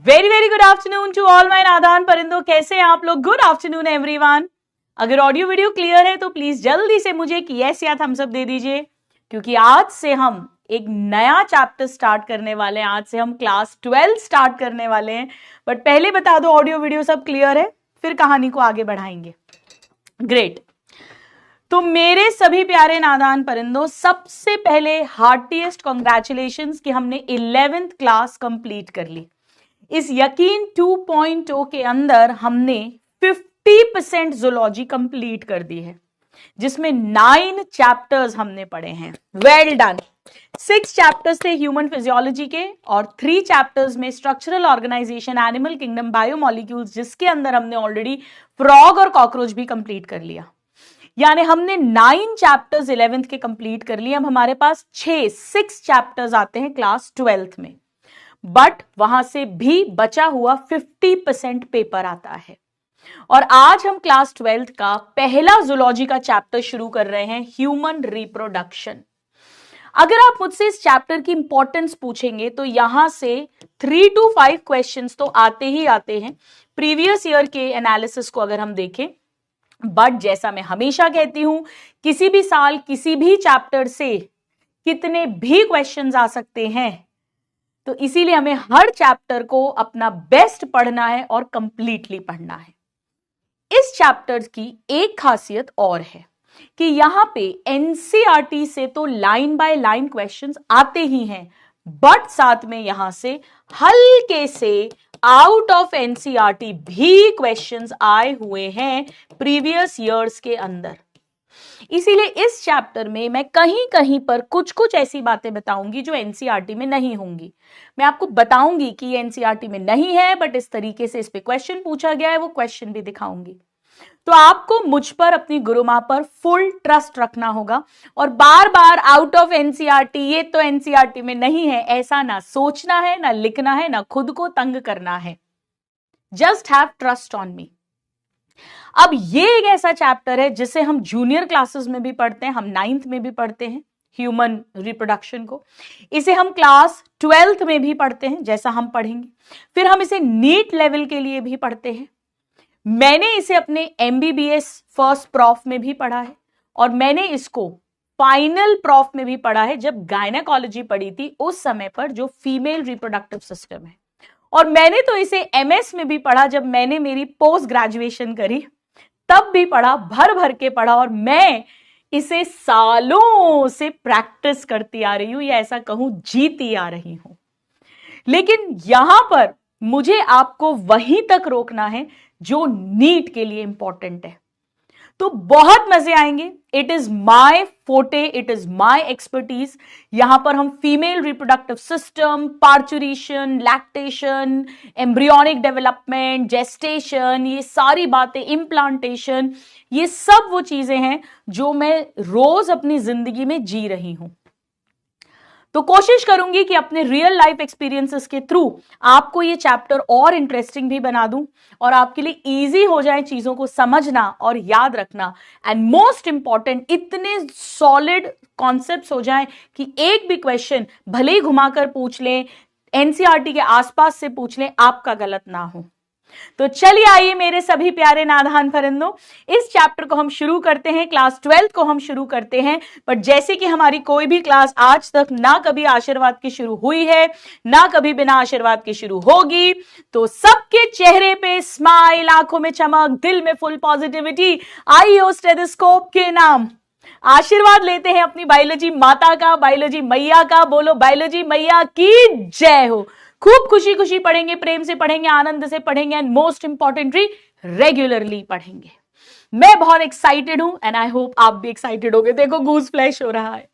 Very very good afternoon to all my नादान परिंदों। कैसे हैं आप लोग? Good afternoon everyone. अगर ऑडियो वीडियो क्लियर है तो प्लीज जल्दी से मुझे एक यस या थम्स अप दे दीजिए, क्योंकि आज से हम एक नया चैप्टर स्टार्ट करने वाले हैं। आज से हम क्लास 12 स्टार्ट करने वाले हैं। बट पहले बता दो ऑडियो वीडियो सब क्लियर है, फिर कहानी को आगे बढ़ाएंगे। ग्रेट। तो मेरे सभी प्यारे नादान परिंदों, सबसे पहले हार्टीएस्ट कॉन्ग्रेचुलेशंस कि हमने 11th क्लास कंप्लीट कर ली। इस यकीन 2.0 के अंदर हमने 50% ज़ूलॉजी कंप्लीट कर दी है, जिसमें 9 चैप्टर्स हमने पढ़े हैं। Well done. 6 चैप्टर्स थे ह्यूमन फिजियोलॉजी के और 3 चैप्टर्स में structural organisation, animal kingdom, biomolecules, जिसके अंदर हमने ऑलरेडी फ्रॉग और कॉकरोच भी कंप्लीट कर लिया। यानी हमने 9 चैप्टर्स 11th के कंप्लीट कर लिए। अब हमारे पास 6 चैप्टर्स आते हैं क्लास 12th में, बट वहां से भी बचा हुआ 50% पेपर आता है। और आज हम क्लास 12th का पहला ज़ूलॉजी का चैप्टर शुरू कर रहे हैं, ह्यूमन रिप्रोडक्शन। अगर आप मुझसे इस चैप्टर की इंपॉर्टेंस पूछेंगे तो यहां से 3 to 5 क्वेश्चंस तो आते ही आते हैं प्रीवियस ईयर के एनालिसिस को अगर हम देखें। बट जैसा मैं हमेशा कहती हूं, किसी भी साल किसी भी चैप्टर से कितने भी क्वेश्चंस आ सकते हैं, तो इसीलिए हमें हर चैप्टर को अपना बेस्ट पढ़ना है और कंप्लीटली पढ़ना है। इस चैप्टर की एक खासियत और है कि यहां पे एनसीईआरटी से तो लाइन बाय लाइन क्वेश्चंस आते ही हैं, बट साथ में यहां से हल्के से आउट ऑफ एनसीईआरटी भी क्वेश्चंस आए हुए हैं प्रीवियस ईयर्स के अंदर। इसीलिए इस चैप्टर में मैं कहीं कहीं पर कुछ कुछ ऐसी बातें बताऊंगी जो एनसीईआरटी में नहीं होंगी। मैं आपको बताऊंगी कि ये एनसीईआरटी में नहीं है, बट इस तरीके से इस पे क्वेश्चन पूछा गया है, वो क्वेश्चन भी दिखाऊंगी। तो आपको मुझ पर, अपनी गुरु मां पर फुल ट्रस्ट रखना होगा और बार बार आउट ऑफ एनसीईआरटी, ये तो एनसीईआरटी में नहीं है, ऐसा ना सोचना है, ना लिखना है, ना खुद को तंग करना है। Just have trust on me. अब ये एक ऐसा चैप्टर है जिसे हम जूनियर क्लासेस में भी पढ़ते हैं, हम 9th में भी पढ़ते हैं ह्यूमन रिप्रोडक्शन को। इसे हम क्लास 12th में भी पढ़ते हैं, जैसा हम पढ़ेंगे। फिर हम इसे नीट लेवल के लिए भी पढ़ते हैं। मैंने इसे अपने एमबीबीएस फर्स्ट प्रॉफ में भी पढ़ा है और मैंने इसको फाइनल प्रॉफ में भी पढ़ा है, जब गायनेकोलॉजी पढ़ी थी उस समय पर, जो फीमेल रिप्रोडक्टिव सिस्टम है। और मैंने तो इसे एमएस में भी पढ़ा, जब मैंने मेरी पोस्ट ग्रेजुएशन करी तब भी पढ़ा, भर भर के पढ़ा। और मैं इसे सालों से प्रैक्टिस करती आ रही हूं, या ऐसा कहूं जीती आ रही हूं। लेकिन यहां पर मुझे आपको वहीं तक रोकना है जो नीट के लिए इंपॉर्टेंट है। तो बहुत मजे आएंगे। इट इज माय फोटे, इट इज माय एक्सपर्टीज। यहां पर हम female reproductive system, parturition, lactation, embryonic development, gestation, ये सारी बातें, इम्प्लांटेशन, ये सब वो चीजें हैं जो मैं रोज अपनी जिंदगी में जी रही हूं। तो कोशिश करूंगी कि अपने रियल लाइफ एक्सपीरियंसेस के थ्रू आपको ये चैप्टर और इंटरेस्टिंग भी बना दूं और आपके लिए इजी हो जाए चीजों को समझना और याद रखना। एंड मोस्ट इंपॉर्टेंट, इतने सॉलिड कॉन्सेप्ट्स हो जाएं कि एक भी क्वेश्चन भले ही घुमाकर पूछ लें, एनसीईआरटी के आसपास से पूछ लें, आपका गलत ना हो। तो चलिए आइए मेरे सभी प्यारे नादान परिंदों, इस चैप्टर को हम शुरू करते हैं, क्लास 12 को हम शुरू करते हैं। पर जैसे कि हमारी कोई भी क्लास आज तक ना कभी आशीर्वाद की शुरू हुई है, ना कभी बिना आशीर्वाद की शुरू होगी, तो सबके चेहरे पे स्माइल, आंखों में चमक, दिल में फुल पॉजिटिविटी। आइए स्टेथोस्कोप के नाम आशीर्वाद लेते हैं अपनी बायोलॉजी माता का, बायोलॉजी मैया का। बोलो बायोलॉजी मैया की जय हो। खूब खुशी खुशी पढ़ेंगे, प्रेम से पढ़ेंगे, आनंद से पढ़ेंगे एंड मोस्ट इंपॉर्टेंटली रेगुलरली पढ़ेंगे। मैं बहुत एक्साइटेड हूं एंड आई होप आप भी एक्साइटेड होगे। देखो गूज फ्लैश हो रहा है।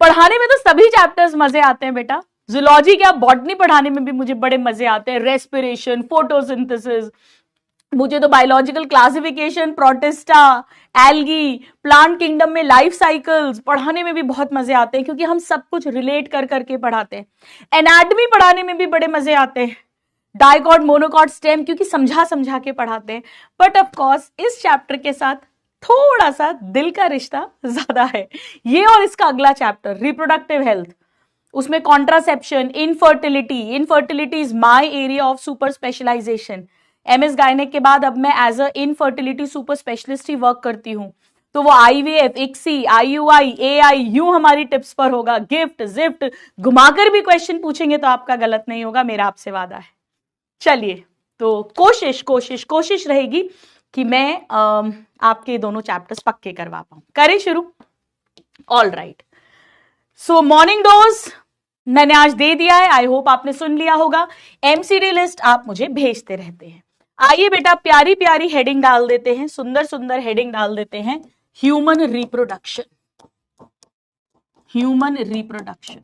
पढ़ाने में तो सभी चैप्टर्स मजे आते हैं बेटा। जूलॉजी क्या, बॉटनी पढ़ाने में भी मुझे बड़े मजे आते हैं। रेस्पिरेशन, फोटोसिंथेसिस, मुझे तो biological classification, protista, algae, plant kingdom में लाइफ साइकिल्स पढ़ाने में भी बहुत मजे आते हैं, क्योंकि हम सब कुछ रिलेट कर करके पढ़ाते हैं। एनाटॉमी पढ़ाने में भी बड़े मजे आते हैं। डाइकॉट, मोनोकॉट, स्टेम, क्योंकि समझा समझा के पढ़ाते हैं। बट ऑफ कोर्स इस चैप्टर के साथ थोड़ा सा दिल का रिश्ता ज्यादा है, ये और इसका अगला चैप्टर रिप्रोडक्टिव हेल्थ। उसमें contraception, infertility is my area of super specialisation. MS gynaec के बाद अब मैं as a infertility super specialist ही वर्क करती हूँ। तो वो आईवीएफ, इक्सी, आईयूआई, एआई, यूं हमारी टिप्स पर होगा। गिफ्ट जिफ्ट घुमाकर भी क्वेश्चन पूछेंगे तो आपका गलत नहीं होगा, मेरा आपसे वादा है। चलिए, तो कोशिश रहेगी कि मैं आपके दोनों चैप्टर्स पक्के करवा पाऊं। करें शुरू? All right. सो मॉर्निंग डोज मैंने आज दे दिया है, आई होप आपने सुन लिया होगा। एमसीडी लिस्ट आप मुझे भेजते रहते हैं। आइए बेटा, प्यारी प्यारी हेडिंग डाल देते हैं, सुंदर सुंदर हेडिंग डाल देते हैं। Human reproduction, human reproduction.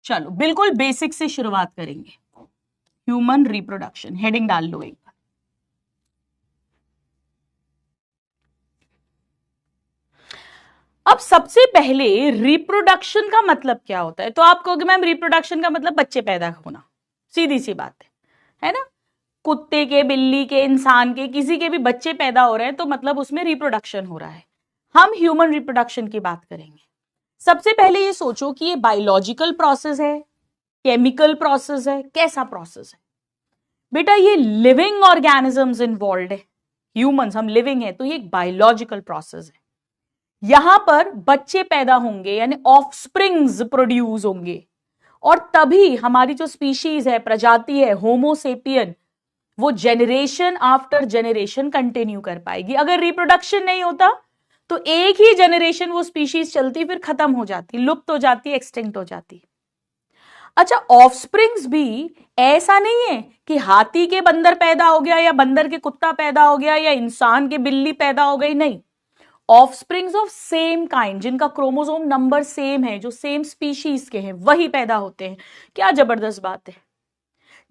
चलो बिल्कुल बेसिक से शुरुआत करेंगे। ह्यूमन रिप्रोडक्शन हेडिंग डाल लो एक बार। अब सबसे पहले रिप्रोडक्शन का मतलब क्या होता है? तो आप कहोगे मैम रिप्रोडक्शन का मतलब बच्चे पैदा होना, सीधी सी बात है ना? कुत्ते के, बिल्ली के, इंसान के, किसी के भी बच्चे पैदा हो रहे हैं तो मतलब उसमें रिप्रोडक्शन हो रहा है। हम ह्यूमन रिप्रोडक्शन की बात करेंगे। सबसे पहले ये सोचो कि ये बायोलॉजिकल प्रोसेस है, केमिकल प्रोसेस है, कैसा प्रोसेस है? बेटा ये लिविंग ऑर्गेनिजम्स इन्वॉल्व है। ह्यूमंस, हम लिविंग है तो ये एक बायोलॉजिकल प्रोसेस है। यहां पर बच्चे पैदा होंगे यानी ऑफस्प्रिंग्स प्रोड्यूस होंगे, और तभी हमारी जो स्पीशीज है, प्रजाति है, होमोसेपियन, वो जेनरेशन आफ्टर जेनरेशन कंटिन्यू कर पाएगी। अगर रिप्रोडक्शन नहीं होता तो एक ही जेनरेशन वो स्पीशीज चलती, फिर खत्म हो जाती, लुप्त हो जाती, एक्सटिंक्ट हो जाती। अच्छा, ऑफस्प्रिंग्स भी ऐसा नहीं है कि हाथी के बंदर पैदा हो गया या बंदर के कुत्ता पैदा हो गया या इंसान के बिल्ली पैदा हो गई, नहीं। ऑफस्प्रिंग्स ऑफ सेम काइंड, जिनका क्रोमोसोम नंबर सेम है, जो सेम स्पीशीज के हैं, वही पैदा होते हैं। क्या जबरदस्त बात है।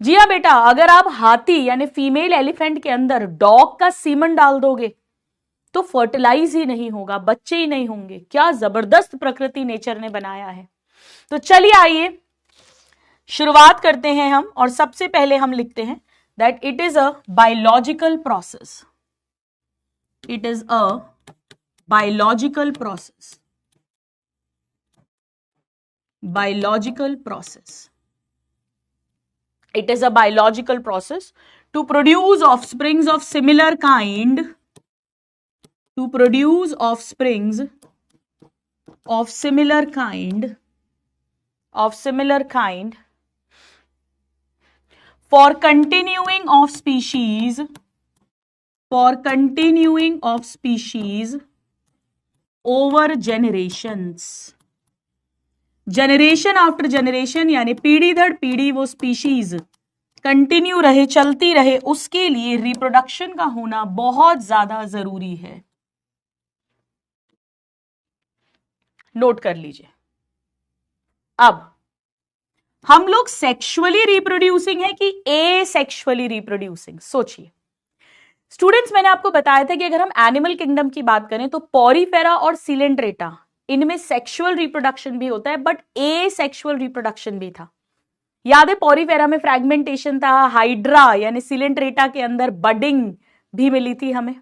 जी हाँ बेटा, अगर आप हाथी यानी फीमेल एलिफेंट के अंदर डॉग का सीमन डाल दोगे तो फर्टिलाइज ही नहीं होगा, बच्चे ही नहीं होंगे। क्या जबरदस्त प्रकृति नेचर ने बनाया है। तो चलिए आइए शुरुआत करते हैं हम, और सबसे पहले हम लिखते हैं that it is a biological process. It is a biological process. Biological process. It is a biological process to produce offsprings of similar kind. To produce offsprings of similar kind. Of similar kind. For continuing of species. For continuing of species. Over generations, generation after generation, यानी पीढ़ी दर पीढ़ी वो species continue रहे, चलती रहे, उसके लिए reproduction का होना बहुत ज्यादा जरूरी है। नोट कर लीजिए। अब हम लोग सेक्सुअली रिप्रोड्यूसिंग है कि एसेक्सुअली रिप्रोड्यूसिंग? सोचिए स्टूडेंट्स, मैंने आपको बताया था कि अगर हम एनिमल किंगडम की बात करें तो पॉरीफेरा और सिलेंट्रेटा, इनमें सेक्सुअल रिप्रोडक्शन भी होता है, बट एसेक्सुअल रिप्रोडक्शन भी था। याद है, पॉरीफेरा में फ्रैगमेंटेशन था, हाइड्रा यानी सिलेंट्रेटा के अंदर बडिंग भी मिली थी हमें।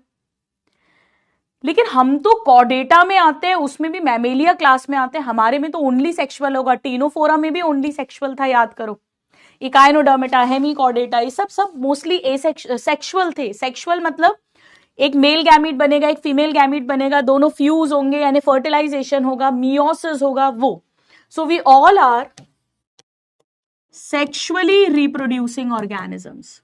लेकिन हम तो कॉर्डेटा में आते हैं, उसमें भी मैमेलिया क्लास में आते हैं, हमारे में तो ओनली सेक्सुअल होगा। टीनोफोरा में भी ओनली सेक्सुअल था, याद करो। इकाइनोडर्मेटा, हेमीकॉर्डेटा, ये सब मोस्टली सेक्सुअल थे। सेक्सुअल मतलब एक मेल गैमीट बनेगा, एक फीमेल गैमीट बनेगा, दोनों फ्यूज होंगे यानी फर्टिलाइजेशन होगा, मियोसिस होगा, वो। So we all are sexually reproducing organisms.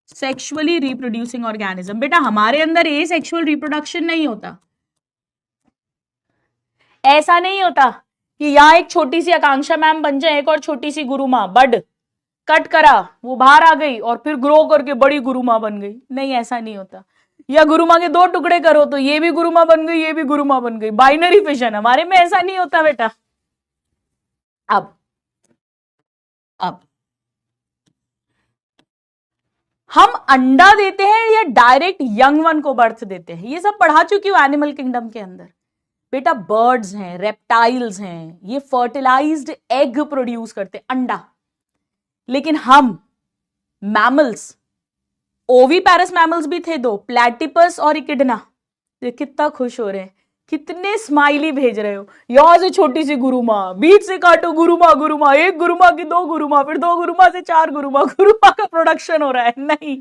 Sexually reproducing organism. बेटा हमारे अंदर ए सेक्सुअल रिप्रोडक्शन नहीं होता। ऐसा नहीं होता कि यहां एक छोटी सी आकांक्षा मैम बन जाए, एक और छोटी सी गुरु मां, बड कट करा, वो बाहर आ गई और फिर ग्रो करके बड़ी गुरु मां बन गई। नहीं, ऐसा नहीं होता। या गुरु मां के दो टुकड़े करो तो ये भी गुरु मां बन गई, ये भी गुरु मां बन गई। बाइनरी फिशन, हमारे में ऐसा नहीं होता बेटा। अब हम अंडा देते हैं या डायरेक्ट यंग वन को बर्थ देते हैं, ये सब पढ़ा चुकी हूं एनिमल किंगडम के अंदर। बेटा बर्ड्स हैं, रेप्टाइल्स हैं, ये फर्टिलाइज्ड एग प्रोड्यूस करते हैं, अंडा। लेकिन हम मैमल्स ओवीपैरस मैमल्स भी थे 2, प्लैटिपस और इकिडना। कितना खुश हो रहे हैं, कितने स्माइली भेज रहे हो। यहां से छोटी सी गुरुमा, बीच से काटो गुरुमा, गुरुमा, एक गुरुमा की 2 गुरुमा, फिर 2 गुरुमा से 4 गुरुमा, गुरुमा का प्रोडक्शन हो रहा है। नहीं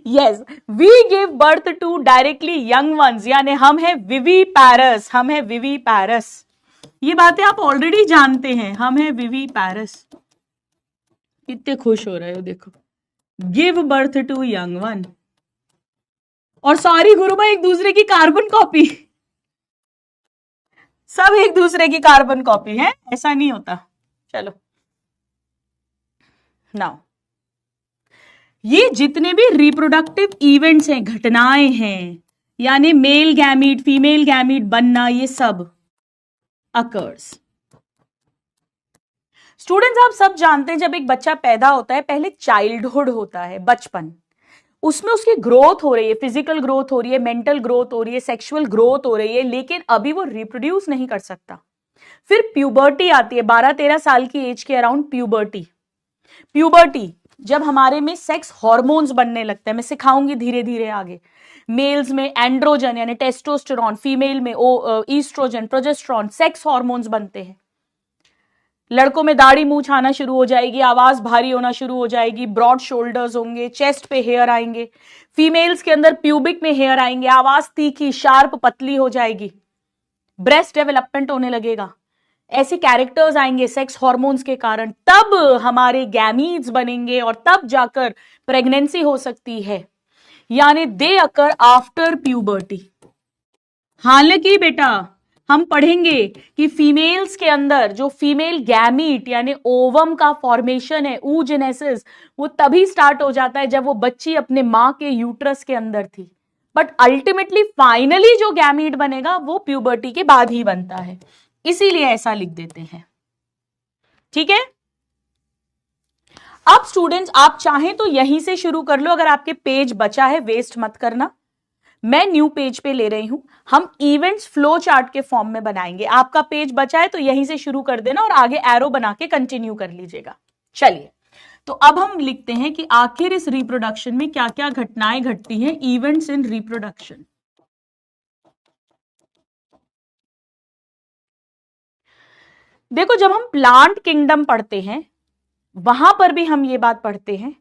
yes, we give birth to directly young ones, यानी हम है विवीपैरस, हम है विवीपैरस। ये बातें आप ऑलरेडी जानते हैं, हम है विवीपैरस। कितने खुश हो रहे हो देखो, give birth to young one. और सारी गुरुमा एक दूसरे की कार्बन कॉपी, सब एक दूसरे की कार्बन कॉपी है, ऐसा नहीं होता। चलो नाउ, ये जितने भी रिप्रोडक्टिव इवेंट्स हैं, घटनाएं हैं, यानी मेल गैमीट फीमेल गैमीट बनना, ये सब अकर्स। स्टूडेंट्स आप सब जानते हैं जब एक बच्चा पैदा होता है, पहले चाइल्डहुड होता है, बचपन, उसमें उसकी ग्रोथ हो रही है, फिजिकल ग्रोथ हो रही है, मेंटल ग्रोथ हो रही है, सेक्सुअल ग्रोथ हो रही है, लेकिन अभी वो रिप्रोड्यूस नहीं कर सकता। फिर प्यूबर्टी आती है, 12-13 साल की एज के अराउंड प्यूबर्टी। प्यूबर्टी जब हमारे में सेक्स हार्मोन्स बनने लगते हैं, मैं सिखाऊंगी धीरे धीरे आगे। मेल्स में एंड्रोजन यानी टेस्टोस्टेरोन, फीमेल में ईस्ट्रोजन, प्रोजेस्टेरोन, सेक्स हार्मोन्स बनते हैं। लड़कों में दाढ़ी मूंछ आना शुरू हो जाएगी, आवाज भारी होना शुरू हो जाएगी, ब्रॉड शोल्डर्स होंगे, चेस्ट पे हेयर आएंगे। फीमेल्स के अंदर प्यूबिक में हेयर आएंगे, आवाज तीखी, शार्प, पतली हो जाएगी, ब्रेस्ट डेवलपमेंट होने लगेगा। ऐसे कैरेक्टर्स आएंगे सेक्स हार्मोन्स के कारण, तब हमारे गैमीट्स बनेंगे और तब जाकर प्रेगनेंसी हो सकती है, यानी दे अकर आफ्टर प्यूबर्टी। हालांकि बेटा हम पढ़ेंगे कि फीमेल्स के अंदर जो फीमेल गैमीट यानी ओवम का फॉर्मेशन है, oogenesis, वो तभी स्टार्ट हो जाता है जब वो बच्ची अपने मां के यूट्रस के अंदर थी। बट अल्टीमेटली फाइनली जो गैमीट बनेगा वो प्यूबर्टी के बाद ही बनता है, इसीलिए ऐसा लिख देते हैं। ठीक है, अब स्टूडेंट्स आप चाहें तो यहीं से शुरू कर लो, अगर आपके पेज बचा है वेस्ट मत करना। मैं न्यू पेज पे ले रही हूं, हम इवेंट्स फ्लो चार्ट के फॉर्म में बनाएंगे। आपका पेज बचा है तो यहीं से शुरू कर देना और आगे एरो बना के कंटिन्यू कर लीजिएगा। चलिए, तो अब हम लिखते हैं कि आखिर इस रिप्रोडक्शन में क्या क्या घटनाएं घटती हैं, इवेंट्स इन रिप्रोडक्शन। देखो, जब हम प्लांट किंगडम पढ़ते हैं वहां पर भी हम ये बात पढ़ते हैं,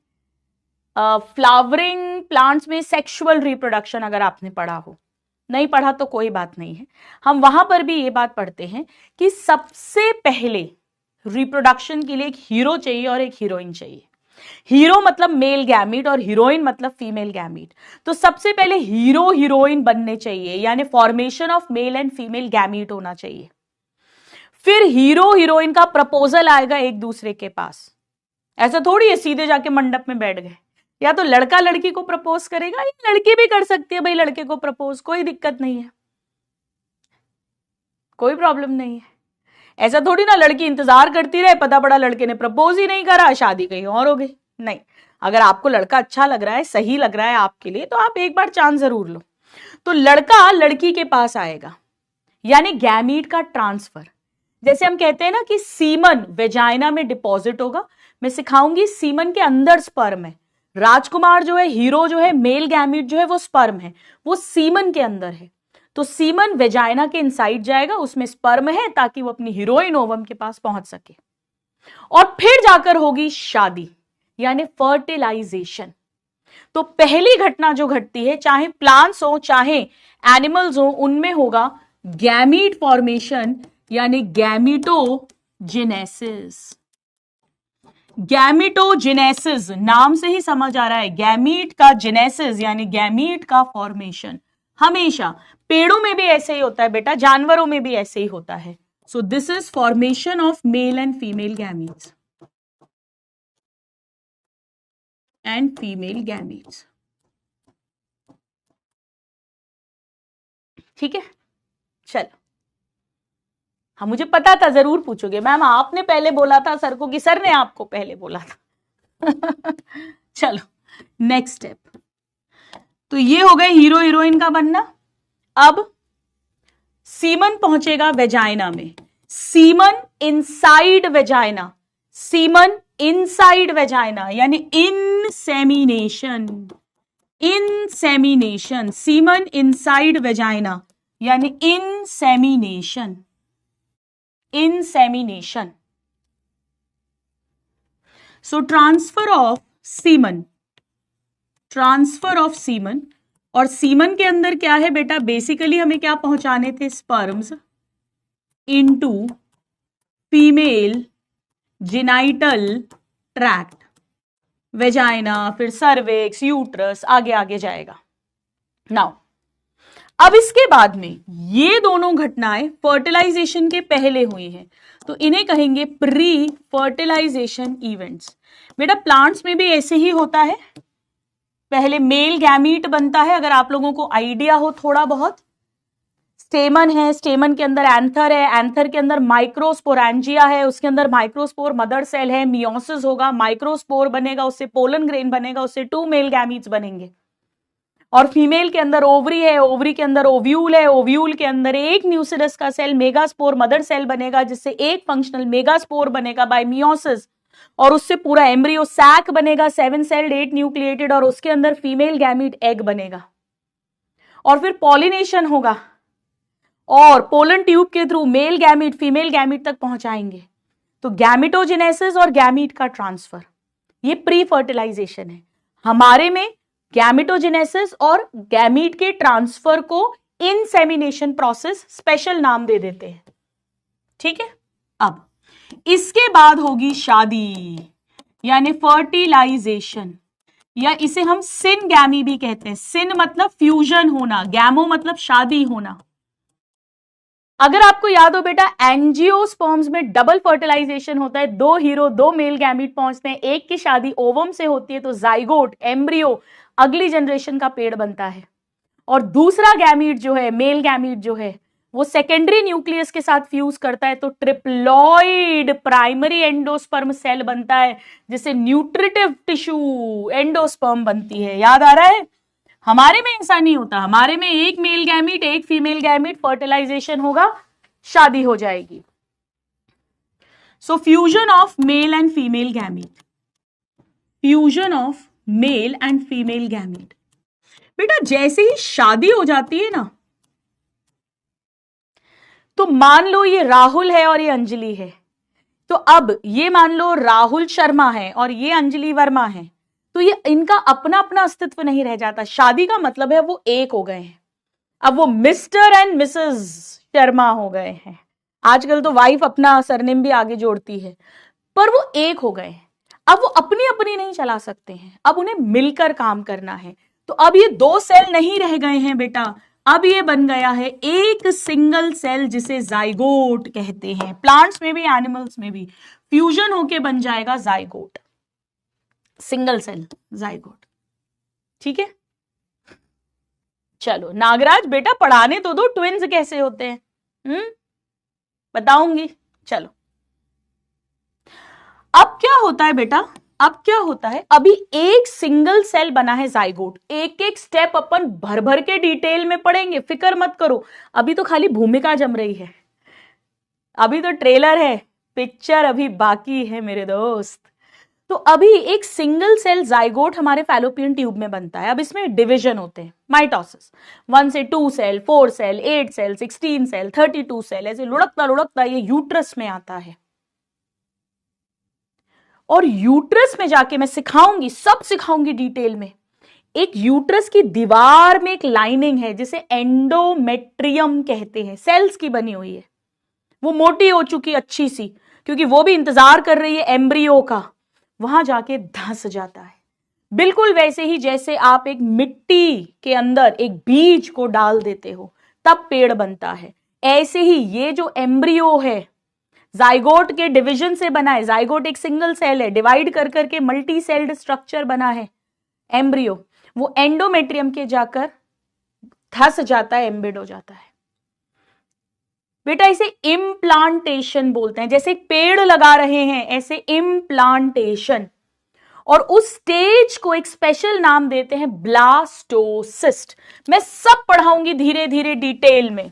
फ्लावरिंग प्लांट्स में सेक्सुअल रिप्रोडक्शन, अगर आपने पढ़ा हो, नहीं पढ़ा तो कोई बात नहीं है, हम वहां पर भी ये बात पढ़ते हैं कि सबसे पहले रिप्रोडक्शन के लिए एक हीरो चाहिए और एक हीरोइन चाहिए। हीरो मतलब मेल गैमीट और हीरोइन मतलब फीमेल गैमीट। तो सबसे पहले हीरो हीरोइन बनने चाहिए, यानी formation of male and female gamete होना चाहिए। फिर हीरो हीरोइन का प्रपोजल आएगा एक दूसरे के पास। ऐसा थोड़ी है सीधे जाके मंडप में बैठ गए, या तो लड़का लड़की को प्रपोज करेगा, या लड़की भी कर सकती है भाई लड़के को प्रपोज, कोई दिक्कत नहीं है, कोई प्रॉब्लम नहीं है। ऐसा थोड़ी ना लड़की इंतजार करती रहे, पता पड़ा लड़के ने प्रपोज ही नहीं करा, शादी कहीं और हो गई। नहीं, अगर आपको लड़का अच्छा लग रहा है, सही लग रहा है आपके लिए, तो आप एक बार चांस जरूर लो। तो लड़का लड़की के पास आएगा, यानी गैमीट का ट्रांसफर। जैसे हम कहते हैं ना कि सीमन वेजाइना में डिपॉजिट होगा, मैं सिखाऊंगी सीमन के अंदर स्पर्म है। राजकुमार जो है, हीरो जो है, मेल गैमीट जो है वो स्पर्म है, वो सीमन के अंदर है। तो सीमन वेजाइना के इनसाइड जाएगा, उसमें स्पर्म है ताकि वो अपनी हीरोइन ओवम के पास पहुंच सके, और फिर जाकर होगी शादी, यानी फर्टिलाइजेशन। तो पहली घटना जो घटती है, चाहे प्लांट्स हो चाहे एनिमल्स हो, उनमें होगा गैमीट फॉर्मेशन, यानी गैमीटोजेनेसिस। गैमीटोजेनेसिस नाम से ही समझ आ रहा है, गैमीट का जेनेसिस यानी गैमीट का फॉर्मेशन। हमेशा पेड़ों में भी ऐसे ही होता है बेटा, जानवरों में भी ऐसे ही होता है। So this is formation of male and female gametes and female gametes. ठीक है, चलो। हाँ, मुझे पता था जरूर पूछोगे, मैम आपने पहले बोला था सर को कि सर ने आपको पहले बोला था। चलो नेक्स्ट स्टेप। तो ये हो गए हीरो हीरोइन का बनना। अब सीमन पहुंचेगा वेजाइना में, semen inside vagina, semen inside vagina यानी insemination, insemination, semen inside vagina यानी insemination, insemination. So transfer of semen, transfer of semen, और सीमन के अंदर क्या है बेटा, बेसिकली हमें क्या पहुंचाने थे, sperms into female genital tract, vagina, फिर सर्विक्स, यूट्रस, आगे आगे जाएगा। नाउ अब इसके बाद में ये दोनों घटनाएं फर्टिलाइजेशन के पहले हुई हैं, तो इन्हें कहेंगे प्री फर्टिलाइजेशन इवेंट्स। बेटा प्लांट्स में भी ऐसे ही होता है, पहले मेल गैमीट बनता है, अगर आप लोगों को आइडिया हो थोड़ा बहुत। स्टेमन है, स्टेमन के अंदर एंथर है, एंथर के अंदर माइक्रोस्पोरेंजिया है, उसके अंदर माइक्रोस्पोर मदर सेल है, मियोसिस होगा, माइक्रोस्पोर बनेगा, उससे पोलन ग्रेन बनेगा, उससे 2 मेल गैमीट्स बनेंगे। और फीमेल के अंदर ओवरी है, ओवरी के अंदर ओव्यूल है, ओव्यूल के अंदर एक न्यूसिडस का सेल मेगास्पोर मदर सेल बनेगा, जिससे एक फंक्शनल मेगास्पोर बनेगा बाय मियोसिस, और उससे पूरा एम्ब्रियो सैक बनेगा, 7 सेल्ड 8 न्यूक्लिएटेड, और उसके अंदर फीमेल गैमीट एग बनेगा। और फिर पॉलिनेशन होगा और पोलन ट्यूब के through male gamete female gamete तक पहुंचाएंगे। तो गैमिटोजेनेसिस और गैमीट का ट्रांसफर, ये प्री फर्टिलाइजेशन है। हमारे में गैमिटोजेनेसिस और गैमीट के ट्रांसफर को इनसेमिनेशन प्रोसेस स्पेशल नाम दे देते हैं। ठीक है, अब इसके बाद होगी शादी यानी फर्टिलाइजेशन, या इसे हम सिनगैमी भी कहते हैं। सिन मतलब फ्यूजन होना, गैमो मतलब शादी होना। अगर आपको याद हो बेटा, एंजियोस्पर्म्स में डबल फर्टिलाइजेशन होता है, 2 हीरो 2 मेल गैमीट पहुंचते हैं, एक की शादी ओवम से होती है तो जाइगोट एम्ब्रियो अगली जनरेशन का पेड़ बनता है, और दूसरा गैमीट जो है, मेल गैमीट जो है, वो सेकेंडरी न्यूक्लियस के साथ फ्यूज करता है तो ट्रिप्लॉइड प्राइमरी एंडोस्पर्म सेल बनता है, जिससे न्यूट्रिटिव टिश्यू एंडोस्पर्म बनती है। याद आ रहा है? हमारे में ऐसा नहीं होता, हमारे में एक मेल गैमीट एक फीमेल गैमीट, फर्टिलाइजेशन होगा, शादी हो जाएगी। So fusion of male and female gamete, fusion of male and female gamete. बेटा जैसे ही शादी हो जाती है ना, तो मान लो ये राहुल है और ये अंजलि है, तो अब ये मान लो राहुल शर्मा है और ये अंजलि वर्मा है, तो ये इनका अपना अपना अस्तित्व नहीं रह जाता। शादी का मतलब है वो एक हो गए हैं, अब वो मिस्टर एंड मिसेस शर्मा हो गए हैं। आजकल तो वाइफ अपना सरनेम भी आगे जोड़ती है, पर वो एक हो गए हैं। अब वो अपनी अपनी नहीं चला सकते हैं, अब उन्हें मिलकर काम करना है। तो अब ये 2 सेल नहीं रह गए हैं बेटा, अब ये बन गया है एक सिंगल सेल, जिसे जाइगोट कहते हैं। प्लांट्स में भी एनिमल्स में भी फ्यूजन होके बन जाएगा जाइगोट, सिंगल सेल जाइगोट। ठीक है, चलो नागराज बेटा पढ़ाने तो दो, ट्विन्स कैसे होते हैं बताऊंगी। चलो अब क्या होता है बेटा, अब क्या होता है, अभी एक सिंगल सेल बना है जाइगोट। एक एक स्टेप अपन भर भर के डिटेल में पढ़ेंगे, फिक्र मत करो, अभी तो खाली भूमिका जम रही है, अभी तो ट्रेलर है, पिक्चर अभी बाकी है मेरे दोस्त। तो अभी एक सिंगल सेल जाइगोट हमारे फैलोपियन ट्यूब में बनता है। अब इसमें डिवीजन होते हैं, माइटोसिस, 1 से 2 cell, 4 cell, 8 cell, 16 cell, 32 cell, ऐसे लुढ़कता लुढ़कता ये यूट्रस में आता है। और यूट्रस में जाके मैं सिखाऊंगी, सब सिखाऊंगी डिटेल में। एक यूट्रस की दीवार में एक लाइनिंग है जिसे एंडोमेट्रियम कहते हैं, सेल्स की बनी हुई है। वो मोटी हो चुकी अच्छी सी, क्योंकि वो भी इंतजार कर रही है एम्ब्रियो का, वहां जाके धंस जाता है। बिल्कुल वैसे ही जैसे आप एक मिट्टी के अंदर एक बीज को डाल देते हो तब पेड़ बनता है, ऐसे ही ये जो एम्ब्रियो है जाइगोट के डिवीजन से बना है। जाइगोट एक सिंगल सेल है, डिवाइड कर करके मल्टी सेल्ड स्ट्रक्चर बना है एम्ब्रियो, वो एंडोमेट्रियम के जाकर धंस जाता है, एम्बेड हो जाता है। बेटा इसे इम्प्लांटेशन बोलते हैं, जैसे एक पेड़ लगा रहे हैं ऐसे इम्प्लांटेशन। और उस स्टेज को एक स्पेशल नाम देते हैं ब्लास्टोसिस्ट। मैं सब पढ़ाऊंगी धीरे धीरे डिटेल में।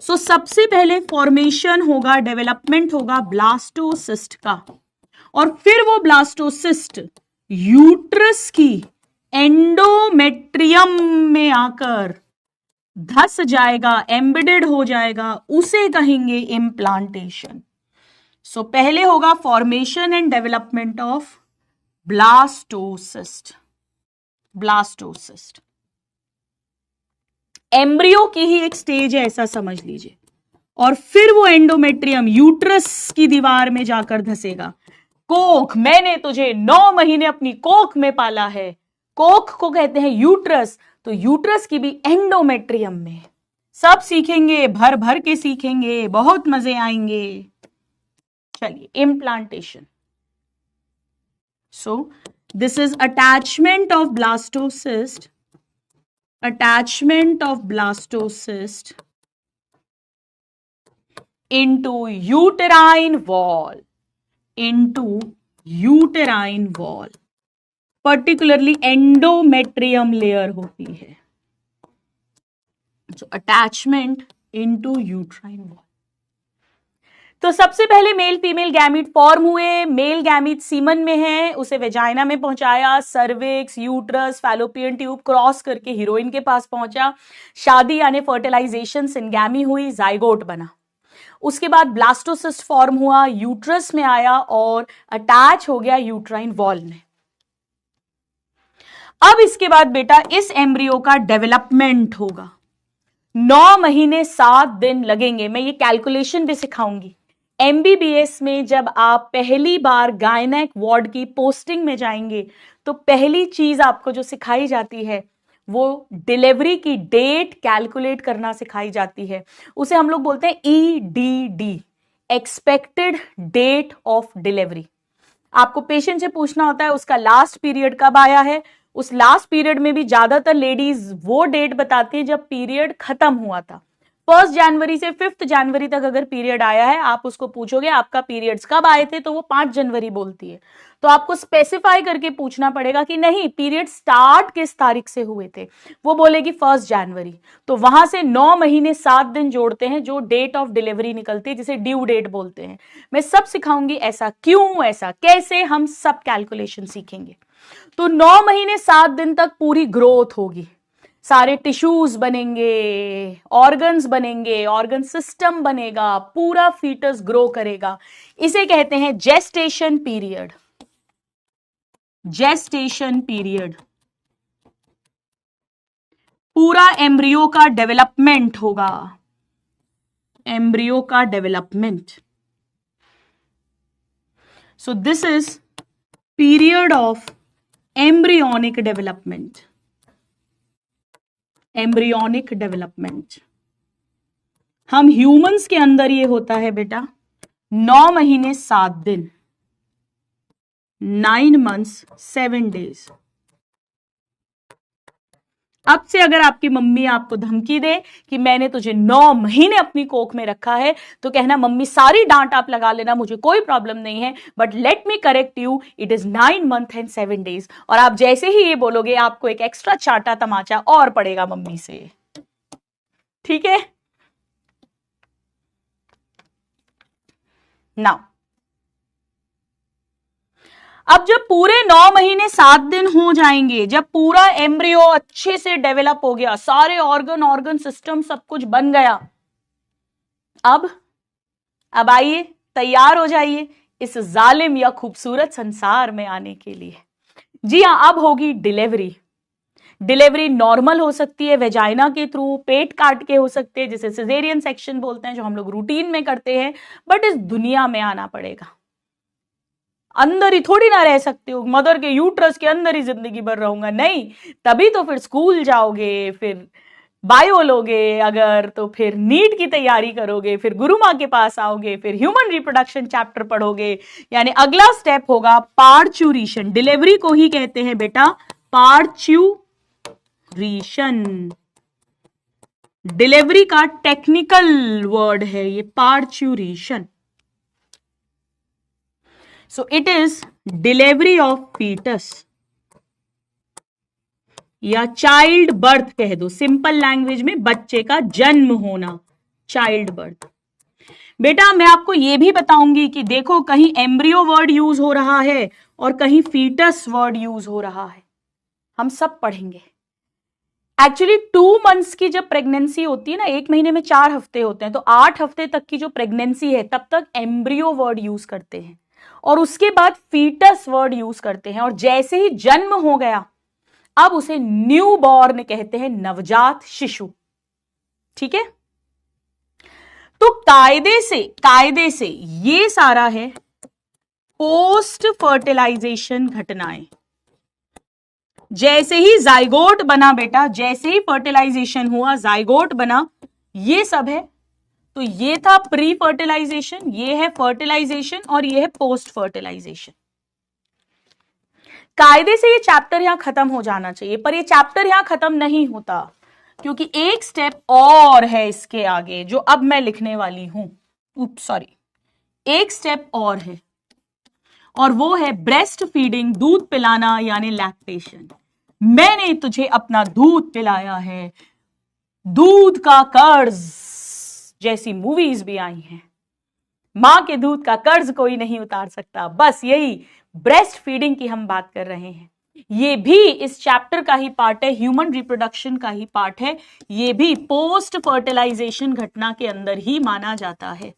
सो सबसे पहले फॉर्मेशन होगा, डेवलपमेंट होगा ब्लास्टोसिस्ट का, और फिर वो ब्लास्टोसिस्ट यूट्रस की एंडोमेट्रियम में आकर धस जाएगा, एम्बेडेड हो जाएगा, उसे कहेंगे इम्प्लांटेशन। सो पहले होगा formation and development of blastocyst. Blastocyst embryo की ही एक स्टेज है, ऐसा समझ लीजिए, और फिर वो एंडोमेट्रियम यूट्रस की दीवार में जाकर धसेगा। कोख, मैंने तुझे 9 महीने अपनी कोख में पाला है, कोख को कहते हैं यूट्रस, तो यूट्रस की भी एंडोमेट्रियम में। सब सीखेंगे, भर भर के सीखेंगे, बहुत मजे आएंगे। चलिए, implantation. So this is attachment of blastocyst, attachment of blastocyst into uterine wall, particularly endometrium layer होती है। So attachment into uterine wall। तो सबसे पहले मेल फीमेल गैमीट फॉर्म हुए, मेल गैमीट सीमन में है, उसे वेजाइना में पहुंचाया, cervix, uterus, fallopian tube cross करके हीरोइन के पास पहुंचा, शादी यानी फर्टिलाइजेशन, सिनगैमी हुई, जाइगोट बना। उसके बाद ब्लास्टोसिस्ट फॉर्म हुआ, यूट्रस में आया और अटैच हो गया यूट्राइन वॉल में। अब इसके बाद बेटा इस एम्ब्रियो का डेवलपमेंट होगा। 9 महीने 7 दिन लगेंगे। मैं ये कैलकुलेशन भी सिखाऊंगी। एमबीबीएस में जब आप पहली बार गायनेक वार्ड की पोस्टिंग में जाएंगे तो पहली चीज आपको जो सिखाई जाती है वो डिलीवरी की डेट कैलकुलेट करना सिखाई जाती है। उसे हम लोग बोलते हैं EDD, expected date of delivery. आपको पेशेंट से पूछना होता है उसका लास्ट पीरियड कब आया है। उस लास्ट पीरियड में भी ज्यादातर लेडीज वो डेट बताती है जब पीरियड खत्म हुआ था। 1 जनवरी से 5 जनवरी तक अगर पीरियड आया है, आप उसको पूछोगे आपका पीरियड्स कब आए थे, तो वो 5 जनवरी बोलती है। तो आपको स्पेसिफाई करके पूछना पड़ेगा कि नहीं, पीरियड स्टार्ट किस तारीख से हुए थे। वो बोलेगी 1 जनवरी। तो वहां से 9 महीने 7 दिन जोड़ते हैं जो डेट ऑफ डिलीवरी निकलती है, जिसे ड्यू डेट बोलते हैं। मैं सब सिखाऊंगी, ऐसा क्यों, ऐसा कैसे, हम सब कैलकुलेशन सीखेंगे। तो 9 महीने 7 दिन तक पूरी ग्रोथ होगी, सारे टिश्यूज बनेंगे, ऑर्गन्स बनेंगे, ऑर्गन सिस्टम बनेगा, पूरा फीटस ग्रो करेगा। इसे कहते हैं जेस्टेशन पीरियड। जेस्टेशन पीरियड पूरा एम्ब्रियो का डेवलपमेंट होगा, एम्ब्रियो का development. So this is period of embryonic development. Embryonic development हम ह्यूमंस के अंदर ये होता है बेटा 9 महीने 7 दिन, 9 months 7 days। अब से अगर आपकी मम्मी आपको धमकी दे कि मैंने तुझे 9 महीने अपनी कोख में रखा है, तो कहना मम्मी सारी डांट आप लगा लेना, मुझे कोई प्रॉब्लम नहीं है, but let me correct you, it is 9 months and 7 days। और आप जैसे ही ये बोलोगे आपको एक एक्स्ट्रा चाटा तमाचा और पड़ेगा मम्मी से, ठीक है। नाउ अब जब पूरे 9 महीने 7 दिन हो जाएंगे, जब पूरा एम्ब्रियो अच्छे से डेवलप हो गया, सारे ऑर्गन सिस्टम सब कुछ बन गया, अब आइए, तैयार हो जाइए इस जालिम या खूबसूरत संसार में आने के लिए। जी हां, अब होगी डिलीवरी। डिलीवरी नॉर्मल हो सकती है, वेजाइना के थ्रू, पेट काट के हो सकते हैं, जिसे सिजेरियन सेक्शन बोलते हैं, जो हम लोग रूटीन में करते हैं, बट इस दुनिया में आना पड़ेगा। अंदर ही थोड़ी ना रह सकते हो, मदर के यूट्रस के अंदर ही जिंदगी भर रहूंगा, नहीं। तभी तो फिर स्कूल जाओगे, फिर बायो लोगे, अगर तो फिर नीट की तैयारी करोगे, फिर गुरु माँ के पास आओगे, फिर ह्यूमन रिप्रोडक्शन चैप्टर पढ़ोगे। यानी अगला स्टेप होगा पार्चुरेशन। डिलीवरी को ही कहते हैं बेटा पार्चुरेशन। डिलीवरी का टेक्निकल वर्ड है ये parturition. So it is delivery of fetus या चाइल्ड बर्थ कह दो, सिंपल लैंग्वेज में बच्चे का जन्म होना, चाइल्ड बर्थ। बेटा मैं आपको यह भी बताऊंगी कि देखो कहीं एम्ब्रियो वर्ड यूज हो रहा है और कहीं फीटस वर्ड यूज हो रहा है, हम सब पढ़ेंगे। एक्चुअली 2 मंथ्स की जब प्रेगनेंसी होती है ना, 1 महीने में 4 हफ्ते होते हैं, तो 8 हफ्ते तक की जो प्रेगनेंसी है तब तक एम्ब्रियो वर्ड यूज करते हैं और उसके बाद फीटस वर्ड यूज करते हैं, और जैसे ही जन्म हो गया अब उसे न्यू बॉर्न कहते हैं, नवजात शिशु। ठीक है, तो कायदे से ये सारा है पोस्ट फर्टिलाइजेशन घटनाएं। जैसे ही जाइगोट बना बेटा, जैसे ही फर्टिलाइजेशन हुआ जाइगोट बना, ये सब है। तो ये था प्री फर्टिलाइजेशन, ये है फर्टिलाइजेशन और ये है पोस्ट फर्टिलाइजेशन। कायदे से ये चैप्टर यहां खत्म हो जाना चाहिए, पर ये चैप्टर यहां खत्म नहीं होता, क्योंकि एक स्टेप और है इसके आगे जो अब मैं लिखने वाली हूं। एक स्टेप और है, और वो है ब्रेस्ट फीडिंग, दूध पिलाना यानी लैक्टेशन। मैंने तुझे अपना दूध पिलाया है, दूध का कर्ज जैसी मूवीज भी आई हैं। मां के दूध का कर्ज कोई नहीं उतार सकता, बस यही ब्रेस्ट फीडिंग की हम बात कर रहे हैं। ये भी इस चैप्टर का ही पार्ट है, ह्यूमन रिप्रोडक्शन का ही पार्ट है, ये भी पोस्ट फर्टिलाइजेशन घटना के अंदर ही माना जाता है।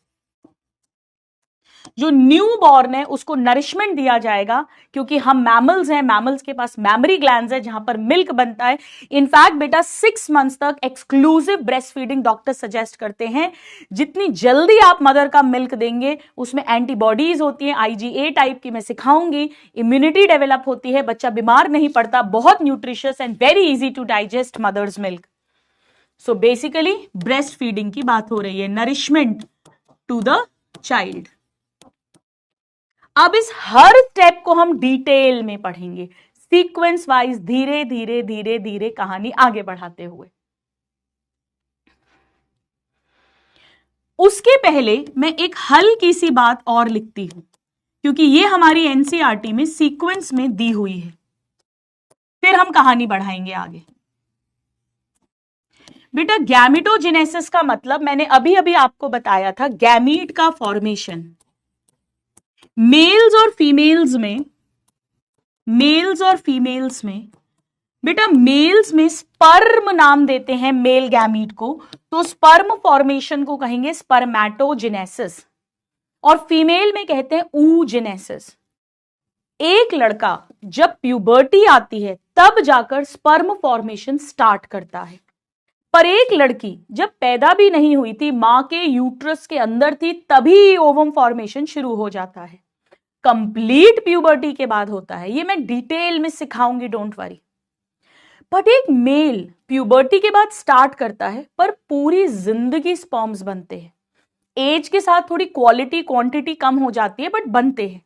जो न्यू बॉर्न है उसको नरिशमेंट दिया जाएगा, क्योंकि हम मैमल्स हैं, मैमल्स के पास मैमरी ग्लैंड्स है जहां पर मिल्क बनता है। इनफैक्ट बेटा 6 मंथ्स तक exclusive breast feeding doctor suggest करते हैं। जितनी जल्दी आप मदर का मिल्क देंगे उसमें एंटीबॉडीज होती है, IgA टाइप की मैं सिखाऊंगी, इम्यूनिटी डेवलप होती है, बच्चा बीमार नहीं पड़ता, बहुत nutritious and very easy to digest mother's milk. So basically breast feeding की बात हो रही है, नरिशमेंट टू द चाइल्ड। अब इस हर स्टेप को हम डिटेल में पढ़ेंगे, सीक्वेंस वाइज, धीरे धीरे धीरे धीरे कहानी आगे बढ़ाते हुए। उसके पहले मैं एक हल्की सी बात और लिखती हूं, क्योंकि ये हमारी एनसीईआरटी में सीक्वेंस में दी हुई है, फिर हम कहानी बढ़ाएंगे आगे। बेटा गैमेटोजेनेसिस का मतलब मैंने अभी अभी आपको बताया था, गैमीट का फॉर्मेशन। मेल्स और फीमेल्स में बेटा मेल्स में स्पर्म नाम देते हैं मेल गैमीट को, तो स्पर्म फॉर्मेशन को कहेंगे स्पर्मेटोजेनेसिस, और फीमेल में कहते हैं oogenesis। एक लड़का जब प्यूबर्टी आती है तब जाकर स्पर्म फॉर्मेशन स्टार्ट करता है, पर एक लड़की जब पैदा भी नहीं हुई थी, मां के यूट्रस के अंदर थी, तभी ओवम फॉर्मेशन शुरू हो जाता है। कंप्लीट प्यूबर्टी के बाद होता है, ये मैं डिटेल में सिखाऊंगी, डोंट वरी। बट एक मेल प्यूबर्टी के बाद स्टार्ट करता है, पर पूरी जिंदगी स्पर्म्स बनते हैं। एज के साथ थोड़ी क्वालिटी क्वांटिटी कम हो जाती है, बट बनते हैं।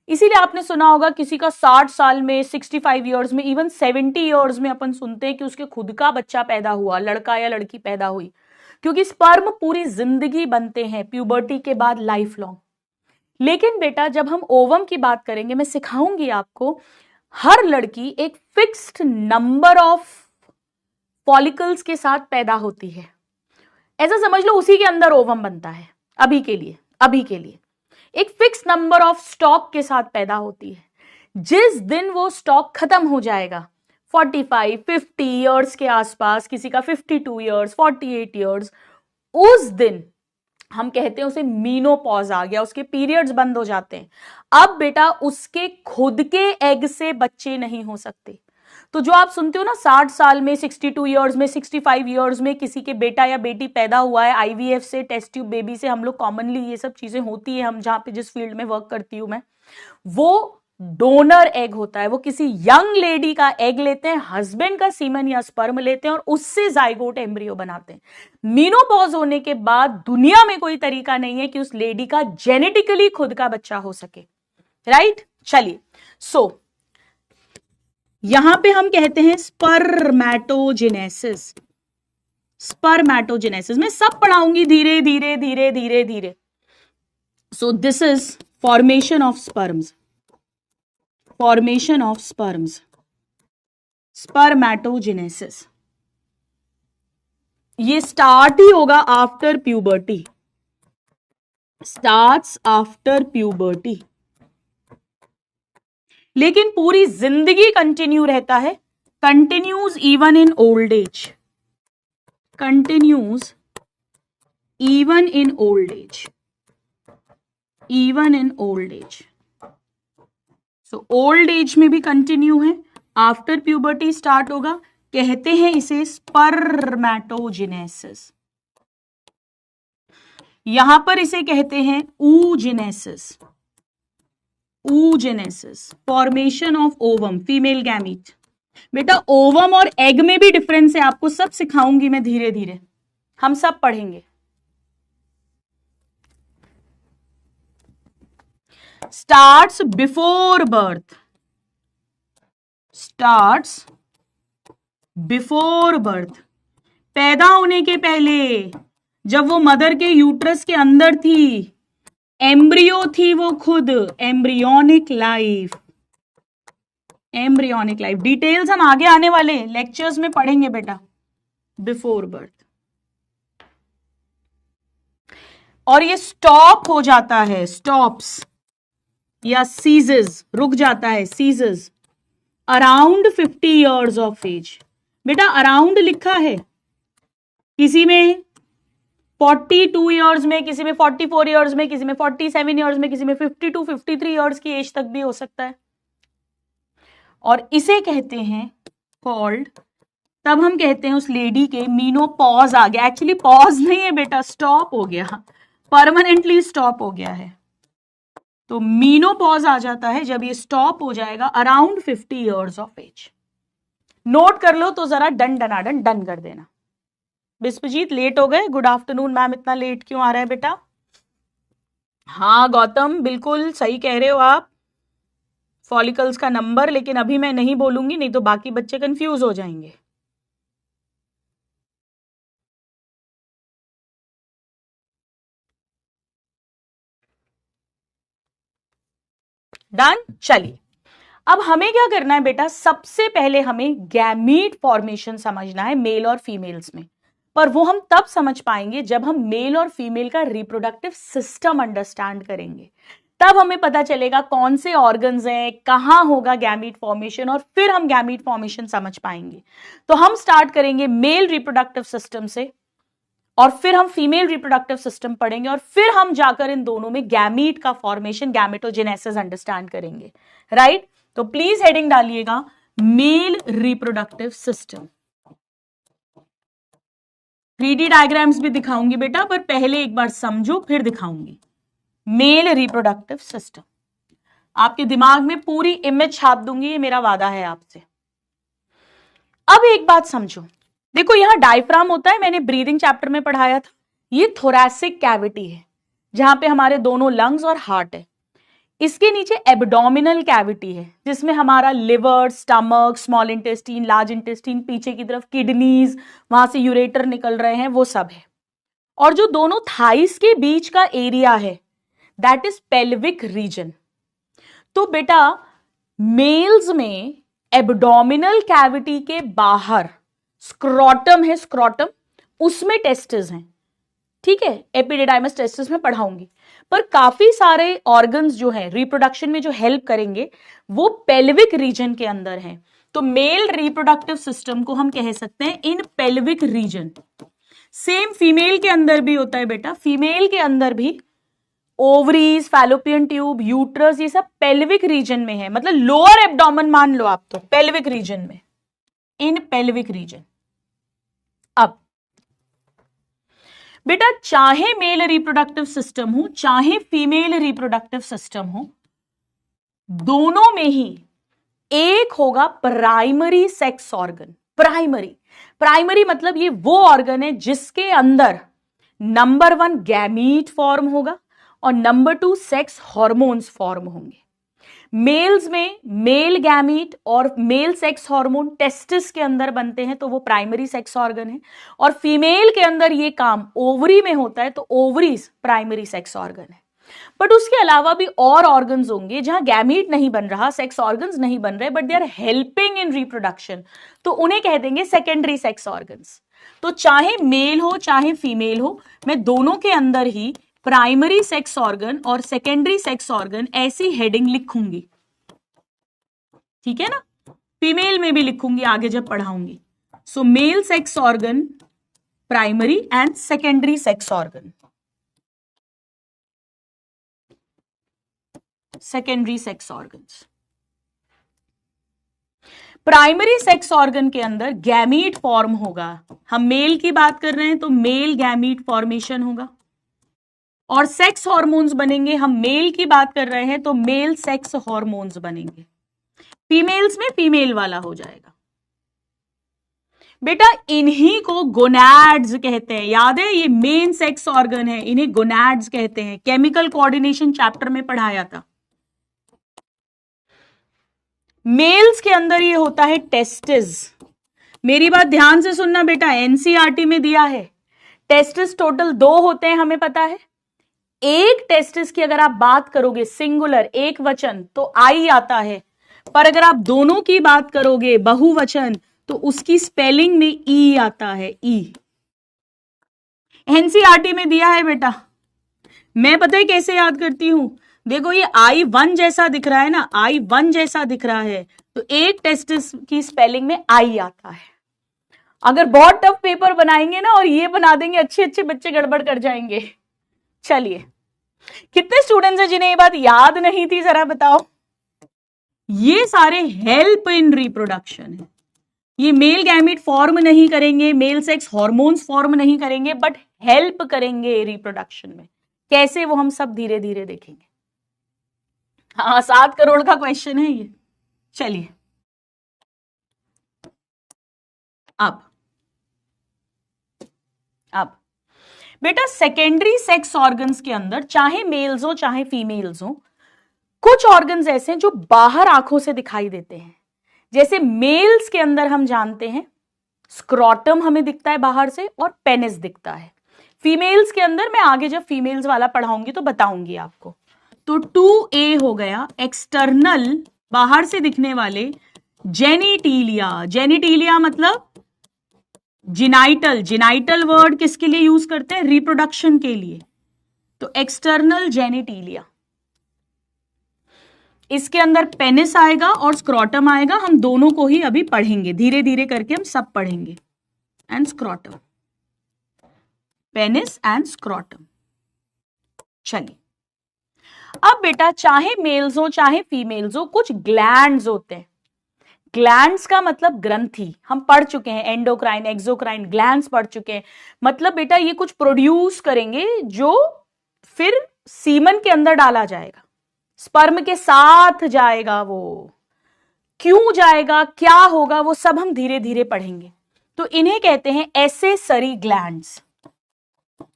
इसीलिए आपने सुना होगा किसी का 60 साल में, 65 ईयर्स में, इवन 70 ईयर्स में अपन सुनते हैं कि उसके खुद का बच्चा पैदा हुआ, लड़का या लड़की पैदा हुई, क्योंकि स्पर्म पूरी जिंदगी बनते हैं, प्यूबर्टी के बाद लाइफ लॉन्ग। लेकिन बेटा जब हम ओवम की बात करेंगे, मैं सिखाऊंगी आपको, हर लड़की एक फिक्स्ड नंबर ऑफ फॉलिकल्स के साथ पैदा होती है। ऐसा समझ लो उसी के अंदर ओवम बनता है। अभी के लिए एक फिक्स नंबर ऑफ स्टॉक के साथ पैदा होती है। जिस दिन वो स्टॉक खत्म हो जाएगा, 45, 50 ईयर्स के आसपास, किसी का 52 ईयर्स, 48 ईयर्स, उस दिन हम कहते हैं उसे मीनोपॉज आ गया, उसके पीरियड्स बंद हो जाते हैं। अब बेटा उसके खुद के एग से बच्चे नहीं हो सकते। तो जो आप सुनते हो ना 60 साल में, 62 ईयर्स में, 65 ईयर्स में किसी के बेटा या बेटी पैदा हुआ है आईवीएफ से, टेस्ट ट्यूब बेबी से, हम लोग कॉमनली ये सब चीजें होती है, हम जहां पे जिस फील्ड में वर्क करती हूं मैं, वो डोनर एग होता है। वो किसी यंग लेडी का एग लेते हैं, हस्बैंड का सीमन या स्पर्म लेते हैं और उससे जाइगोट एम्ब्रियो बनाते हैं। मीनोपॉज होने के बाद दुनिया में कोई तरीका नहीं है कि उस लेडी का जेनेटिकली खुद का बच्चा हो सके, राइट? चलिए, सो यहां पे हम कहते हैं स्पर्मेटोजेनेसिस। मैं सब पढ़ाऊंगी धीरे धीरे धीरे धीरे धीरे। So this is formation of spermatogenesis. ये स्टार्ट ही होगा after puberty, starts after puberty, लेकिन पूरी जिंदगी कंटिन्यू रहता है, continues even in old age, continues even in old age, even in old age. So old age में भी कंटिन्यू है, आफ्टर प्यूबर्टी स्टार्ट होगा, कहते हैं इसे स्पर्मेटोजेनेसिस, यहां पर इसे कहते हैं oogenesis, oogenesis, formation of ovum, female gamete. बेटा ओवम और एग में भी डिफरेंस है, आपको सब सिखाऊंगी मैं धीरे धीरे, हम सब पढ़ेंगे। Starts before birth, starts before birth, पैदा होने के पहले, जब वो मदर के यूट्रस के अंदर थी, एम्ब्रियो थी वो खुद, embryonic life, embryonic life. Details हम आगे आने वाले लेक्चर्स में पढ़ेंगे बेटा, बिफोर बर्थ। और ये स्टॉप हो जाता है, स्टॉप्स या सीजेस, रुक जाता है, ceases around 50 years of age. बेटा अराउंड लिखा है, किसी में 42 इयर्स में, किसी में 44 इयर्स में, किसी में 47 इयर्स में, किसी में 52 53 इयर्स की एज तक भी हो सकता है। और इसे कहते हैं कॉल्ड, तब हम कहते हैं उस लेडी के मीनोपॉज आ गया, एक्चुअली पॉज नहीं है बेटा, स्टॉप हो गया, परमानेंटली स्टॉप हो गया है। तो मीनोपॉज आ जाता है जब ये स्टॉप हो जाएगा around 50 years of age. Note कर लो तो जरा डन डनाडन डन कर देना। विश्वजीत लेट हो गए, गुड आफ्टरनून मैम, इतना लेट क्यों आ रहा है बेटा? हाँ गौतम बिल्कुल सही कह रहे हो आप, फॉलिकल्स का नंबर, लेकिन अभी मैं नहीं बोलूंगी, नहीं तो बाकी बच्चे कंफ्यूज हो जाएंगे। डन, चलिए अब हमें क्या करना है बेटा, सबसे पहले हमें गैमीट फॉर्मेशन समझना है मेल और फीमेल्स में, पर वो हम तब समझ पाएंगे जब हम मेल और फीमेल का रिप्रोडक्टिव सिस्टम अंडरस्टैंड करेंगे, तब हमें पता चलेगा कौन से ऑर्गन्स हैं, कहां होगा गैमीट फॉर्मेशन, और फिर हम गैमीट फॉर्मेशन समझ पाएंगे। तो हम स्टार्ट करेंगे मेल रिप्रोडक्टिव सिस्टम से, और फिर हम फीमेल रिप्रोडक्टिव सिस्टम पढ़ेंगे, और फिर हम जाकर इन दोनों में गैमीट का फॉर्मेशन, गैमेटोजेनेसिस अंडरस्टैंड करेंगे, राइट? तो प्लीज हेडिंग डालिएगा male reproductive system. 3D diagrams भी दिखाऊंगी बेटा, पर पहले एक बार समझो फिर दिखाऊंगी। मेल रिप्रोडक्टिव सिस्टम, आपके दिमाग में पूरी इमेज छाप दूंगी, ये मेरा वादा है आपसे। अब एक बात समझो, देखो यहां डायफ्राम होता है, मैंने ब्रीदिंग चैप्टर में पढ़ाया था, ये थोरैसिक कैविटी है जहां पे हमारे दोनों लंग्स और हार्ट है। इसके नीचे एब्डोमिनल कैविटी है जिसमें हमारा liver, stomach, small intestine, large intestine, पीछे की तरफ किडनीज, वहां से यूरेटर निकल रहे हैं, वो सब है। और जो दोनों थाइस के बीच का एरिया है दैट इज पेल्विक रीजन। तो बेटा मेल्स में एब्डोमिनल कैविटी के बाहर स्क्रोटम है, स्क्रोटम, उसमें टेस्टिस हैं, ठीक है, एपिडिडाइमस टेस्टिस में पढ़ाऊंगी। पर काफी सारे ऑर्गन्स जो हैं रिप्रोडक्शन में जो हेल्प करेंगे वो पेल्विक रीजन के अंदर हैं। तो मेल रिप्रोडक्टिव सिस्टम को हम कह सकते हैं इन पेल्विक रीजन। सेम फीमेल के अंदर भी होता है बेटा, फीमेल के अंदर भी ओवरीज, फैलोपियन ट्यूब, यूट्रस, ये सब पेल्विक रीजन में है, मतलब लोअर एब्डोमेन मान लो आप, तो पेल्विक रीजन में, इन पेल्विक रीजन। अब बेटा चाहे मेल रिप्रोडक्टिव सिस्टम हो चाहे फीमेल रिप्रोडक्टिव सिस्टम हो, दोनों में ही एक होगा प्राइमरी सेक्स ऑर्गन। प्राइमरी मतलब ये वो ऑर्गन है जिसके अंदर नंबर 1 गैमीट फॉर्म होगा और नंबर 2 सेक्स हार्मोन्स फॉर्म होंगे। मेल्स में मेल गैमीट और मेल सेक्स हार्मोन टेस्टिस के अंदर बनते हैं, तो वो प्राइमरी सेक्स ऑर्गन है। और फीमेल के अंदर ये काम ओवरी में होता है, तो ओवरीज प्राइमरी सेक्स ऑर्गन है। बट उसके अलावा भी और ऑर्गन्स होंगे जहां गैमीट नहीं बन रहा, सेक्स ऑर्गन्स नहीं बन रहे, but they are helping in reproduction, तो उन्हें कह देंगे सेकेंडरी सेक्स ऑर्गन्स। तो चाहे मेल हो चाहे फीमेल हो, मैं दोनों के अंदर ही प्राइमरी सेक्स ऑर्गन और सेकेंडरी सेक्स ऑर्गन ऐसी हेडिंग लिखूंगी, ठीक है ना। फीमेल में भी लिखूंगी आगे जब पढ़ाऊंगी। So male sex organ, primary and secondary sex organ, secondary sex organs. Primary sex organ के अंदर गैमीट फॉर्म होगा। हम मेल की बात कर रहे हैं तो मेल गैमीट फॉर्मेशन होगा, और सेक्स हार्मोन्स बनेंगे। हम मेल की बात कर रहे हैं तो मेल सेक्स हार्मोन्स बनेंगे। फीमेल्स में फीमेल वाला हो जाएगा। बेटा इन्हीं को गोनैड्स कहते हैं, याद है, ये मेन सेक्स ऑर्गन है, इन्हें गोनैड्स कहते हैं। केमिकल कोऑर्डिनेशन चैप्टर में पढ़ाया था। मेल्स के अंदर ये होता है टेस्टिस। मेरी बात ध्यान से सुनना बेटा, एनसीईआरटी में दिया है। टेस्टिस टोटल 2 होते हैं, हमें पता है। एक टेस्टिस की अगर आप बात करोगे सिंगुलर, एक वचन, तो आई आता है, पर अगर आप दोनों की बात करोगे बहुवचन तो उसकी स्पेलिंग में ई आता है, ई। एनसीईआरटी में दिया है बेटा। मैं पता है कैसे याद करती हूं, देखो ये I1 जैसा दिख रहा है ना, I1 जैसा दिख रहा है, तो एक टेस्टिस की स्पेलिंग में आई आता है। अगर बहुत टफ पेपर बनाएंगे ना और ये बना देंगे, अच्छे अच्छे बच्चे गड़बड़ कर जाएंगे। चलिए, कितने स्टूडेंट्स हैं जिन्हें ये बात याद नहीं थी, जरा बताओ। ये सारे हेल्प इन रिप्रोडक्शन है। ये मेल गैमीट फॉर्म नहीं करेंगे, मेल सेक्स हार्मोन्स फॉर्म नहीं करेंगे, बट हेल्प करेंगे रिप्रोडक्शन में। कैसे, वो हम सब धीरे धीरे देखेंगे। हाँ, 7 करोड़ का क्वेश्चन है ये। चलिए, अब बेटा सेकेंडरी सेक्स ऑर्गन्स के अंदर चाहे मेल्स हो चाहे फीमेल्स हो, कुछ ऑर्गन्स ऐसे हैं जो बाहर आंखों से दिखाई देते हैं। जैसे मेल्स के अंदर हम जानते हैं स्क्रोटम हमें दिखता है बाहर से, और पेनिस दिखता है। फीमेल्स के अंदर मैं आगे जब फीमेल्स वाला पढ़ाऊंगी तो बताऊंगी आपको। तो 2A हो गया एक्सटर्नल, बाहर से दिखने वाले जेनिटीलिया। जेनिटीलिया मतलब जिनाइटल। जिनाइटल वर्ड किसके लिए यूज करते हैं? रिप्रोडक्शन के लिए। तो एक्सटर्नल जेनिटीलिया, इसके अंदर पेनिस आएगा और स्क्रोटम आएगा। हम दोनों को ही अभी पढ़ेंगे, धीरे धीरे करके हम सब पढ़ेंगे। And scrotum, penis and scrotum. चलिए, अब बेटा चाहे मेल्स हो चाहे फीमेल्स हो, कुछ ग्लैंड्स होते हैं। ग्लैंड्स का मतलब ग्रंथि, हम पढ़ चुके हैं, एंडोक्राइन, एक्सोक्राइन, ग्लैंड्स पढ़ चुके हैं। मतलब बेटा ये कुछ प्रोड्यूस करेंगे जो फिर सीमन के अंदर डाला जाएगा, स्पर्म के साथ जाएगा। वो क्यों जाएगा, क्या होगा, वो सब हम धीरे धीरे पढ़ेंगे। तो इन्हें कहते हैं एसेसरी ग्लैंड्स।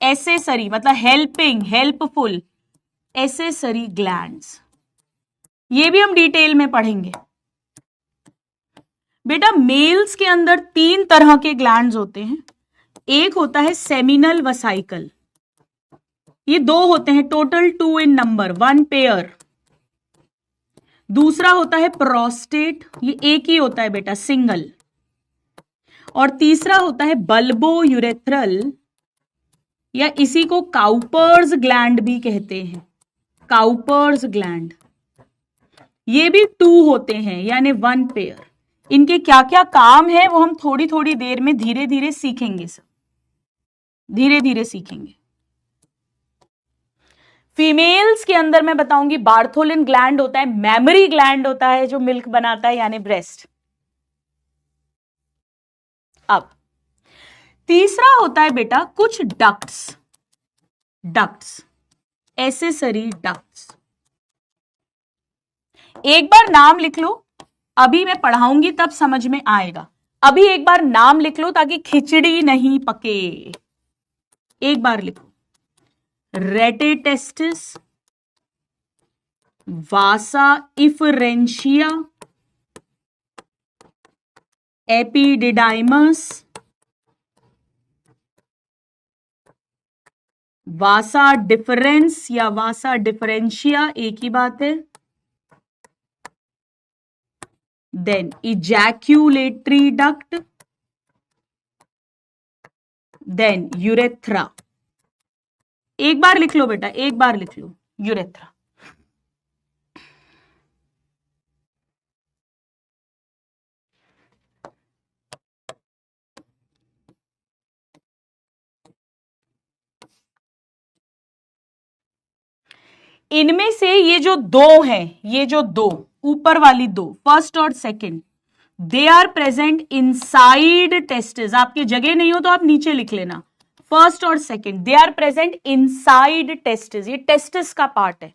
एसेसरी मतलब हेल्पिंग, हेल्पफुल, एसेसरी ग्लैंड्स। ये भी हम डिटेल में पढ़ेंगे। बेटा मेल्स के अंदर 3 तरह के ग्लैंड्स होते हैं। एक होता है सेमिनल वसाइकल, ये 2 होते हैं, टोटल 2 इन नंबर, 1 पेयर। दूसरा होता है प्रोस्टेट, ये एक ही होता है बेटा, सिंगल। और तीसरा होता है बल्बो यूरेथ्रल, या इसी को काउपर्स ग्लैंड भी कहते हैं, काउपर्स ग्लैंड। ये भी 2 होते हैं, यानी 1 पेयर। इनके क्या क्या काम है वो हम थोड़ी थोड़ी देर में धीरे धीरे सीखेंगे, सब धीरे धीरे सीखेंगे। फीमेल्स के अंदर मैं बताऊंगी बार्थोलिन ग्लैंड होता है, मैमरी ग्लैंड होता है जो मिल्क बनाता है, यानी ब्रेस्ट। अब तीसरा होता है बेटा कुछ डक्ट्स, डक्ट्स, एसेसरी डक्ट्स। एक बार नाम लिख लो, अभी मैं पढ़ाऊंगी तब समझ में आएगा। अभी एक बार नाम लिख लो ताकि खिचड़ी नहीं पके। एक बार लिखो, rete testis, vasa efferentia, epididymis, vasa deferens या वासा डिफरेंशिया, एक ही बात है। Then ejaculatory duct, then urethra. एक बार लिख लो बेटा, एक बार लिख लो, यूरेथ्रा। इनमें से ये जो दो हैं, ये जो दो ऊपर वाली दो, फर्स्ट और second, they are present inside testis. आपकी जगह नहीं हो तो आप नीचे लिख लेना, फर्स्ट और second they are present inside testis. ये टेस्टिस का पार्ट है,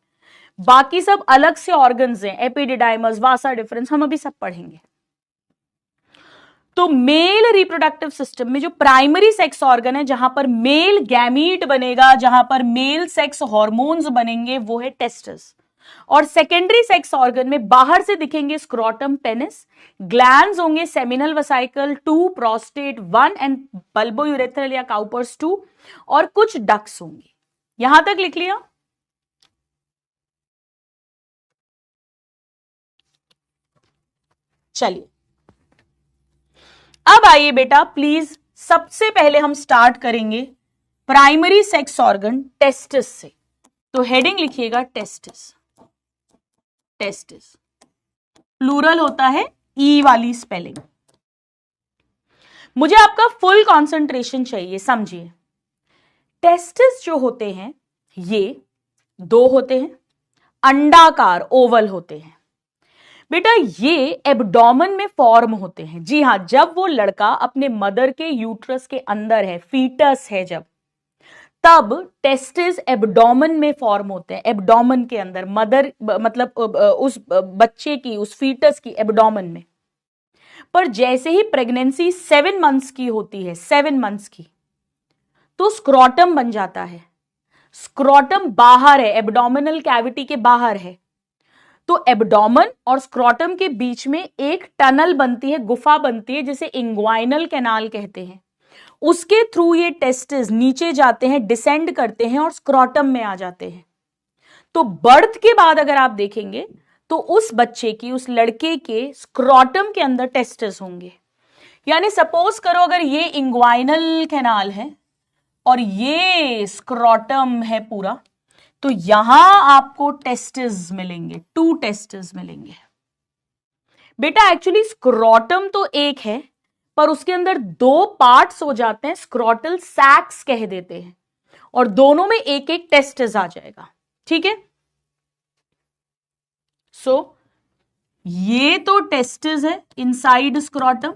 बाकी सब अलग से ऑर्गन्स हैं, एपिडिडाइमस, वासा डिफरेंस, हम अभी सब पढ़ेंगे। तो मेल रिप्रोडक्टिव सिस्टम में जो प्राइमरी सेक्स ऑर्गन है, जहां पर मेल गैमीट बनेगा, जहां पर मेल सेक्स हार्मोन्स बनेंगे, वो है टेस्टिस। और सेकेंडरी सेक्स ऑर्गन में बाहर से दिखेंगे स्क्रोटम, पेनिस, ग्लैंड्स होंगे seminal vesicle 2, prostate 1 and bulbourethral या काउपर्स 2, और कुछ डक्ट्स होंगे। यहां तक लिख लिया? चलिए अब आइए बेटा, प्लीज सबसे पहले हम स्टार्ट करेंगे प्राइमरी सेक्स ऑर्गन टेस्टिस से। तो हेडिंग लिखिएगा टेस्टिस। टेस्टिस प्लूरल होता है, ई वाली स्पेलिंग। मुझे आपका फुल कंसंट्रेशन चाहिए, समझिए। टेस्टिस जो होते हैं ये दो होते हैं, अंडाकार ओवल होते हैं बेटा। ये एब्डोमेन में फॉर्म होते हैं। जी हां, जब वो लड़का अपने मदर के यूट्रस के अंदर है, फीटस है जब, तब टेस्टिस एब्डोमेन में फॉर्म होते हैं, एब्डोमेन के अंदर, मदर मतलब उस बच्चे की, उस फीटस की एब्डोमेन में। पर जैसे ही प्रेगनेंसी 7 मंथ्स की होती है, 7 मंथ्स की, तो स्क्रोटम बन जाता है। स्क्रोटम बाहर है, एब्डोमिनल कैविटी के बाहर है। तो एब्डोमेन और स्क्रोटम के बीच में एक टनल बनती है, गुफा बनती है, जिसे इंग्वाइनल कैनाल कहते हैं। उसके थ्रू ये टेस्टिस नीचे जाते हैं, डिसेंड करते हैं और स्क्रोटम में आ जाते हैं। तो बर्थ के बाद अगर आप देखेंगे तो उस बच्चे की, उस लड़के के स्क्रोटम के अंदर टेस्टिस होंगे। यानी सपोज करो अगर ये इंग्वाइनल कैनाल है और ये स्क्रोटम है पूरा, तो यहां आपको टेस्टिस मिलेंगे, 2 टेस्टिस मिलेंगे बेटा। एक्चुअली स्क्रोटम तो एक है, पर उसके अंदर 2 पार्ट्स हो जाते हैं, स्क्रोटल सैक्स कह देते हैं, और दोनों में एक एक टेस्टिस आ जाएगा। ठीक है, सो ये तो टेस्टिस है इनसाइड स्क्रोटम,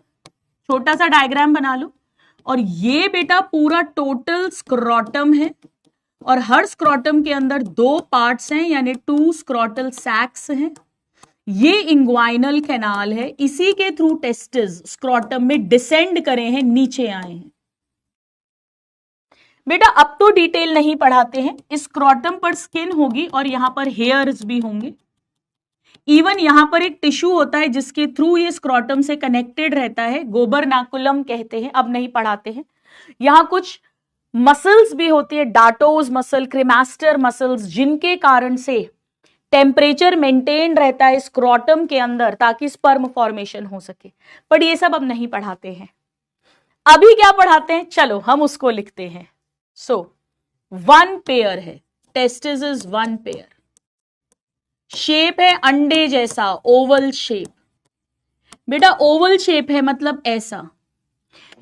छोटा सा डायग्राम बना लो। और ये बेटा पूरा टोटल स्क्रोटम है, और हर स्क्रोटम के अंदर 2 पार्ट्स हैं, यानी 2 स्क्रोटल सैक्स हैं। ये इंग्वाइनल कैनाल है, इसी के थ्रू टेस्टिस स्क्रोटम में डिसेंड करे हैं, नीचे आए हैं बेटा। अब तो डिटेल नहीं पढ़ाते हैं। इस स्क्रोटम पर स्किन होगी और यहां पर हेयर्स भी होंगे। इवन यहां पर एक टिश्यू होता है जिसके थ्रू ये स्क्रोटम से कनेक्टेड रहता है, गोबरनाकुलम कहते हैं, अब नहीं पढ़ाते हैं। यहां कुछ मसल्स भी होती है, डाटोज मसल, क्रेमास्टर मसल्स, जिनके कारण से टेम्परेचर मेंटेन रहता है स्क्रोटम के अंदर, ताकि स्पर्म फॉर्मेशन हो सके। बट ये सब अब नहीं पढ़ाते हैं। अभी क्या पढ़ाते हैं, चलो हम उसको लिखते हैं। सो 1 पेयर है, टेस्टिस इज 1 पेयर। शेप है अंडे जैसा, ओवल शेप बेटा। ओवल शेप है मतलब ऐसा,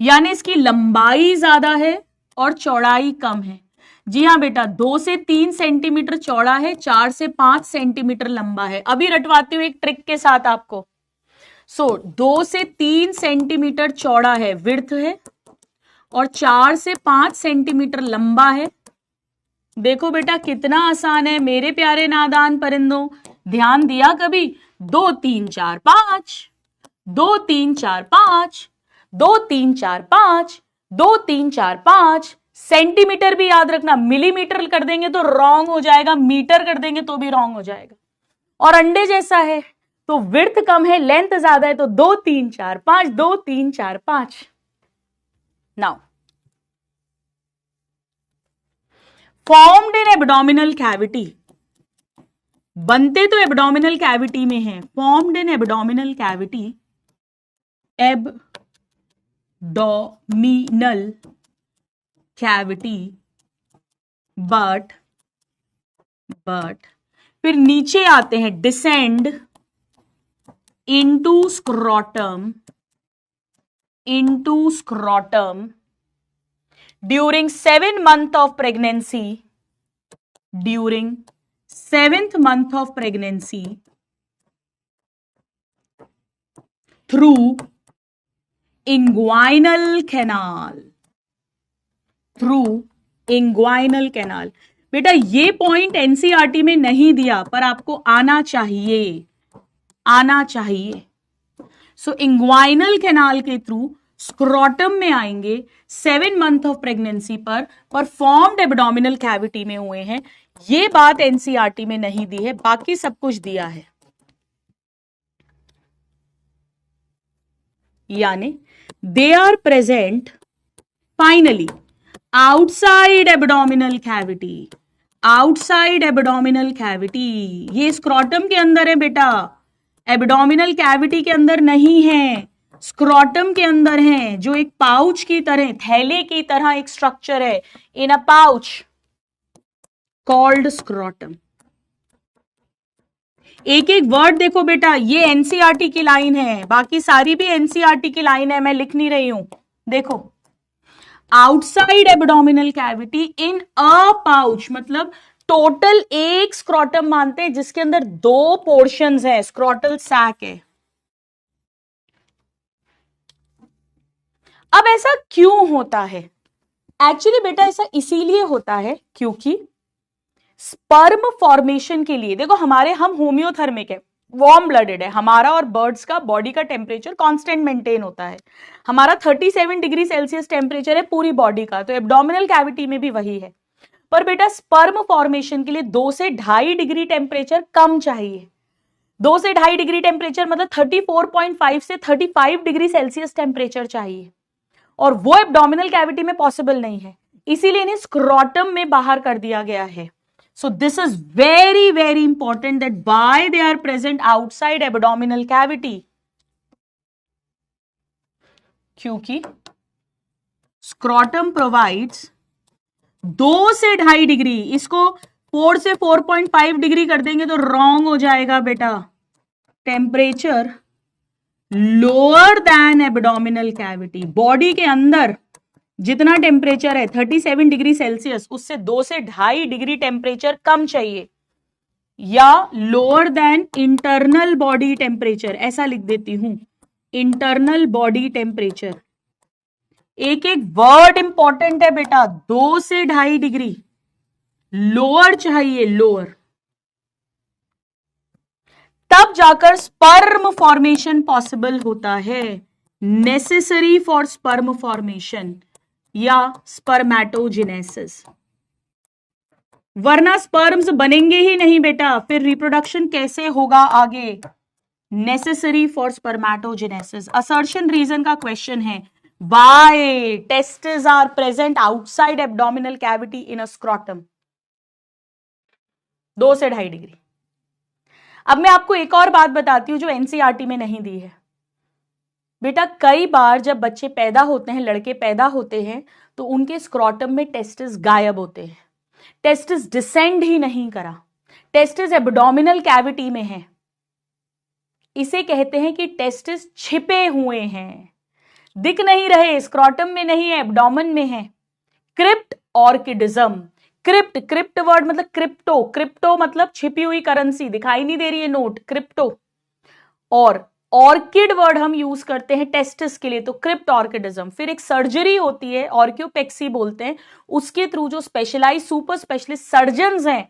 यानी इसकी लंबाई ज्यादा है और चौड़ाई कम है। जी हाँ बेटा, 2 से 3 सेंटीमीटर चौड़ा है, 4 से 5 सेंटीमीटर लंबा है। अभी रटवाती हूं एक ट्रिक के साथ आपको। 2 से 3 सेंटीमीटर चौड़ा है, विड्थ है, और 4 से 5 सेंटीमीटर लंबा है। देखो बेटा कितना आसान है मेरे प्यारे नादान परिंदों, ध्यान दिया कभी? 2 3 4 5, 2 3 4 5, 2 3 4 5, 2 3 4 5। सेंटीमीटर भी याद रखना, मिलीमीटर कर देंगे तो रॉन्ग हो जाएगा, मीटर कर देंगे तो भी रॉन्ग हो जाएगा। और अंडे जैसा है तो विड्थ कम है, लेंथ ज्यादा है, तो 2 3 4 5, 2 3 4 5। Now formed in abdominal cavity, बनते तो एब्डोमिनल कैविटी में है। Formed in abdominal cavity, abdominal cavity but फिर नीचे आते हैं, descend into scrotum during 7 month of pregnancy, during 7th month of pregnancy through inguinal canal. बेटा ये पॉइंट एनसीईआरटी में नहीं दिया, पर आपको आना चाहिए. सो इंग्वाइनल कैनाल के थ्रू स्क्रोटम में आएंगे 7 month ऑफ प्रेगनेंसी पर फॉर्म्ड एब्डोमिनल कैविटी में हुए हैं. ये बात एनसीईआरटी में नहीं दी है, बाकी सब कुछ दिया है. यानी they are present finally outside abdominal cavity. ये स्क्रोटम के अंदर है बेटा, एब्डोमिनल कैविटी के अंदर नहीं है, स्क्रोटम के अंदर है, जो एक पाउच की तरह, थैले की तरह एक स्ट्रक्चर है, इन अ पाउच कॉल्ड स्क्रोटम. एक एक वर्ड देखो बेटा, ये एनसीईआरटी की लाइन है, बाकी सारी भी एनसीईआरटी की लाइन है, मैं लिख नहीं रही हूं. देखो, outside abdominal cavity in a pouch, मतलब टोटल एक स्क्रोटम मानते हैं जिसके अंदर 2 पोर्शंस है, स्क्रोटल सैक है. अब ऐसा क्यों होता है? एक्चुअली बेटा ऐसा इसीलिए होता है क्योंकि स्पर्म फॉर्मेशन के लिए, देखो हम होम्योथर्मिक है, वार्म ब्लडेड है, हमारा और बर्ड्स का बॉडी का टेम्परेचर कांस्टेंट मेंटेन होता है. हमारा 37 डिग्री सेल्सियस टेम्परेचर है पूरी बॉडी का, तो एब्डोमिनल कैविटी में भी वही है. पर बेटा स्पर्म फॉर्मेशन के लिए 2 से 2.5 डिग्री टेम्परेचर कम चाहिए. 2 से 2.5 डिग्री टेम्परेचर मतलब 34.5 से 35 डिग्री सेल्सियस टेम्परेचर चाहिए, और वो एब्डोमिनल कैविटी में पॉसिबल नहीं है, इसीलिए इन्हें स्क्रोटम में बाहर कर दिया गया है. So this is very, very important that why they are present outside abdominal cavity. क्योंकि scrotum provides 2 से 2.5 डिग्री, इसको 4 से 4.5 डिग्री कर देंगे तो रॉन्ग हो जाएगा बेटा. Temperature lower than abdominal cavity, body के अंदर जितना टेम्परेचर है 37 डिग्री सेल्सियस, उससे 2 से 2.5 डिग्री टेम्परेचर कम चाहिए, या lower than internal body temperature, ऐसा लिख देती हूं, इंटरनल बॉडी टेम्परेचर. एक एक वर्ड इंपॉर्टेंट है बेटा, 2 से 2.5 डिग्री लोअर चाहिए, लोअर, तब जाकर स्पर्म फॉर्मेशन पॉसिबल होता है, नेसेसरी फॉर स्पर्म फॉर्मेशन या स्पर्मेटोजेनेसिस. वरना स्पर्म्स बनेंगे ही नहीं बेटा, फिर रिप्रोडक्शन कैसे होगा आगे? Necessary for spermatogenesis. Assertion reason का क्वेश्चन है, why testis are present outside abdominal cavity in a scrotum. 2 से 2.5 डिग्री. अब मैं आपको एक और बात बताती हूं जो एनसीईआरटी में नहीं दी है. बेटा कई बार जब बच्चे पैदा होते हैं, लड़के पैदा होते हैं, तो उनके स्क्रोटम में टेस्टिस गायब होते हैं, टेस्टिस डिसेंड ही नहीं करा, टेस्टिस एब्डोमिनल कैविटी में है. इसे कहते हैं कि टेस्टिस छिपे हुए हैं, दिख नहीं रहे, स्क्रोटम में नहीं है, एब्डोमेन में है. क्रिप्ट ऑर्किडिज्म. क्रिप्ट वर्ड मतलब क्रिप्टो मतलब छिपी हुई करेंसी, दिखाई नहीं दे रही है नोट, क्रिप्टो. और ऑर्किड वर्ड हम यूज करते हैं टेस्टिस के लिए, तो क्रिप्ट ऑर्किडिज्म. फिर एक सर्जरी होती है, ऑर्क्योपेक्सी बोलते हैं, उसके थ्रू जो स्पेशलाइज सुपर स्पेशलिस्ट सर्जन्स हैं,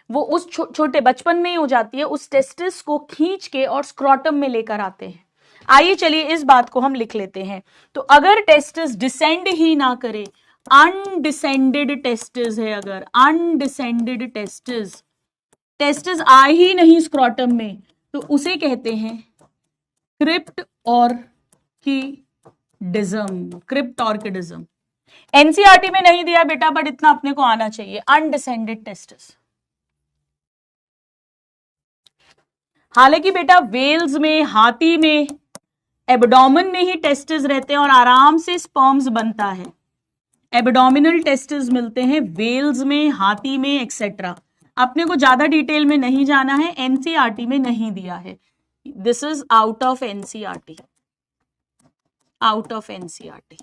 वो उस छोटे बचपन में ही हो जाती है, उस टेस्टिस को खींच के और स्क्रोटम में लेकर आते हैं. आइए चलिए इस बात को हम लिख लेते हैं. तो अगर टेस्टिस डिसेंड ही ना करे, अनडिसेंडेड टेस्टिस है, अगर अनडिसेंडेड टेस्टिस आ ही नहीं स्क्रोटम में, तो उसे कहते हैं क्रिप्ट ऑर्किडिज्म. एनसीईआरटी में नहीं दिया बेटा, बट इतना अपने को आना चाहिए, अनडिसेंडेड टेस्टिस. हालांकि बेटा वेल्स में, हाथी में एब्डोमेन में ही टेस्टिस रहते हैं और आराम से स्पर्म्स बनता है, एब्डोमिनल टेस्टिस मिलते हैं वेल्स में, हाथी में, एक्सेट्रा। अपने को ज्यादा डिटेल में नहीं जाना है, एनसीईआरटी में नहीं दिया है। This is out of NCERT, out of NCERT.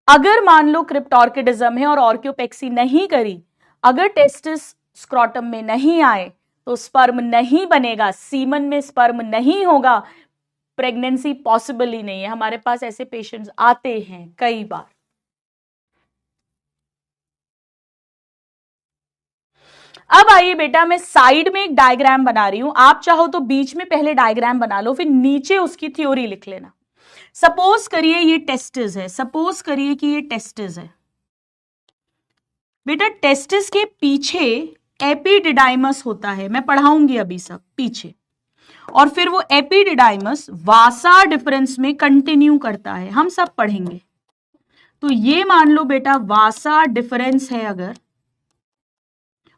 अगर मान लो क्रिप्टोर्किडिज्म है और ऑर्क्योपेक्सी नहीं करी, अगर टेस्टिस स्क्रोटम में नहीं आए तो स्पर्म नहीं बनेगा, सीमन में स्पर्म नहीं होगा, प्रेगनेंसी पॉसिबल ही नहीं है। हमारे पास ऐसे पेशेंट्स आते हैं कई बार। अब आइए बेटा, मैं साइड में एक डायग्राम बना रही हूं, आप चाहो तो बीच में पहले डायग्राम बना लो, फिर नीचे उसकी थ्योरी लिख लेना। सपोज करिए ये टेस्टिस है, सपोज करिए कि ये टेस्टिस है बेटा। टेस्टिस के पीछे एपिडिडाइमस होता है, मैं पढ़ाऊंगी अभी सब पीछे, और फिर वो एपिडिडाइमस वासा डिफरेंस में कंटिन्यू करता है, हम सब पढ़ेंगे। तो ये मान लो बेटा वासा डिफरेंस है अगर,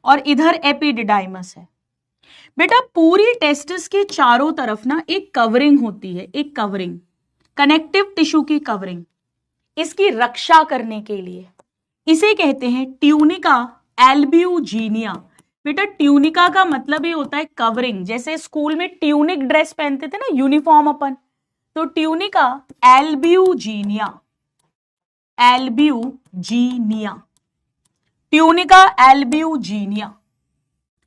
और इधर एपिडिडाइमस है बेटा। पूरी टेस्टिस के चारों तरफ ना एक कवरिंग होती है, एक कवरिंग, कनेक्टिव टिश्यू की कवरिंग, इसकी रक्षा करने के लिए। इसे कहते हैं ट्यूनिका एल्ब्यूजिनिया। बेटा ट्यूनिका का मतलब ये होता है कवरिंग, जैसे स्कूल में ट्यूनिक ड्रेस पहनते थे ना, यूनिफॉर्म अपन, तो tunica albuginea, albuginea, tunica albuginea.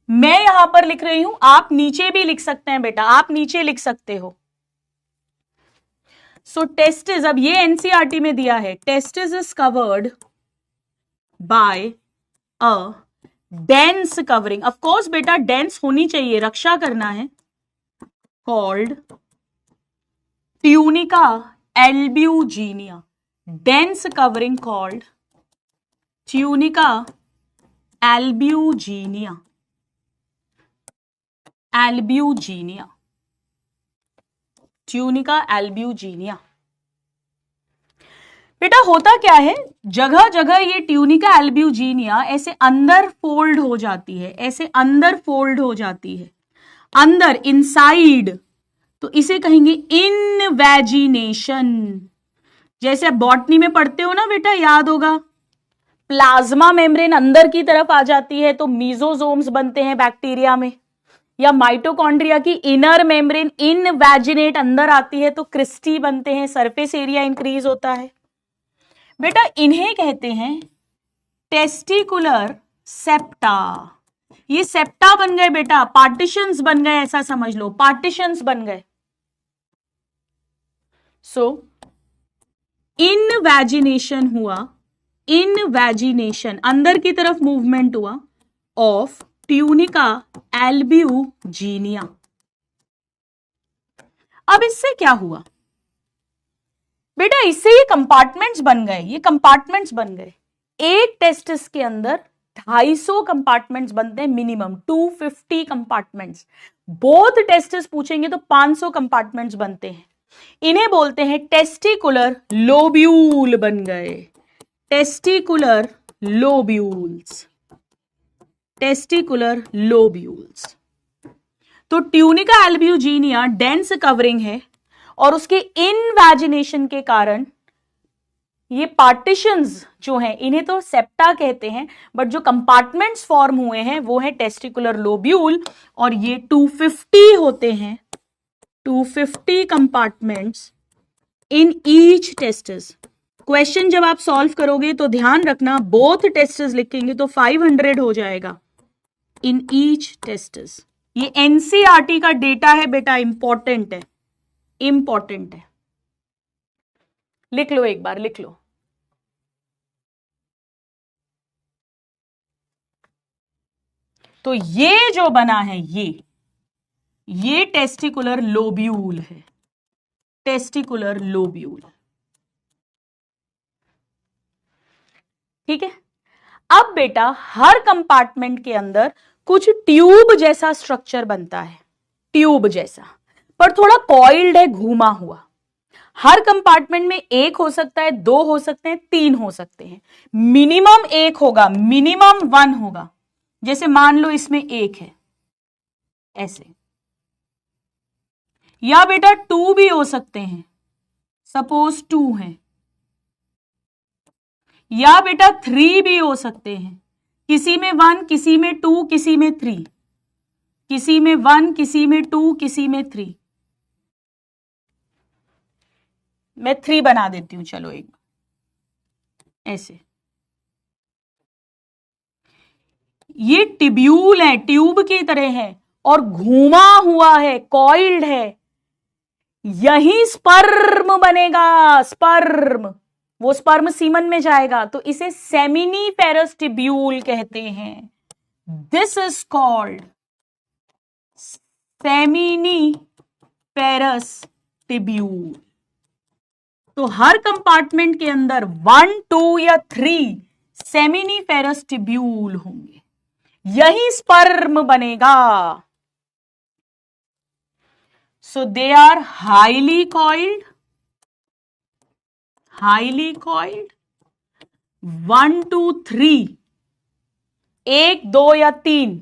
मैं यहां पर लिख रही हूं, आप नीचे भी लिख सकते हैं बेटा, आप नीचे लिख सकते हो। सो टेस्टिस, अब ये एनसीईआरटी में दिया है, testis is covered by a dense covering. Of course बेटा डेंस होनी चाहिए, रक्षा करना है, called tunica albuginea, dense covering called tunica albuginea, albuginea, tunica albuginea. बेटा होता क्या है, जगह जगह ये ट्यूनिका एल्ब्यूजिनिया ऐसे अंदर फोल्ड हो जाती है, ऐसे अंदर फोल्ड हो जाती है, अंदर, इनसाइड, तो इसे कहेंगे इनवैजिनेशन। जैसे बॉटनी में पढ़ते हो ना बेटा, याद होगा, प्लाज्मा मेम्ब्रेन अंदर की तरफ आ जाती है तो मीजोजोम्स बनते हैं बैक्टीरिया में, या माइटोकॉन्ड्रिया की इनर मेम्ब्रेन इनवैजिनेट अंदर आती है तो क्रिस्टी बनते हैं, सरफेस एरिया इंक्रीज होता है। बेटा इन्हें कहते हैं टेस्टिकुलर सेप्टा। ये सेप्टा बन गए बेटा, पार्टीशंस बन गए, ऐसा समझ लो, पार्टीशंस बन गए। सो इनवैजिनेशन हुआ, इनवैजिनेशन अंदर की तरफ मूवमेंट हुआ ऑफ ट्यूनिका एल्ब्यूजिनिया। अब इससे क्या हुआ बेटा, इससे ये कंपार्टमेंट्स बन गए, ये कंपार्टमेंट्स बन गए। एक टेस्टिस के अंदर 250 कंपार्टमेंट्स बनते हैं मिनिमम, 250 कंपार्टमेंट्स। बोथ टेस्टिस पूछेंगे तो 500 कंपार्टमेंट्स बनते हैं। इन्हें बोलते हैं टेस्टिकुलर लोब्यूल बन गए, टेस्टिकुलर लोब्यूल्स, टेस्टिकुलर लोब्यूल्स। तो ट्यूनिका एल्ब्यूजिनिया डेंस कवरिंग है और उसके इनवैजिनेशन के कारण ये पार्टीशंस जो हैं इन्हें तो सेप्टा कहते हैं, बट जो कंपार्टमेंट्स फॉर्म हुए हैं वो है टेस्टिकुलर लोब्यूल, और ये 250 होते हैं, 250 compartments in each testis. Question जब आप सॉल्व करोगे तो ध्यान रखना, बोथ टेस्टिस लिखेंगे तो 500 हो जाएगा इन ईच टेस्टिस। ये एनसीईआरटी का डेटा है बेटा, इंपॉर्टेंट है, इंपॉर्टेंट है, लिख लो एक बार, लिख लो। तो ये जो बना है ये टेस्टिकुलर लोब्यूल है, टेस्टिकुलर लोब्यूल, ठीक है। अब बेटा हर कंपार्टमेंट के अंदर कुछ ट्यूब जैसा स्ट्रक्चर बनता है, ट्यूब जैसा, पर थोड़ा कॉइल्ड है, घूमा हुआ। हर कंपार्टमेंट में एक हो सकता है, दो हो सकते हैं, तीन हो सकते हैं, मिनिमम एक होगा, मिनिमम 1 होगा। जैसे मान लो इसमें एक है ऐसे, या बेटा 2 भी हो सकते हैं, सपोज 2 है, या बेटा 3 भी हो सकते हैं, किसी में 1, किसी में 2, किसी में 3, किसी में 1, किसी में 2, किसी में 3। मैं 3 बना देती हूं, चलो एक ऐसे। ये टिब्यूल है, ट्यूब की तरह है और घूमा हुआ है, कॉइल्ड है। यही स्पर्म बनेगा, स्पर्म, वो स्पर्म सीमन में जाएगा, तो इसे सेमिनीफेरस टिब्यूल कहते हैं। This is called seminiferous tubule. तो हर कंपार्टमेंट के अंदर 1, 2 या 3 सेमिनीफेरस टिब्यूल होंगे, यही स्पर्म बनेगा। सो दे आर हाईली कॉइल्ड, 1, 2, 3, 1, 2 या 3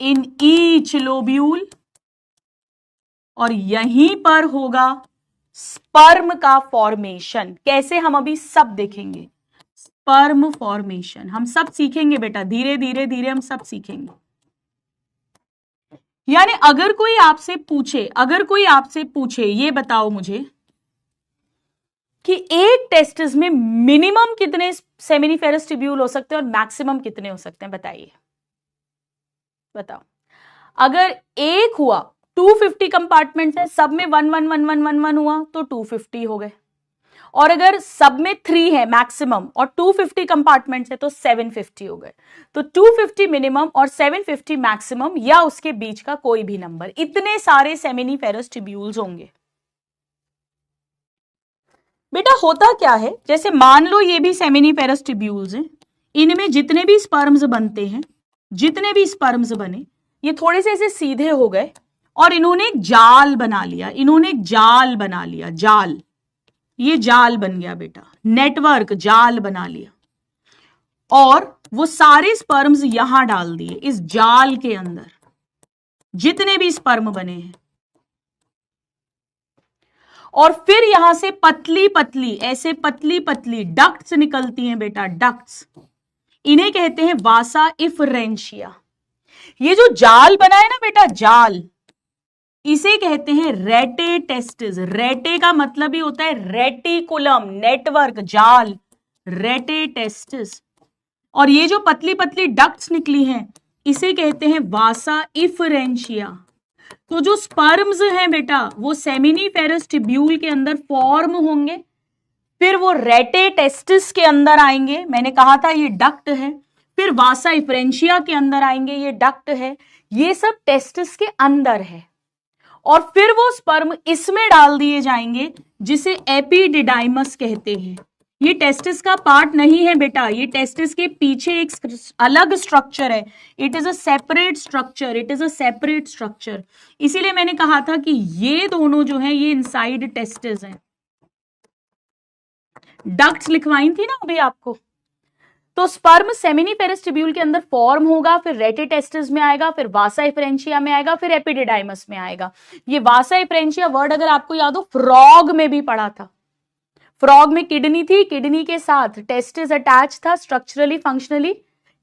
इन ईच लोब्यूल, और यहीं पर होगा स्पर्म का फॉर्मेशन। कैसे, हम अभी सब देखेंगे। स्पर्म फॉर्मेशन हम सब सीखेंगे बेटा, धीरे धीरे धीरे हम सब सीखेंगे। यानी अगर कोई आपसे पूछे ये बताओ मुझे कि एक टेस्टिस में मिनिमम कितने सेमिनीफेरस टिब्यूल हो सकते हैं और मैक्सिमम कितने हो सकते हैं, बताइए, बताओ। अगर एक हुआ, 250 कंपार्टमेंट है, सब में 1 1 1 1 1 1 हुआ तो 250 हो गए, और अगर सब में 3 है मैक्सिमम और 250 कंपार्टमेंट्स है तो 750 हो गए। तो 250 मिनिमम और 750 मैक्सिमम, या उसके बीच का कोई भी नंबर, इतने सारे सेमिनीफेरस टिब्यूल्स होंगे। बेटा होता क्या है, जैसे मान लो ये भी सेमिनीफेरस टिब्यूल्स हैं, इनमें जितने भी स्पर्म्स बनते हैं, जितने भी स्पर्म्स बने, ये थोड़े से ऐसे सीधे हो गए और इन्होंने एक जाल बना लिया, जाल, ये जाल बन गया बेटा, नेटवर्क, जाल बना लिया, और वो सारे स्पर्म्स यहां डाल दिए इस जाल के अंदर, जितने भी स्पर्म बने हैं। और फिर यहां से पतली पतली डक्ट्स निकलती हैं बेटा, डक्ट्स, इन्हें कहते हैं वासा इफरेंशिया। ये जो जाल बना है ना बेटा, जाल, इसे कहते हैं रेटे टेस्टिस। रेटे का मतलब ही होता है रेटिकुलम, नेटवर्क, जाल, रेटे टेस्टिस। और ये जो पतली पतली डक्ट्स निकली हैं, इसे कहते हैं वासा इफरेंशिया। तो जो स्पर्म्स हैं बेटा, वो सेमिनीफेरस टिब्यूल के अंदर फॉर्म होंगे, फिर वो रेटे टेस्टिस के अंदर आएंगे, मैंने कहा था ये डक्ट है, फिर वासा इफरेंशिया के अंदर आएंगे, ये डक्ट है, ये सब टेस्टिस के अंदर है, और फिर वो स्पर्म इसमें डाल दिए जाएंगे, जिसे एपिडिडाइमस कहते हैं। ये टेस्टिस का पार्ट नहीं है बेटा, ये टेस्टिस के पीछे एक अलग स्ट्रक्चर है, it is a separate structure, इसीलिए मैंने कहा था कि ये दोनों जो है ये इनसाइड टेस्टिस हैं। डक्ट्स लिखवाई थी ना अभी आपको। तो स्पर्म सेमिनीफेरस टिब्यूल के अंदर फॉर्म होगा, फिर रेटे टेस्टिस में आएगा, फिर वासा इफरेंशिया में आएगा, फिर एपिडिडाइमस में आएगा। ये वासा इफरेंशिया वर्ड अगर आपको याद हो, फ्रॉग में भी पढ़ा था। फ्रॉग में किडनी थी, किडनी के साथ टेस्टिस अटैच था, स्ट्रक्चरली फंक्शनली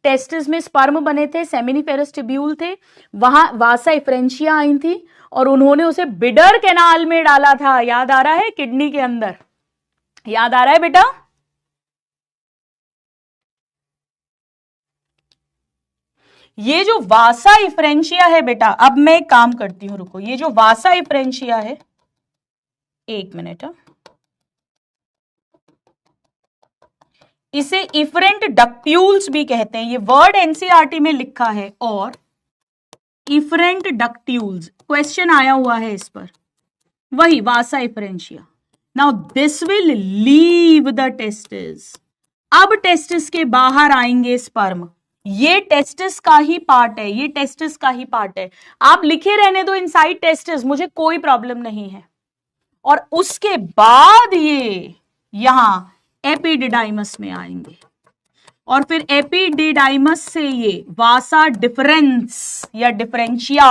टेस्टिस में स्पर्म बने थे, सेमिनीफेरस टिब्यूल थे, वहां वासा इफरेंशिया आई थी, और उन्होंने उसे बिडर कैनाल में डाला था, याद आ रहा है, किडनी के अंदर, याद आ रहा है बेटा। ये जो वासा इफरेंशिया है बेटा, अब मैं एक काम करती हूं, रुको, ये जो वासा इफरेंशिया है, एक मिनट, इसे इफरेंट डक्ट्यूल्स भी कहते हैं, ये वर्ड एनसीईआरटी में लिखा है, और इफरेंट डक्ट्यूल्स क्वेश्चन आया हुआ है इस पर, वही vasa efferentia. Now this will leave the testis, अब टेस्टिस के बाहर आएंगे स्पर्म, ये टेस्टिस का ही पार्ट है, ये टेस्टिस का ही पार्ट है, आप लिखे रहने दो इनसाइड टेस्टिस, मुझे कोई प्रॉब्लम नहीं है। और उसके बाद ये यहां एपिडिडाइमस में आएंगे, और फिर एपिडिडाइमस से ये वासा डिफरेंस या डिफरेंशिया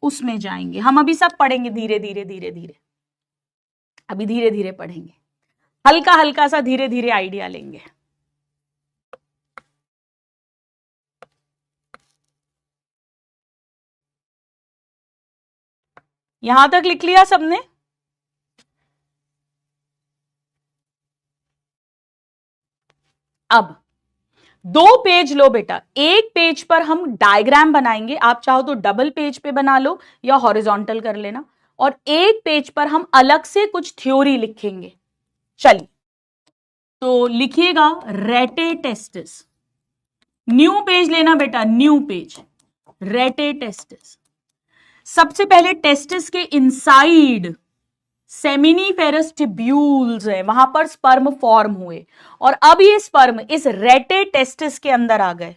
उसमें जाएंगे। हम अभी सब पढ़ेंगे धीरे धीरे धीरे धीरे। अभी धीरे धीरे पढ़ेंगे, हल्का हल्का सा धीरे धीरे आइडिया लेंगे। यहां तक लिख लिया सबने? अब 2 पेज लो बेटा, एक पेज पर हम डायग्राम बनाएंगे, आप चाहो तो डबल पेज पे बना लो या हॉरिजॉन्टल कर लेना, और एक पेज पर हम अलग से कुछ थ्योरी लिखेंगे। चलिए, तो लिखिएगा रेटे टेस्टिस, न्यू पेज लेना बेटा, न्यू पेज, रेटे टेस्टिस। सबसे पहले टेस्टिस के इनसाइड सेमिनिफेरस ट्यूब्यूल्स है, वहां पर स्पर्म फॉर्म हुए, और अब ये स्पर्म इस रेटे टेस्टिस के अंदर आ गए।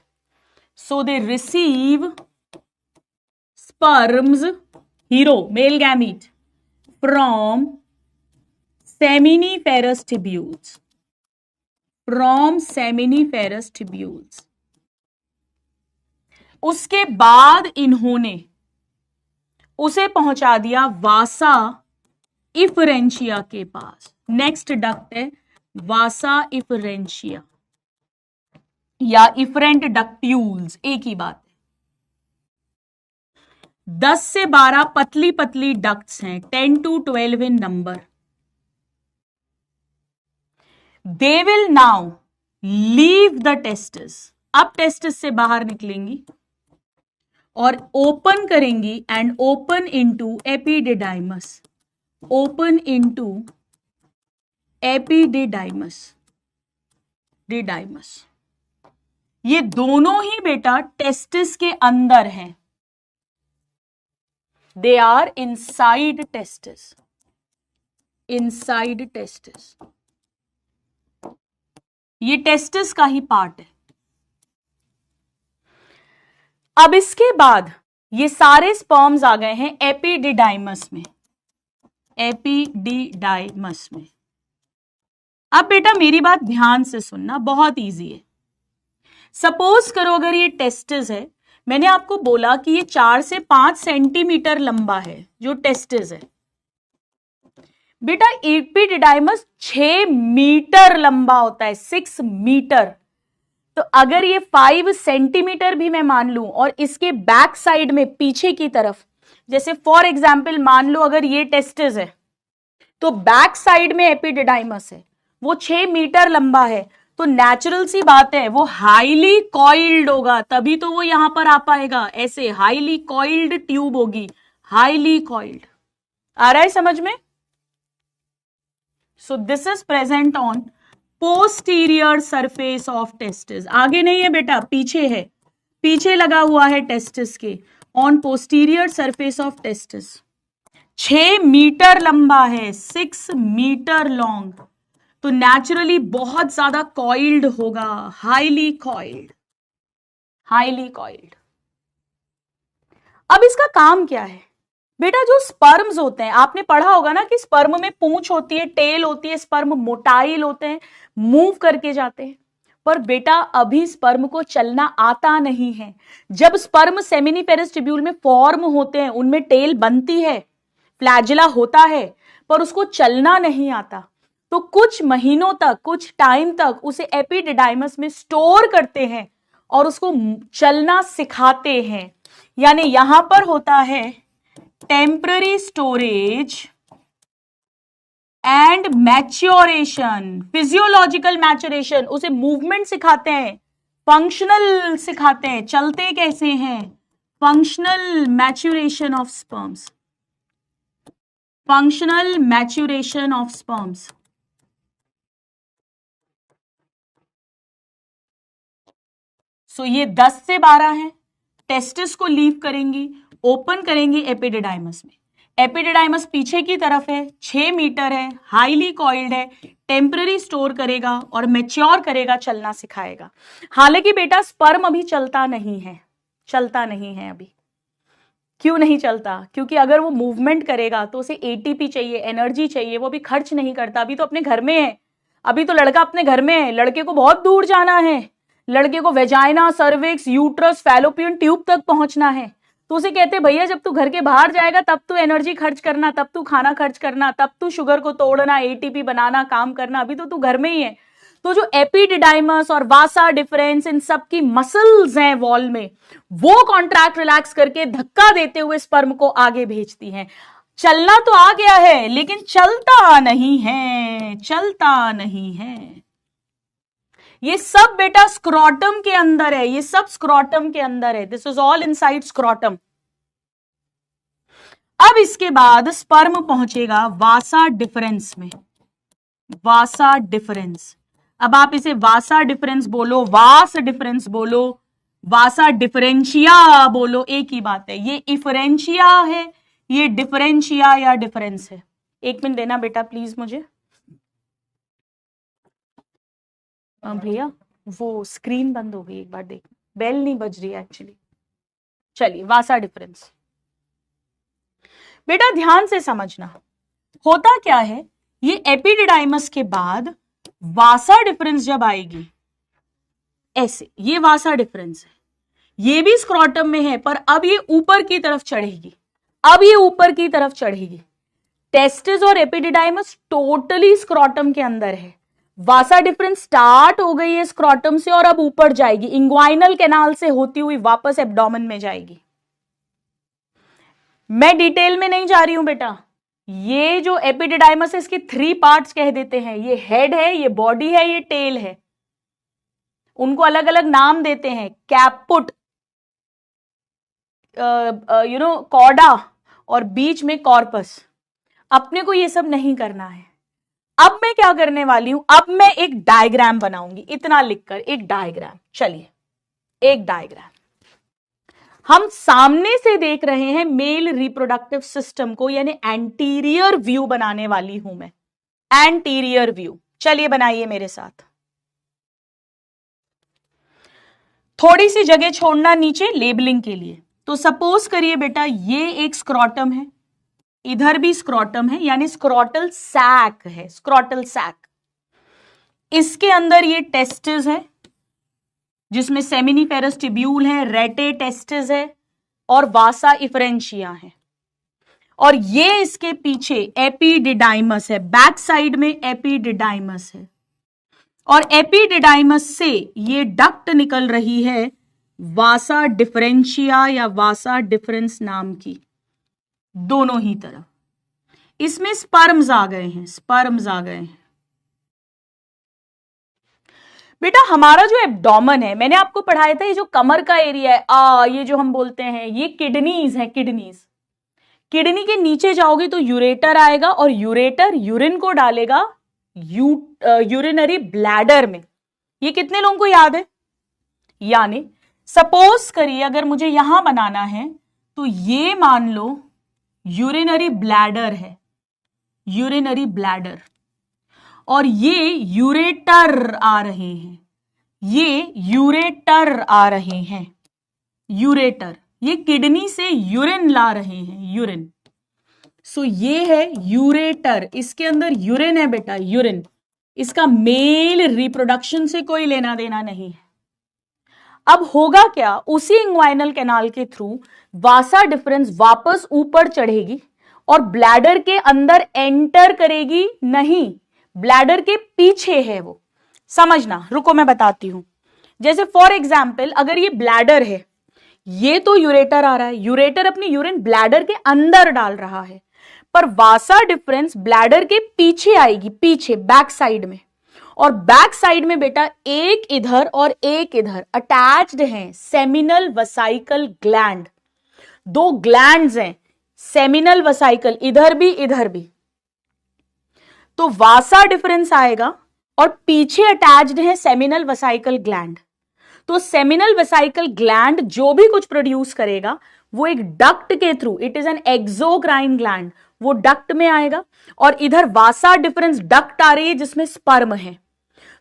So they receive sperms, hero male gamete, from seminiferous tubules, from seminiferous tubules. उसके बाद इन्होंने उसे पहुंचा दिया वासा इफरेंशिया के पास। नेक्स्ट डक्ट है वासा इफरेंशिया या इफरेंट डक्ट्यूल्स, एक ही बात है। 10 से 12 पतली पतली डक्ट्स हैं, 10 to 12 इन number. They will now leave the testis, अब टेस्टिस से बाहर निकलेंगी और ओपन करेंगी and open into epididymis, open into epididymis, didymis. ये दोनों ही बेटा टेस्टिस के अंदर हैं, they are inside testis, inside testis. ये टेस्टिस का ही पार्ट है। अब इसके बाद ये सारे स्पर्म्स आ गए हैं एपिडिडाइमस में, एपिडिडाइमस में। अब बेटा मेरी बात ध्यान से सुनना, बहुत इजी है। सपोज करो अगर ये टेस्टिस है, मैंने आपको बोला कि ये 4 से 5 सेंटीमीटर लंबा है जो टेस्टिस है। बेटा एपिडिडाइमस 6 मीटर लंबा होता है, 6 मीटर। तो अगर ये 5 सेंटीमीटर भी मैं मान लूं और इसके बैक साइड में पीछे की तरफ, जैसे फॉर एग्जाम्पल मान लो अगर ये टेस्टिस है तो बैक साइड में एपिडिडाइमस है, वो 6 मीटर लंबा है, तो नेचुरल सी बात है वो हाईली कॉइल्ड होगा, तभी तो वो यहां पर आ पाएगा। ऐसे हाईली कॉइल्ड ट्यूब होगी, हाईली कॉइल्ड। आ रहा है समझ में? So this is present on posterior surface of testis. आगे नहीं है बेटा, पीछे है, पीछे लगा हुआ है टेस्टिस के, on posterior surface of testis. 6 metre लंबा है, 6 मीटर लॉन्ग, तो नेचुरली बहुत ज्यादा कॉइल्ड होगा, हाईली कॉइल्ड, हाईली कॉइल्ड। अब इसका काम क्या है बेटा? जो स्पर्म्स होते हैं, आपने पढ़ा होगा ना कि स्पर्म में पूंछ होती है, टेल होती है, स्पर्म मोटाइल होते हैं, मूव करके जाते हैं। पर बेटा अभी स्पर्म को चलना आता नहीं है। जब स्पर्म सेमिनिफेरस ट्यूब्यूल में फॉर्म होते हैं, उनमें टेल बनती है, फ्लैजिला होता है, पर उसको चलना नहीं आता। तो कुछ महीनों तक, कुछ टाइम तक उसे एपिडिडाइमस में स्टोर करते हैं और उसको चलना सिखाते हैं। यानी यहां पर होता है temporary storage and maturation, physiological maturation, उसे मूवमेंट सिखाते हैं, फंक्शनल सिखाते हैं, चलते कैसे हैं, functional maturation of sperms, functional maturation of sperms. So ये 10 से 12 हैं, टेस्टिस को लीव करेंगी, ओपन करेंगी एपिडिडाइमस में। एपिडिडाइमस पीछे की तरफ है, 6 मीटर है, हाईली कॉइल्ड है, टेम्पररी स्टोर करेगा और मैच्योर करेगा, चलना सिखाएगा। हालांकि बेटा स्पर्म अभी चलता नहीं है, चलता नहीं है अभी। क्यों नहीं चलता? क्योंकि अगर वो मूवमेंट करेगा तो उसे एटीपी चाहिए, एनर्जी चाहिए, वो भी खर्च नहीं करता। अभी तो अपने घर में है, अभी तो लड़का अपने घर में है, लड़के को बहुत दूर जाना है, लड़के को vagina, cervix, uterus, fallopian tube तक पहुंचना है। तो उसे कहते भैया जब तू घर के बाहर जाएगा तब तू एनर्जी खर्च करना, तब तू खाना खर्च करना, तब तू शुगर को तोड़ना, एटीपी बनाना, काम करना, अभी तो तू घर में ही है। तो जो एपिडिडाइमस और वासा डिफरेंस इन सब की मसल्स हैं वॉल में, वो कॉन्ट्रैक्ट रिलैक्स करके धक्का देते हुए स्पर्म को आगे भेजती हैं। चलना तो आ गया है लेकिन चलता नहीं है, चलता नहीं है। ये सब बेटा स्क्रोटम के अंदर है, ये सब स्क्रोटम के अंदर है। This is all inside scrotum. अब इसके बाद स्पर्म पहुंचेगा वासा डिफरेंस में, वासा डिफरेंस। अब आप इसे वासा डिफरेंस बोलो, वास डिफरेंस बोलो, वासा डिफरेंशिया बोलो, एक ही बात है। ये इफरेंशिया है, ये डिफरेंशिया या डिफरेंस है। एक मिनट देना बेटा प्लीज मुझे। भैया वो स्क्रीन बंद हो गई, एक बार देख, बेल नहीं बज रही है एक्चुअली। चलिए, वासा डिफरेंस बेटा ध्यान से समझना। होता क्या है, ये एपिडिडाइमस के बाद वासा डिफरेंस जब आएगी ऐसे, ये वासा डिफरेंस है, ये भी स्क्रोटम में है पर अब ये ऊपर की तरफ चढ़ेगी, अब ये ऊपर की तरफ चढ़ेगी। टेस्टिस और एपिडिडाइमस टोटली स्क्रोटम के अंदर है। वासा डिफरेंस स्टार्ट हो गई है स्क्रोटम से और अब ऊपर जाएगी, इंग्वाइनल कैनाल से होती हुई वापस एब्डोमेन में जाएगी। मैं डिटेल में नहीं जा रही हूं बेटा। ये जो एपिडिडाइमस है इसके 3 पार्ट्स कह देते हैं, ये हेड है, ये बॉडी है, ये टेल है। उनको अलग अलग नाम देते हैं, कैपुट, कॉर्डा और बीच में कॉर्पस। अपने को ये सब नहीं करना है। अब मैं क्या करने वाली हूं, अब मैं एक डायग्राम बनाऊंगी, इतना लिखकर एक डायग्राम। चलिए, एक डायग्राम हम सामने से देख रहे हैं, मेल रिप्रोडक्टिव सिस्टम को, यानी एंटीरियर व्यू बनाने वाली हूं मैं, एंटीरियर व्यू। चलिए बनाइए मेरे साथ। थोड़ी सी जगह छोड़ना नीचे लेबलिंग के लिए। तो सपोज करिए बेटा ये एक स्क्रोटम है, इधर भी स्क्रोटम है, यानी स्क्रोटल सैक है, स्क्रोटल सैक। इसके अंदर ये टेस्टिस है जिसमें सेमिनिफेरस टिब्यूल है, रेटे टेस्टिस है और वासा इफरेंशिया है। और ये इसके पीछे एपिडिडाइमस है, बैक साइड में एपिडिडाइमस है। और एपिडिडाइमस से ये डक्ट निकल रही है वासा डिफरेंशिया या वासा डिफरेंस नाम की, दोनों ही तरफ। इसमें स्पर्म्स आ गए हैं, स्पर्म्स आ गए हैं। बेटा हमारा जो एब्डोमेन है, मैंने आपको पढ़ाया था, ये जो कमर का एरिया है, ये जो हम बोलते हैं, ये किडनीज है, किडनीज। किडनी के नीचे जाओगे तो यूरेटर आएगा और यूरेटर यूरिन को डालेगा यूरिनरी ब्लैडर में। ये कितने लोगों को याद है? यानी सपोज करिए अगर मुझे यहां बनाना है तो ये मान लो यूरिनरी ब्लैडर है, यूरिनरी ब्लैडर, और ये यूरेटर आ रहे हैं, ये यूरेटर आ रहे हैं, यूरेटर, ये किडनी से यूरिन ला रहे हैं, यूरिन। सो ये है यूरेटर, इसके अंदर यूरिन है बेटा, यूरिन। इसका मेल रिप्रोडक्शन से कोई लेना देना नहीं है। अब होगा क्या, उसी इंग्वाइनल कैनाल के थ्रू वासा डिफरेंस वापस ऊपर चढ़ेगी और ब्लैडर के अंदर एंटर करेगी नहीं, ब्लैडर के पीछे है वो। समझना, रुको मैं बताती हूं। जैसे फॉर एग्जाम्पल अगर ये ब्लैडर है, ये तो यूरेटर आ रहा है, यूरेटर अपनी यूरिन ब्लैडर के अंदर डाल रहा है, पर वासा डिफरेंस ब्लैडर के पीछे आएगी, पीछे बैक साइड में। और बैक साइड में बेटा एक इधर और एक इधर अटैच्ड हैं सेमिनल वसाइकल ग्लैंड, 2 ग्लैंड्स हैं सेमिनल वसाइकल, इधर भी इधर भी। तो वासा डिफरेंस आएगा और पीछे अटैच्ड है सेमिनल वसाइकल ग्लैंड। तो सेमिनल वसाइकल ग्लैंड जो भी कुछ प्रोड्यूस करेगा वो एक डक्ट के through, it is an exocrine gland, वो डक्ट में आएगा। और इधर वासा डिफरेंस डक्ट आ रही है जिसमें स्पर्म है।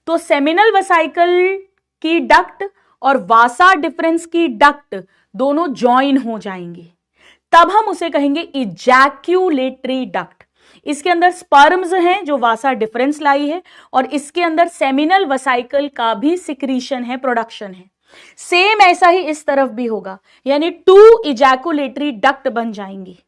तो सेमिनल वसाइकल की डक्ट और वासा डिफरेंस की डक्ट दोनों ज्वाइन हो जाएंगे, तब हम उसे कहेंगे इजैक्यूलेटरी डक्ट। इसके अंदर स्पर्म्स हैं जो वासा डिफरेंस लाई है और इसके अंदर सेमिनल वसाइकल का भी सिक्रीशन है, प्रोडक्शन है। सेम ऐसा ही इस तरफ भी होगा, यानी 2 इजैकुलेटरी डक्ट बन जाएंगी।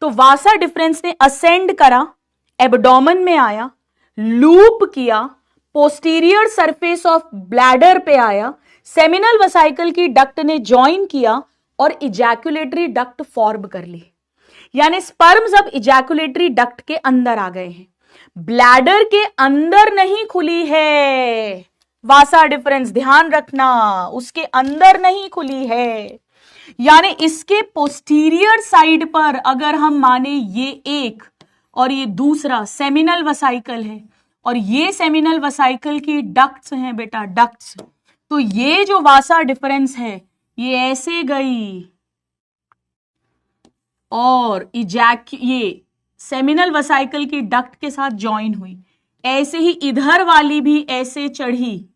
तो वासा डिफरेंस ने असेंड करा, एब्डोमेन में आया, लूप किया, पोस्टीरियर सरफेस ऑफ ब्लैडर पे आया, सेमिनल वसाइकल की डक्ट ने ज्वाइन किया और इजैकुलेटरी डक्ट फॉर्म कर ली। यानी स्पर्म्स अब इजैकुलेटरी डक्ट के अंदर आ गए हैं, ब्लैडर के अंदर नहीं खुली है। वासा डिफरेंस ध्यान रखना, उसके अंदर नहीं खुली है। यानी इसके पोस्टीरियर साइड पर अगर हम माने ये एक और ये दूसरा सेमिनल वसाइकल है और ये सेमिनल वसाइकल की डक्ट्स हैं बेटा, डक्ट्स, तो ये जो वासा डिफरेंस है ये ऐसे गई और ये सेमिनल वसाइकल की डक्ट के साथ ज्वाइन हुई, ऐसे ही इधर वाली भी ऐसे चढ़ी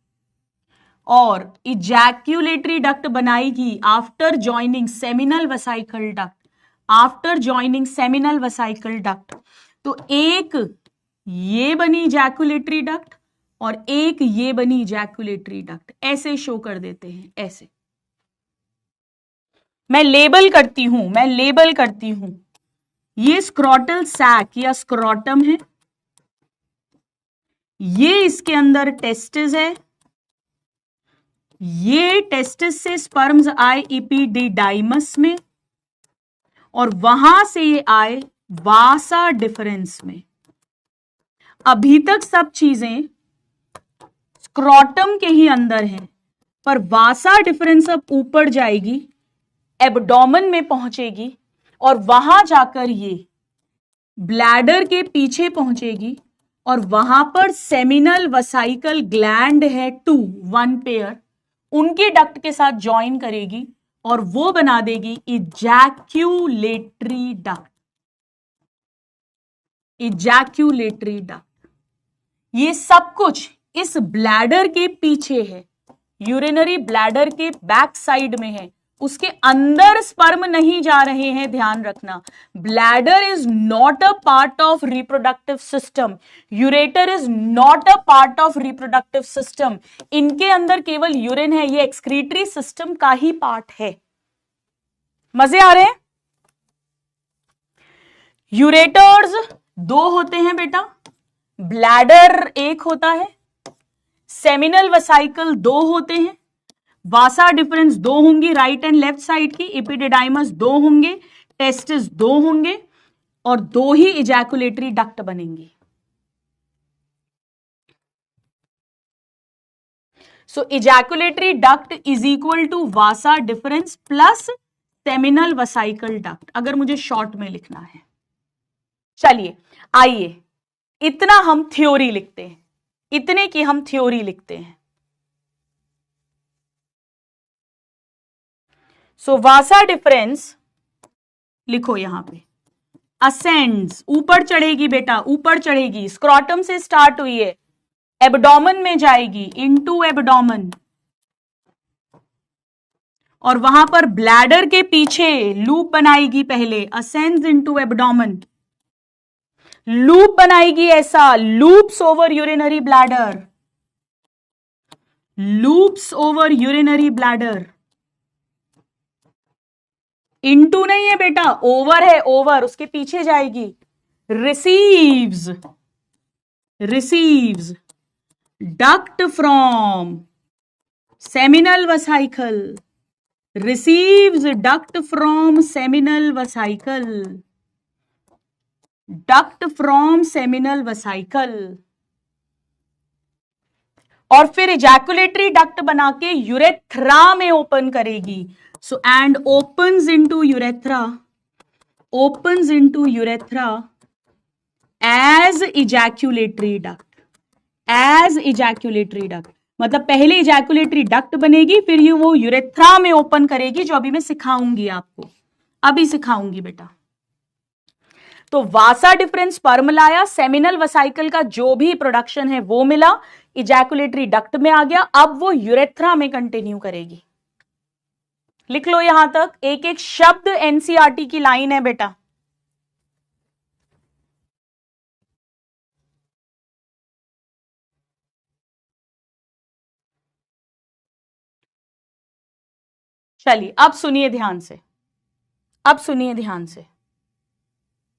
और इजैक्यूलेटरी डक्ट बनाएगी after joining seminal vesicle duct, after joining seminal vesicle duct. तो एक ये बनी इजैक्यूलेटरी डक्ट और एक ये बनी इजैक्यूलेटरी डक्ट, ऐसे शो कर देते हैं, ऐसे। मैं लेबल करती हूं, ये स्क्रॉटल सैक या स्क्रॉटम है, ये इसके अंदर टेस्टिस है, ये टेस्टिस से स्पर्म्स आए इपीडिडाइमस में और वहां से ये आए वासा डिफरेंस में। अभी तक सब चीजें स्क्रॉटम के ही अंदर हैं, पर वासा डिफरेंस अब ऊपर जाएगी, एब्डोमेन में पहुंचेगी और वहां जाकर ये ब्लैडर के पीछे पहुंचेगी और वहां पर सेमिनल वसाइकल ग्लैंड है 1 पेयर, उनके डक्ट के साथ ज्वाइन करेगी और वो बना देगी इजैक्यूलेटरी डक्ट, इजैक्यूलेटरी डक्ट। ये सब कुछ इस ब्लैडर के पीछे है, यूरिनरी ब्लैडर के बैक साइड में है, उसके अंदर स्पर्म नहीं जा रहे हैं, ध्यान रखना। Bladder is not a part of reproductive system, ureter is not a part of reproductive system. इनके अंदर केवल यूरिन है, ये एक्सक्रीटरी सिस्टम का ही पार्ट है। मजे आ रहे हैं? यूरेटर्स 2 होते हैं बेटा, ब्लैडर 1 होता है, सेमिनल वसाइकल 2 होते हैं, वासा डिफरेंस 2 होंगी राइट एंड लेफ्ट साइड की, एपिडिडाइमस 2 होंगे, टेस्टिस 2 होंगे और 2 ही इजैकुलेटरी डक्ट बनेंगी। So ejaculatory duct is equal to vasa deferens plus seminal vesicle duct, अगर मुझे शॉर्ट में लिखना है। चलिए आइए, इतना हम थ्योरी लिखते हैं, इतने की हम थ्योरी लिखते हैं। सो वासा डिफरेंस लिखो यहां पे, असेंड्स, ऊपर चढ़ेगी बेटा, ऊपर चढ़ेगी, स्क्रॉटम से स्टार्ट हुई है, एब्डोमेन में जाएगी, इनटू एब्डोमेन, और वहां पर ब्लैडर के पीछे लूप बनाएगी पहले, असेंड्स इनटू एब्डोमेन, लूप बनाएगी ऐसा, loops over urinary bladder, loops over urinary bladder, into नहीं है बेटा, ओवर है, ओवर, उसके पीछे जाएगी, receives, receives duct from seminal vesicle, receives duct from seminal vesicle, duct from seminal vesicle, और फिर इजैकुलेटरी डक्ट बना के यूरेथ्रा में ओपन करेगी। So and opens into urethra, opens into urethra as ejaculatory duct, as ejaculatory duct, मतलब पहले ejaculatory duct बनेगी, फिर ये वो यूरेथ्रा में ओपन करेगी, जो अभी मैं सिखाऊंगी आपको, अभी सिखाऊंगी बेटा। तो वासा डिफरेंस स्पर्म लाया, सेमिनल वसाइकल का जो भी प्रोडक्शन है वो मिला, इजैकुलेटरी डक्ट में आ गया, अब वो यूरेथ्रा में कंटिन्यू करेगी। लिख लो यहां तक, एक एक शब्द एनसीईआरटी की लाइन है बेटा। चलिए अब सुनिए ध्यान से, अब सुनिए ध्यान से,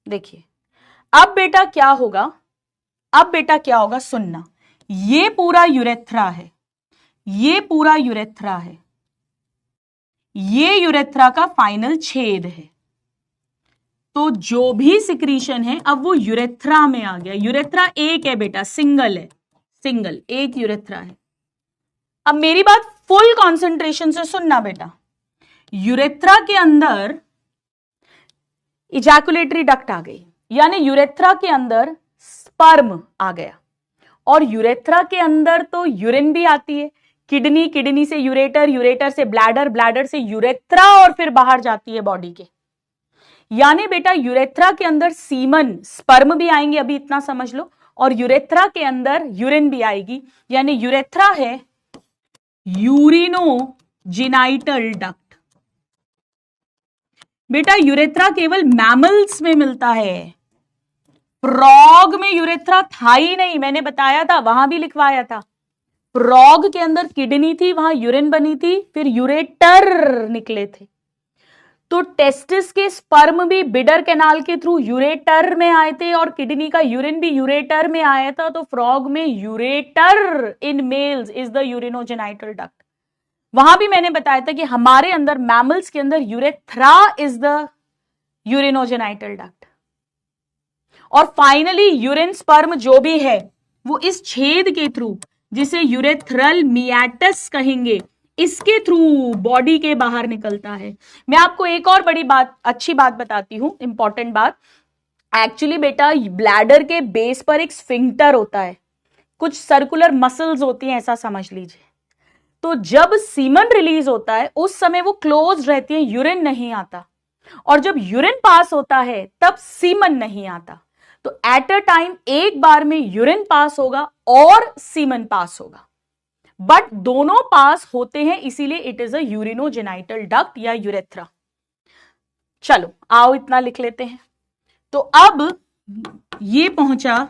देखिए अब बेटा क्या होगा, अब बेटा क्या होगा सुनना। ये पूरा यूरेथ्रा है, ये पूरा यूरेथ्रा है, ये यूरेथ्रा का फाइनल छेद है। तो जो भी सिक्रीशन है अब वो यूरेथ्रा में आ गया। यूरेथ्रा एक है बेटा, सिंगल है, सिंगल एक यूरेथ्रा है। अब मेरी बात फुल कंसंट्रेशन से सुनना बेटा। यूरेथ्रा के अंदर इजैकुलेटरी डक्ट आ गई, यानी यूरेथ्रा के अंदर स्पर्म आ गया, और यूरेथ्रा के अंदर तो यूरिन भी आती है, किडनी, किडनी से यूरेटर, यूरेटर से ब्लैडर, ब्लैडर से यूरेथ्रा और फिर बाहर जाती है बॉडी के। यानी बेटा यूरेथ्रा के अंदर सीमन, स्पर्म भी आएंगे, अभी इतना समझ लो, और यूरेथ्रा के अंदर यूरिन भी आएगी। यानी यूरेथ्रा है यूरिनोजेनाइटल डक्ट। बेटा यूरेथ्रा केवल मैमल्स में मिलता है, फ्रॉग में यूरेथ्रा था ही नहीं, मैंने बताया था, वहां भी लिखवाया था। फ्रॉग के अंदर किडनी थी, वहां यूरिन बनी थी, फिर यूरेटर निकले थे। तो टेस्टिस के स्पर्म भी बिडर कैनाल के थ्रू यूरेटर में आए थे, और किडनी का यूरिन भी यूरेटर में आया था। तो फ्रॉग में ureter in males is the urinogenital duct. वहां भी मैंने बताया था कि हमारे अंदर, मैमल्स के अंदर, urethra is the urinogenital duct. और फाइनली यूरिन स्पर्म जो भी है वो इस छेद के थ्रू, जिसे यूरेथ्रल मियाटस कहेंगे, इसके थ्रू बॉडी के बाहर निकलता है। मैं आपको एक और बड़ी बात, अच्छी बात बताती हूं, इंपॉर्टेंट बात। एक्चुअली बेटा ब्लैडर के बेस पर एक स्फिंक्टर होता है, कुछ सर्कुलर मसल्स होती हैं, ऐसा समझ लीजिए। तो जब सीमन रिलीज होता है उस समय वो क्लोज रहती है, यूरिन नहीं आता, और जब यूरिन पास होता है तब सीमन नहीं आता। तो एट अ टाइम एक बार में यूरिन पास होगा और सीमन पास होगा, बट दोनों पास होते हैं, इसीलिए it is a urinogenital duct या यूरेथ्रा। चलो आओ इतना लिख लेते हैं। तो अब ये पहुंचा,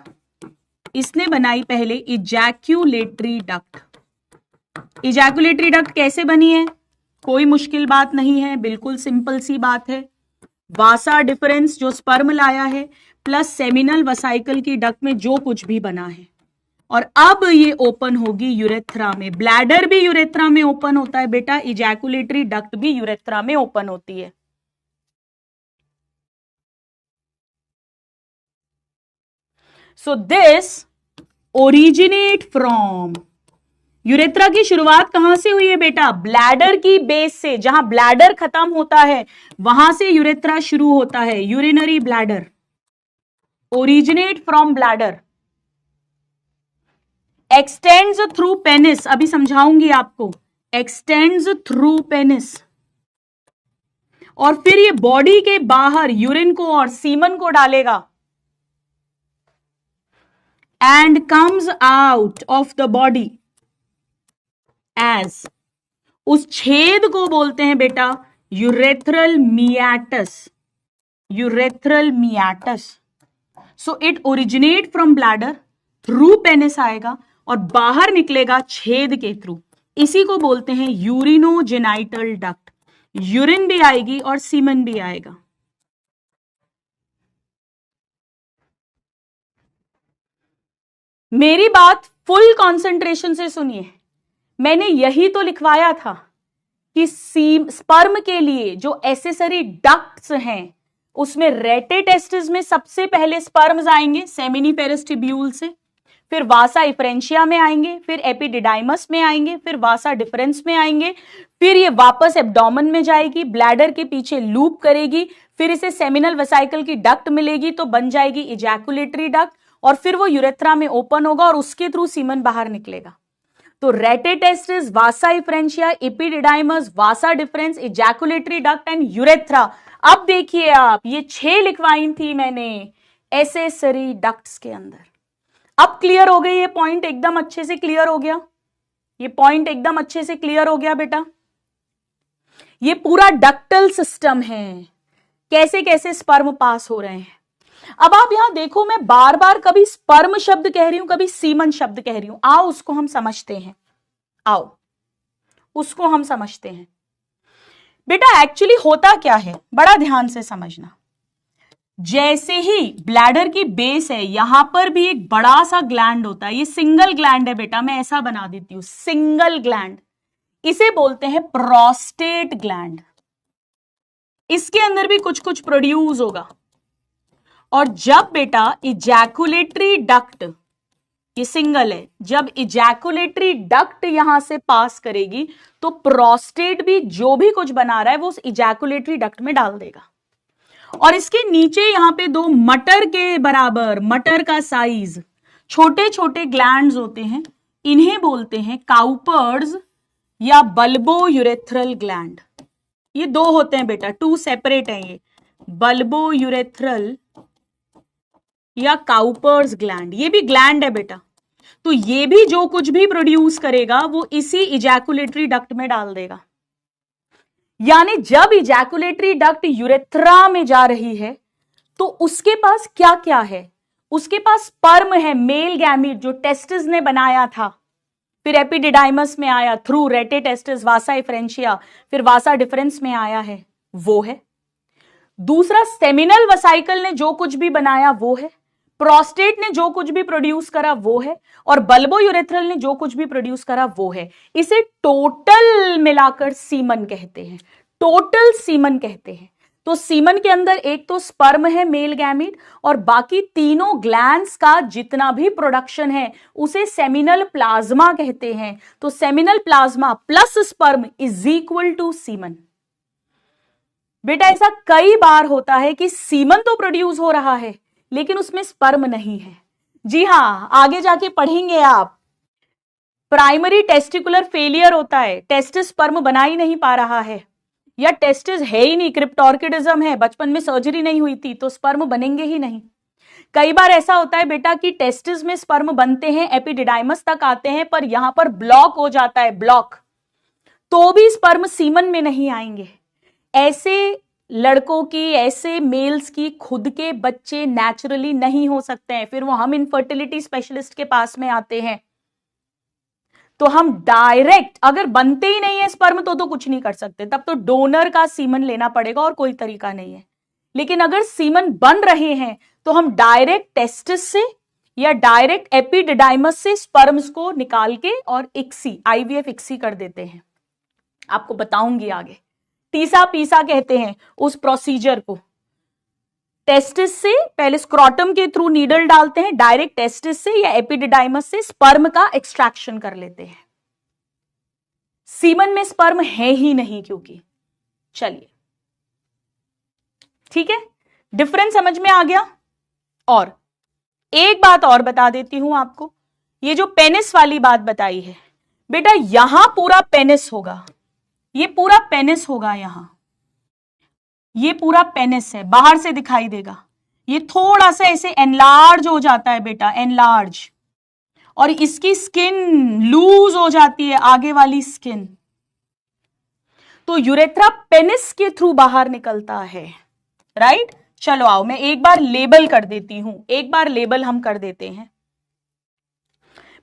इसने बनाई पहले इजैक्यूलेटरी डक्ट। इजैकुलेटरी डक्ट कैसे बनी है, कोई मुश्किल बात नहीं है, बिल्कुल सिंपल सी बात है। वासा डिफरेंस जो स्पर्म लाया है प्लस सेमिनल वसाइकल की डक्ट में जो कुछ भी बना है, और अब ये ओपन होगी यूरेथ्रा में। ब्लैडर भी यूरेथ्रा में ओपन होता है बेटा, इजैकुलेटरी डक्ट भी यूरेथ्रा में ओपन होती है। So this originate from, urethra की शुरुआत कहां से हुई है बेटा, ब्लैडर की बेस से। जहां ब्लैडर खत्म होता है वहां से यूरेथ्रा शुरू होता है, urinary bladder, originate from bladder, x tends through penis, अभी समझाऊंगी आपको, एक्सटेंड्स थ्रू पेनिस, और फिर ये बॉडी के बाहर यूरिन को और सीमन को डालेगा, and comes out of the body as, उस छेद को बोलते हैं बेटा urethral meatus, urethral meatus. So it originate from bladder, through penis आएगा और बाहर निकलेगा छेद के थ्रू, इसी को बोलते हैं यूरिनोजेनाइटल डक्ट। यूरिन भी आएगी और सीमन भी आएगा। मेरी बात फुल कंसंट्रेशन से सुनिए। मैंने यही तो लिखवाया था कि स्पर्म के लिए जो एसेसरी डक्ट्स हैं उसमें रेटे टेस्टिस में सबसे पहले स्पर्म्स आएंगे सेमिनिफेरस ट्यूब्यूल से, फिर वासा इफ्रेंशिया में आएंगे, फिर एपिडिडाइमस में आएंगे, फिर वासा डिफरेंस में आएंगे, फिर ये वापस एब्डोमेन में जाएगी, ब्लैडर के पीछे लूप करेगी, फिर इसे सेमिनल वेसाइकल की डक्ट मिलेगी तो बन जाएगी इजैकुलेटरी डक्ट, और फिर वो यूरेथ्रा में ओपन होगा और उसके थ्रू सीमन बाहर निकलेगा। तो rete testis, vasa efferentia, epididymis, vasa deferens, ejaculatory duct and urethra. अब देखिए आप, ये 6 लिखवाई थी मैंने एसेसरी डक्ट्स के अंदर। अब क्लियर हो गई, ये पॉइंट एकदम अच्छे से क्लियर हो गया, ये पॉइंट एकदम अच्छे से क्लियर हो गया बेटा। ये पूरा डक्टल सिस्टम है, कैसे कैसे स्पर्म पास हो रहे हैं। अब आप यहां देखो, मैं बार बार कभी स्पर्म शब्द कह रही हूं, कभी सीमन शब्द कह रही हूं। आओ उसको हम समझते हैं, आओ उसको हम समझते हैं। बेटा एक्चुअली होता क्या है, बड़ा ध्यान से समझना। जैसे ही ब्लैडर की बेस है, यहां पर भी एक बड़ा सा ग्लैंड होता है, ये सिंगल ग्लैंड है बेटा, मैं ऐसा बना देती हूं, सिंगल ग्लैंड, इसे बोलते हैं प्रोस्टेट ग्लैंड। इसके अंदर भी कुछ कुछ प्रोड्यूस होगा, और जब बेटा इजैकुलेटरी डक्ट, ये सिंगल है, जब इजैकुलेटरी डक्ट यहां से पास करेगी तो प्रोस्टेट भी जो भी कुछ बना रहा है वो उस इजैकुलेटरी डक्ट में डाल देगा। और इसके नीचे यहां पे दो मटर के बराबर, मटर का साइज, छोटे छोटे ग्लैंड्स होते हैं, इन्हें बोलते हैं काउपर्स या बल्बो यूरेथ्रल ग्लैंड। ये दो होते हैं बेटा, टू सेपरेट हैं ये, बल्बो यूरेथ्रल या काउपर्स ग्लैंड, ये भी ग्लैंड है बेटा। तो ये भी जो कुछ भी प्रोड्यूस करेगा वो इसी इजैकुलेटरी डक्ट में डाल देगा। यानी जब इजैकुलेटरी डक्ट यूरेथ्रा में जा रही है तो उसके पास क्या क्या है, उसके पास स्पर्म है, मेल गैमीट जो टेस्टिस ने बनाया था, फिर एपिडिडाइमस में आया थ्रू रेटे टेस्टिस, वासा एफ्रेंशिया, फिर वासा डिफरेंस में आया है, वो है। दूसरा सेमिनल वसाइकल ने जो कुछ भी बनाया वो है, प्रोस्टेट ने जो कुछ भी प्रोड्यूस करा वो है, और बल्बो यूरेथ्रल ने जो कुछ भी प्रोड्यूस करा वो है। इसे टोटल मिलाकर सीमन कहते हैं, टोटल सीमन कहते हैं। तो सीमन के अंदर एक तो स्पर्म है, मेल गैमीट, और बाकी तीनों ग्लैंड्स का जितना भी प्रोडक्शन है उसे सेमिनल प्लाज्मा कहते हैं। तो seminal plasma plus sperm is equal to semen. बेटा ऐसा कई बार होता है कि सीमन तो प्रोड्यूस हो रहा है लेकिन उसमें स्पर्म नहीं है। जी हां, आगे जाके पढ़ेंगे आप, प्राइमरी टेस्टिकुलर फेलियर होता है, टेस्टिस स्पर्म बना ही नहीं पा रहा है, या टेस्टिस है ही नहीं, क्रिप्टोर्किडिज्म है, बचपन में सर्जरी नहीं हुई थी तो स्पर्म बनेंगे ही नहीं। कई बार ऐसा होता है बेटा कि टेस्टिस में स्पर्म बनते हैं, एपिडिडाइमस तक आते हैं, पर यहां पर ब्लॉक हो जाता है, ब्लॉक, तो भी स्पर्म सीमन में नहीं आएंगे। ऐसे लड़कों की, ऐसे मेल्स की खुद के बच्चे नेचुरली नहीं हो सकते हैं, फिर वो हम इनफर्टिलिटी स्पेशलिस्ट के पास में आते हैं। तो हम डायरेक्ट, अगर बनते ही नहीं है स्पर्म तो कुछ नहीं कर सकते, तब तो डोनर का सीमन लेना पड़ेगा और कोई तरीका नहीं है। लेकिन अगर सीमन बन रहे हैं तो हम डायरेक्ट टेस्टिस से या डायरेक्ट एपिडिडाइमस से स्पर्म्स को निकाल के और इक्सी, आईवीएफ इक्सी कर देते हैं। आपको बताऊंगी आगे, टीसा पीसा कहते हैं उस प्रोसीजर को। टेस्टिस से पहले स्क्रोटम के थ्रू नीडल डालते हैं, डायरेक्ट टेस्टिस से या एपिडिडाइमस से स्पर्म का एक्सट्रैक्शन कर लेते हैं। सीमन में स्पर्म है ही नहीं क्योंकि, चलिए ठीक है, डिफरेंस समझ में आ गया। और एक बात और बता देती हूं आपको, ये जो पेनिस वाली बात बताई है बेटा, यहां पूरा पेनिस होगा, ये पूरा पेनिस होगा, यहां ये पूरा पेनिस है, बाहर से दिखाई देगा, ये थोड़ा सा ऐसे एनलार्ज हो जाता है बेटा, एनलार्ज, और इसकी स्किन लूज हो जाती है, आगे वाली स्किन। तो यूरेथ्रा पेनिस के थ्रू बाहर निकलता है, राइट। चलो आओ मैं एक बार लेबल कर देती हूं, एक बार लेबल हम कर देते हैं।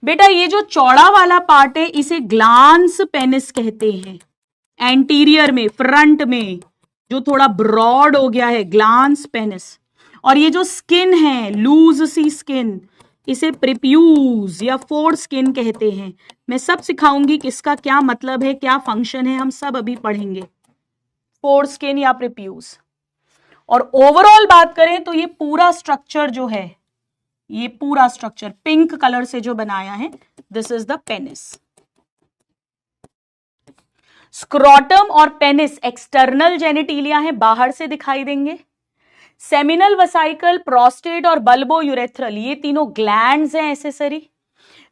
बेटा ये जो चौड़ा वाला पार्ट है इसे ग्लांस पेनिस कहते हैं, एंटीरियर में, फ्रंट में जो थोड़ा ब्रॉड हो गया है, ग्लांस पेनिस। और ये जो स्किन है, लूज सी स्किन, इसे प्रिप्यूज या फोर स्किन कहते हैं। मैं सब सिखाऊंगी किसका क्या मतलब है, क्या फंक्शन है, हम सब अभी पढ़ेंगे, फोर स्किन या प्रिप्यूज। और ओवरऑल बात करें तो ये पूरा स्ट्रक्चर जो है, ये पूरा स्ट्रक्चर पिंक कलर से जो बनाया है, this is the penis. Scrotum और पेनिस एक्सटर्नल जेनिटिलिया है, बाहर से दिखाई देंगे। सेमिनल वसाइकल, प्रोस्टेट और बल्बो यूरेथ्रल, ये तीनों ग्लैंड्स हैं एसेसरी।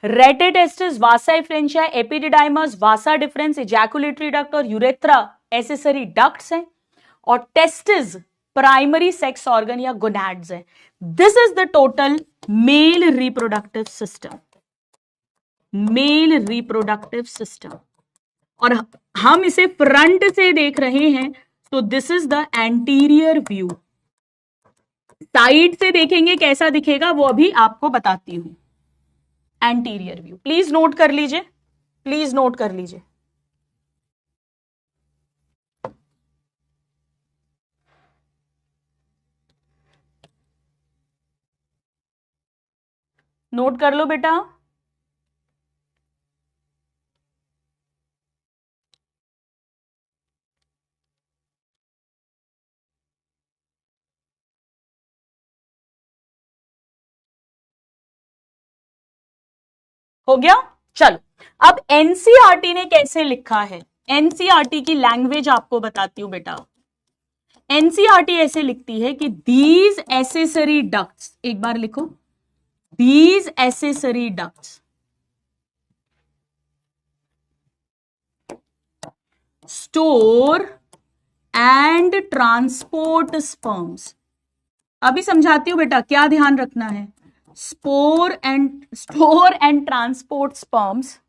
रेटे टेस्टिस, वासा efferentia, epididymis, vasa deferens, ejaculatory duct और यूरेथ्रा एसेसरी डक्ट्स हैं। और टेस्टिस प्राइमरी सेक्स ऑर्गन या गोनैड्स है। This is the total male reproductive system, male reproductive system. और हम इसे फ्रंट से देख रहे हैं तो this is the anterior view. Side से देखेंगे कैसा दिखेगा वो अभी आपको बताती हूं। एंटीरियर व्यू प्लीज नोट कर लीजिए, प्लीज नोट कर लीजिए। नोट कर लो बेटा। हो गया? चलो, अब एनसीईआरटी ने कैसे लिखा है, एनसीईआरटी की लैंग्वेज आपको बताती हूं बेटा। एनसीईआरटी ऐसे लिखती है कि दीज एसेसरी डक्ट्स, एक बार लिखो, these accessory ducts store and transport sperms. अभी समझाती हूं बेटा, क्या ध्यान रखना है, store and transport sperms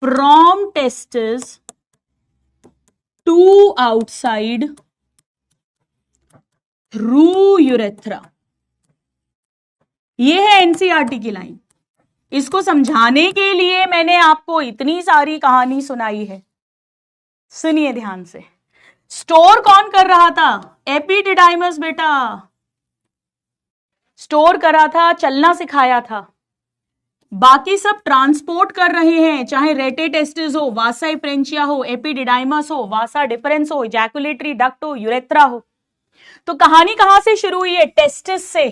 from testis to outside through urethra. ये है एनसीईआरटी की लाइन। इसको समझाने के लिए मैंने आपको इतनी सारी कहानी सुनाई है, सुनिए ध्यान से। स्टोर कौन कर रहा था? एपिडिडाइमस बेटा स्टोर करा था, चलना सिखाया था। बाकी सब ट्रांसपोर्ट कर रहे हैं, चाहे रेटे टेस्टिस हो, वासा इप्रेंचिया हो, एपिडिडाइमस हो, वासा डिफरेंस हो, इजैकुलेटरी डक्ट हो, यूरेथ्रा हो। तो कहानी कहां से शुरू हुई है? टेस्टिस से।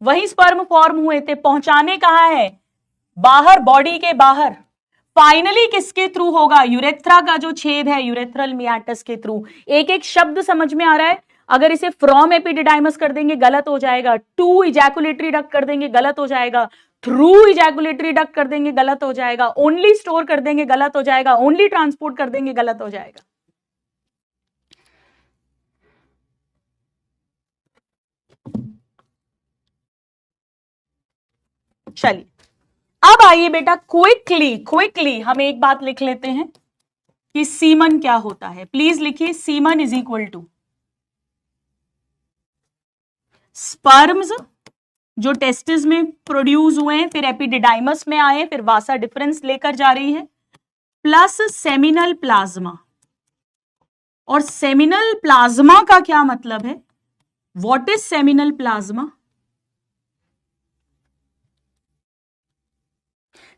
वही स्पर्म फॉर्म हुए थे, पहुंचाने कहां है? बाहर, बॉडी के बाहर। फाइनली किसके थ्रू होगा? यूरेथ्रा का जो छेद है, यूरेथ्रल मियाटस के थ्रू। एक एक शब्द समझ में आ रहा है? अगर इसे फ्रॉम एपिडिडाइमस कर देंगे गलत हो जाएगा, टू इजैकुलेटरी डक्ट कर देंगे गलत हो जाएगा, थ्रू इजैकुलेटरी डक्ट कर देंगे गलत हो जाएगा, ओनली स्टोर कर देंगे गलत हो जाएगा, ओनली ट्रांसपोर्ट कर देंगे गलत हो जाएगा। चलिए, अब आइए बेटा, क्विकली हम एक बात लिख लेते हैं कि सीमन क्या होता है। प्लीज लिखिए, semen is equal to sperms जो टेस्टिस में प्रोड्यूस हुए हैं, फिर एपिडिडाइमस में आए, फिर वासा डिफरेंस लेकर जा रही है, प्लस सेमिनल प्लाज्मा। और सेमिनल प्लाज्मा का क्या मतलब है? What is seminal plasma?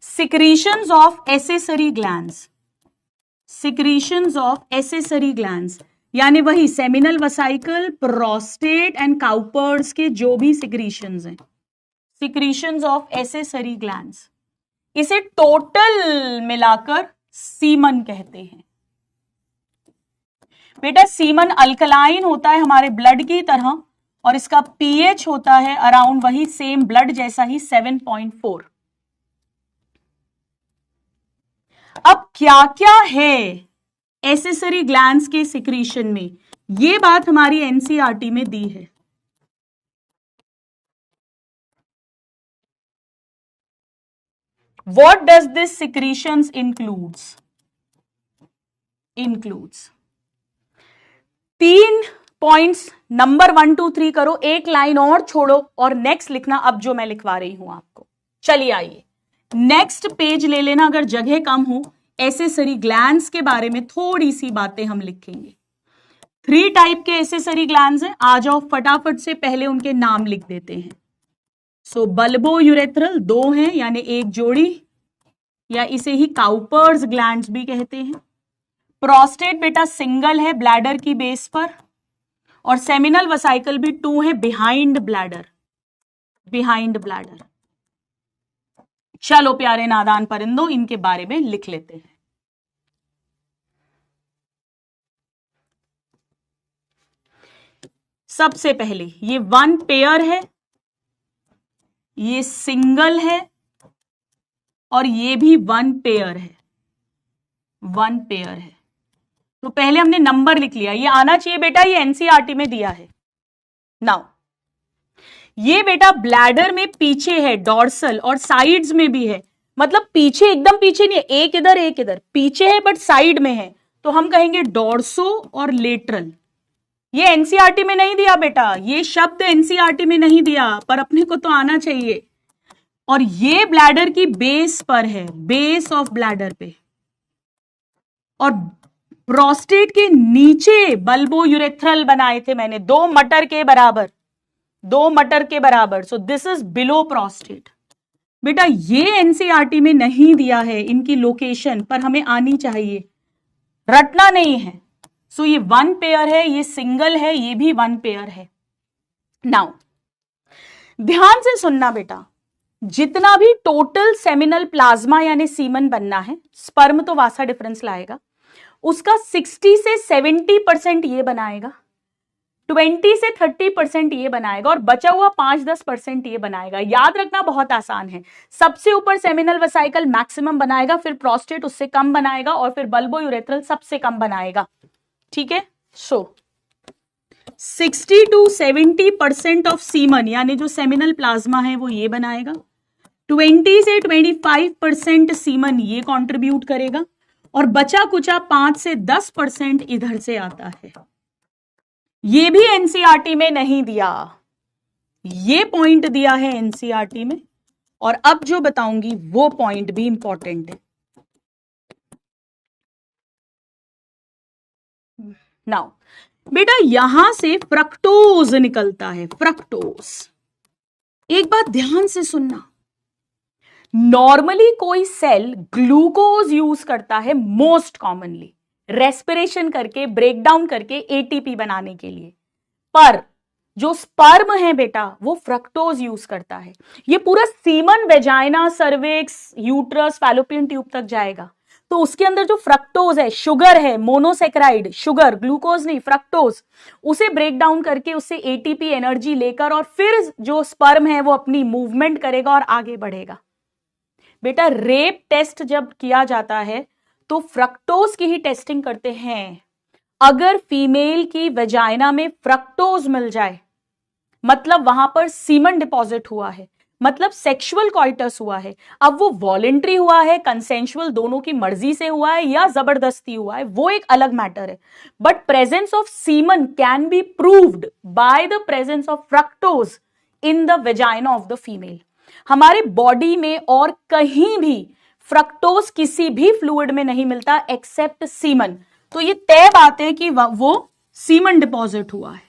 Secretions of accessory glands, secretions of accessory glands, यानी वही सेमिनल वसाइकल, प्रोस्टेट एंड काउपर्स के जो भी सिक्रीशंस हैं, सिक्रीशंस ऑफ एसेसरी ग्लैंड्स, इसे टोटल मिलाकर सीमन कहते हैं। बेटा सीमन अल्कलाइन होता है हमारे ब्लड की तरह, और इसका पीएच होता है अराउंड वही सेम ब्लड जैसा ही 7.4। अब क्या क्या है एसेसरी ग्लैंड्स के सिक्रीशन में, ये बात हमारी एनसीईआरटी में दी है। What does this secretions includes? तीन पॉइंट्स, नंबर 1 2 3 करो, एक लाइन और छोड़ो और नेक्स्ट लिखना, अब जो मैं लिखवा रही हूं आपको। चलिए आइए नेक्स्ट पेज ले लेना, अगर जगह कम हो। एसेसरी ग्लैंड्स के बारे में थोड़ी सी बातें हम लिखेंगे। 3 टाइप के एसेसरी ग्लैंड्स हैं, आ जाओ फटाफट से पहले उनके नाम लिख देते हैं। सो बल्बो यूरेथ्रल 2 हैं, यानी एक जोड़ी, या इसे ही काउपर्स ग्लैंड्स भी कहते हैं। प्रोस्टेट बेटा सिंगल है ब्लैडर की बेस पर, और सेमिनल वसाइकल भी 2 है बिहाइंड ब्लैडर, चलो प्यारे नादान परिंदों, इनके बारे में लिख लेते हैं। सबसे पहले ये 1 पेयर है, ये सिंगल है, और ये भी 1 पेयर है, 1 पेयर है। तो पहले हमने नंबर लिख लिया, ये आना चाहिए बेटा, ये एनसीईआरटी में दिया है। नाउ ये बेटा ब्लैडर में पीछे है, डॉर्सल, और साइड्स में भी है, मतलब पीछे एकदम पीछे नहीं है, एक इधर एक इधर, पीछे है बट साइड में है, तो हम कहेंगे डॉर्सो और लेटरल। ये एनसीईआरटी में नहीं दिया बेटा, ये शब्द एनसीईआरटी में नहीं दिया, पर अपने को तो आना चाहिए। और ये ब्लैडर की बेस पर है, बेस ऑफ ब्लैडर पे, और प्रोस्टेट के नीचे बल्बो यूरेथ्रल बनाए थे मैंने, 2 मटर के बराबर, 2 मटर के बराबर। So this is below prostate. बेटा ये एनसीईआरटी में नहीं दिया है इनकी लोकेशन, पर हमें आनी चाहिए, रटना नहीं है। सो ये 1 पेयर है, ये सिंगल है, ये भी 1 पेयर है। नाउ ध्यान से सुनना बेटा, जितना भी टोटल सेमिनल प्लाज्मा यानी सीमन बनना है, स्पर्म तो वासा डिफरेंस लाएगा, उसका 60 से 70% ये बनाएगा, 20 से 30% ये बनाएगा, और बचा हुआ 5-10% ये बनाएगा। याद रखना बहुत आसान है, सबसे ऊपर सेमिनल वेसाइकल मैक्सिमम बनाएगा, फिर प्रोस्टेट उससे कम बनाएगा, और फिर बल्बो यूरेथ्रल सबसे कम बनाएगा। ठीक है, सो 60 to 70% ऑफ सीमन यानी जो सेमिनल प्लाज्मा है वो ये बनाएगा, 20 से 25% सीमन ये कंट्रीब्यूट करेगा, और बचा कुचा 5 से 10% इधर से आता है। ये भी एनसीईआरटी में नहीं दिया, ये पॉइंट दिया है एनसीईआरटी में, और अब जो बताऊंगी वो पॉइंट भी इंपॉर्टेंट है। नाउ बेटा यहां से फ्रक्टोज निकलता है, फ्रक्टोज। एक बात ध्यान से सुनना, नॉर्मली कोई सेल ग्लूकोज यूज करता है मोस्ट कॉमनली रेस्पिरेशन करके, ब्रेकडाउन करके एटीपी बनाने के लिए, पर जो स्पर्म है बेटा वो फ्रक्टोज यूज करता है। ये पूरा semen vagina, cervix, uterus, fallopian tube तक जाएगा, तो उसके अंदर जो फ्रक्टोज है, शुगर है, मोनोसेक्राइड शुगर, ग्लूकोज नहीं फ्रक्टोज, उसे ब्रेक डाउन करके उससे एटीपी एनर्जी लेकर और फिर जो स्पर्म है वो अपनी मूवमेंट करेगा और आगे बढ़ेगा। बेटा रेप टेस्ट जब किया जाता है तो फ्रक्टोज की ही टेस्टिंग करते हैं। अगर फीमेल की वेजाइना में फ्रक्टोज मिल जाए मतलब वहां पर सीमन डिपॉजिट हुआ है, मतलब सेक्सुअल कॉइटस हुआ है। अब वो वॉलेंट्री हुआ है, कंसेंशुअल दोनों की मर्जी से हुआ है या जबरदस्ती हुआ है, वो एक अलग मैटर है, but presence of semen can be proved by the presence of fructose in the vagina of the female. हमारे बॉडी में और कहीं भी फ्रक्टोज किसी भी फ्लूइड में नहीं मिलता एक्सेप्ट सीमन। तो ये तय बात है कि वो सीमन डिपॉजिट हुआ है।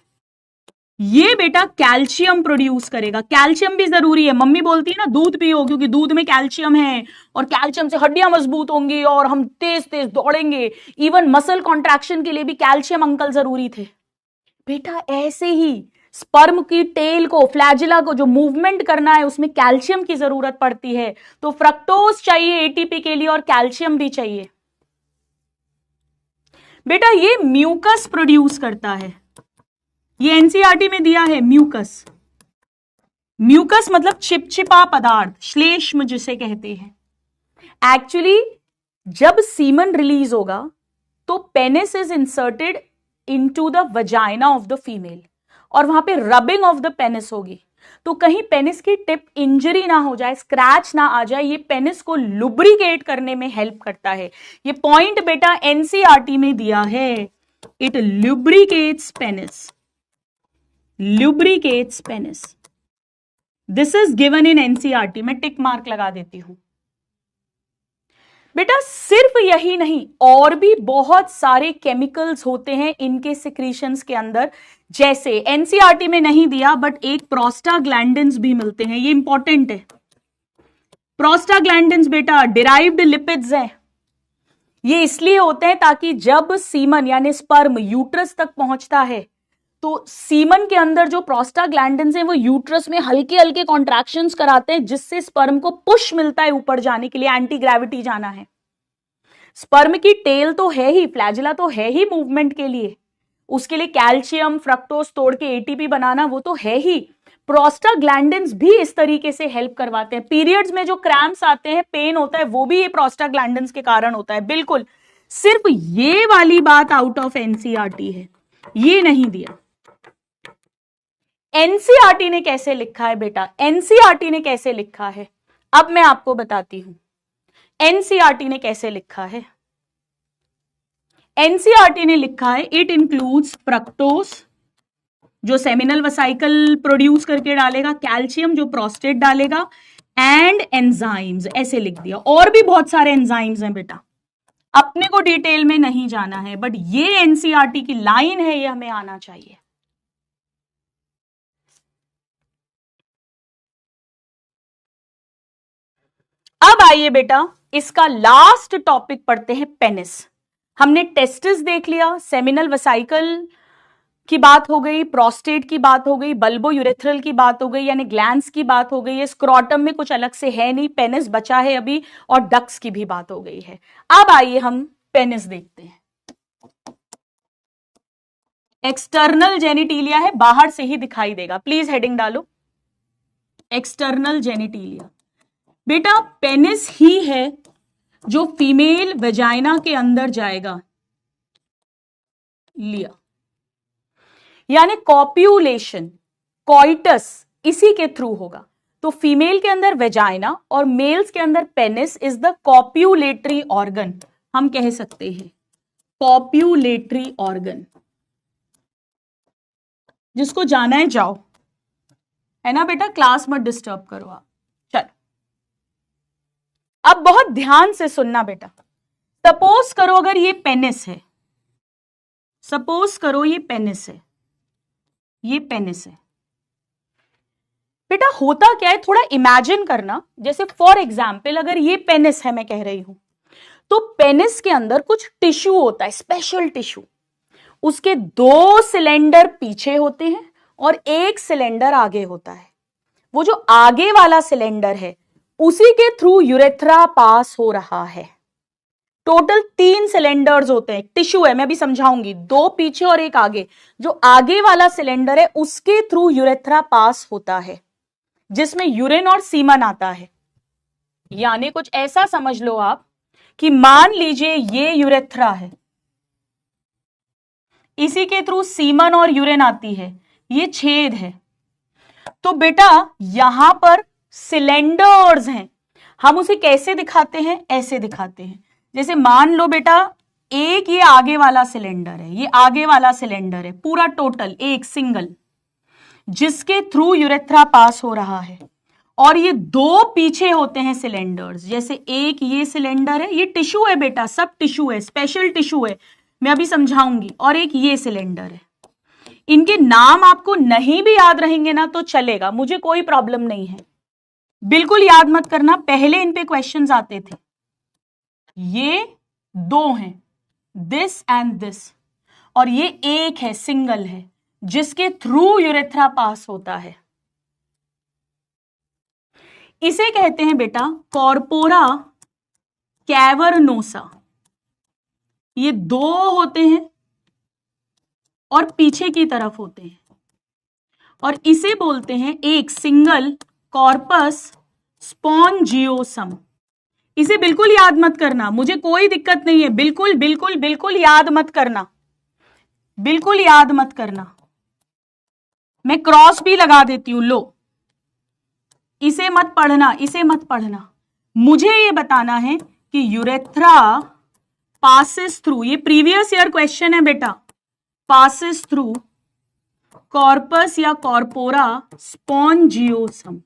ये बेटा कैल्शियम प्रोड्यूस करेगा, कैल्शियम भी जरूरी है। मम्मी बोलती है ना दूध पियो क्योंकि दूध में कैल्शियम है और कैल्शियम से हड्डियां मजबूत होंगी और हम तेज तेज दौड़ेंगे। इवन मसल कॉन्ट्रैक्शन के लिए भी कैल्शियम अंकल जरूरी थे। बेटा ऐसे ही स्पर्म की टेल को, फ्लैजिला को जो मूवमेंट करना है उसमें कैल्शियम की जरूरत पड़ती है, तो फ्रक्टोज चाहिए एटीपी के लिए और कैल्शियम भी चाहिए। बेटा ये म्यूकस प्रोड्यूस करता है, ये एनसीईआरटी में दिया है म्यूकस। म्यूकस मतलब चिपचिपा पदार्थ, श्लेष्म जिसे कहते हैं। एक्चुअली जब सीमन रिलीज होगा तो penis is inserted into the vagina of the female और वहां पे रबिंग ऑफ द पेनिस होगी, तो कहीं पेनिस की टिप इंजरी ना हो जाए, स्क्रैच ना आ जाए, ये पेनिस को लुब्रिकेट करने में हेल्प करता है। ये पॉइंट बेटा एनसीईआरटी में दिया है, it lubricates penis, lubricates penis. This is given in NCERT। मैं टिक मार्क लगा देती हूं। बेटा सिर्फ यही नहीं, और भी बहुत सारे केमिकल्स होते हैं इनके सिक्रीशंस के अंदर, जैसे एनसीईआरटी में नहीं दिया बट एक प्रोस्टाग्लैंडिन्स भी मिलते हैं, ये इंपॉर्टेंट है। प्रोस्टाग्लैंडिन्स बेटा डिराइव्ड लिपिड्स हैं। ये इसलिए होते हैं ताकि जब सीमन यानी स्पर्म यूट्रस तक पहुंचता है तो सीमन के अंदर जो प्रोस्टाग्लैंडिन्स हैं वो यूट्रस में हल्के हल्के कॉन्ट्रैक्शंस कराते हैं, जिससे स्पर्म को पुश मिलता है ऊपर जाने के लिए, एंटी ग्रेविटी जाना है। स्पर्म की टेल तो है ही, फ्लैजिला तो है ही मूवमेंट के लिए, उसके लिए कैल्शियम फ्रक्टोज तोड़ के एटीपी बनाना वो तो है ही। प्रोस्टाग्लैंडिन्स भी इस तरीके से हेल्प करवाते हैं। पीरियड्स में जो क्रैम्प्स आते हैं, पेन होता है, वो भी ये प्रोस्टाग्लैंडिन्स के कारण होता है। बिल्कुल, सिर्फ ये वाली बात आउट ऑफ एनसीईआरटी है, ये नहीं दिया। एनसीईआरटी ने कैसे लिखा है बेटा, एनसीईआरटी ने कैसे लिखा है अब मैं आपको बताती हूं। एनसीईआरटी ने कैसे लिखा है, एनसीईआरटी ने लिखा है इट इंक्लूड्स फ्रक्टोज जो सेमिनल वेसाइकल प्रोड्यूस करके डालेगा, कैल्शियम जो प्रोस्टेट डालेगा, एंड एंजाइम्स, ऐसे लिख दिया। और भी बहुत सारे एंजाइम्स हैं बेटा, अपने को डिटेल में नहीं जाना है, बट ये एनसीईआरटी की लाइन है, ये हमें आना चाहिए। अब आइए बेटा इसका लास्ट टॉपिक पढ़ते हैं, पेनिस। हमने टेस्टिस देख लिया, सेमिनल वेसिकल की बात हो गई, प्रोस्टेट की बात हो गई, बल्बो यूरेथ्रल की बात हो गई, यानी ग्लैंड्स की बात हो गई है, स्क्रोटम में कुछ अलग से है नहीं, पेनिस बचा है अभी, और डक्स की भी बात हो गई है। अब आइए हम पेनिस देखते हैं। एक्सटर्नल जेनिटिलिया है, बाहर से ही दिखाई देगा, प्लीज हेडिंग डालो, एक्सटर्नल जेनिटिलिया। बेटा पेनिस ही है जो फीमेल वेजाइना के अंदर जाएगा, लिया, यानी कॉप्यूलेशन, कॉइटस इसी के थ्रू होगा। तो फीमेल के अंदर वेजाइना और मेल्स के अंदर पेनिस इज द कॉप्यूलेटरी ऑर्गन, हम कह सकते हैं कॉप्यूलेटरी ऑर्गन। जिसको जाना है जाओ, है ना बेटा, क्लास मत डिस्टर्ब करो आप। चलो अब बहुत ध्यान से सुनना बेटा। सपोज करो अगर ये पेनिस है, सपोज करो ये पेनिस है, ये पेनिस है बेटा, होता क्या है थोड़ा इमेजिन करना। जैसे फॉर एग्जाम्पल अगर ये पेनिस है मैं कह रही हूं, तो पेनिस के अंदर कुछ टिश्यू होता है, स्पेशल टिश्यू। उसके 2 सिलेंडर पीछे होते हैं और 1 सिलेंडर आगे होता है। वो जो आगे वाला सिलेंडर है उसी के थ्रू यूरेथ्रा पास हो रहा है। टोटल 3 सिलेंडर्स होते हैं, टिश्यू है, मैं भी समझाऊंगी, 2 पीछे और 1 आगे। जो आगे वाला सिलेंडर है उसके थ्रू यूरेथ्रा पास होता है, जिसमें यूरिन और सीमन आता है। यानी कुछ ऐसा समझ लो आप कि मान लीजिए ये यूरेथ्रा है, इसी के थ्रू सीमन और यूरिन आती है, ये छेद है। तो बेटा यहां पर सिलेंडर्स हैं, हम उसे कैसे दिखाते हैं, ऐसे दिखाते हैं। जैसे मान लो बेटा एक ये आगे वाला सिलेंडर है, ये आगे वाला सिलेंडर है पूरा टोटल एक सिंगल, जिसके थ्रू यूरेथ्रा पास हो रहा है, और ये 2 पीछे होते हैं सिलेंडर्स। जैसे एक ये सिलेंडर है, ये टिश्यू है बेटा, सब टिश्यू है, स्पेशल टिश्यू है, मैं अभी समझाऊंगी। और एक ये सिलेंडर है। इनके नाम आपको नहीं भी याद रहेंगे ना तो चलेगा, मुझे कोई प्रॉब्लम नहीं है, बिल्कुल याद मत करना, पहले इन पे क्वेश्चंस आते थे। ये 2 हैं, दिस एंड दिस, और ये एक है, सिंगल है, जिसके थ्रू यूरेथ्रा पास होता है। इसे कहते हैं बेटा कॉर्पोरा कैवर्नोसा। ये 2 होते हैं और पीछे की तरफ होते हैं, और इसे बोलते हैं एक सिंगल कॉर्पस स्पॉन्जियोसम। इसे बिल्कुल याद मत करना, मुझे कोई दिक्कत नहीं है, बिल्कुल बिल्कुल बिल्कुल याद मत करना, बिल्कुल याद मत करना। मैं क्रॉस भी लगा देती हूं, लो, इसे मत पढ़ना, इसे मत पढ़ना। मुझे ये बताना है कि यूरेथ्रा पासिस थ्रू, ये प्रीवियस ईयर क्वेश्चन है बेटा, पासिस थ्रू कॉर्पस या कॉर्पोरा स्पॉन्जियोसम।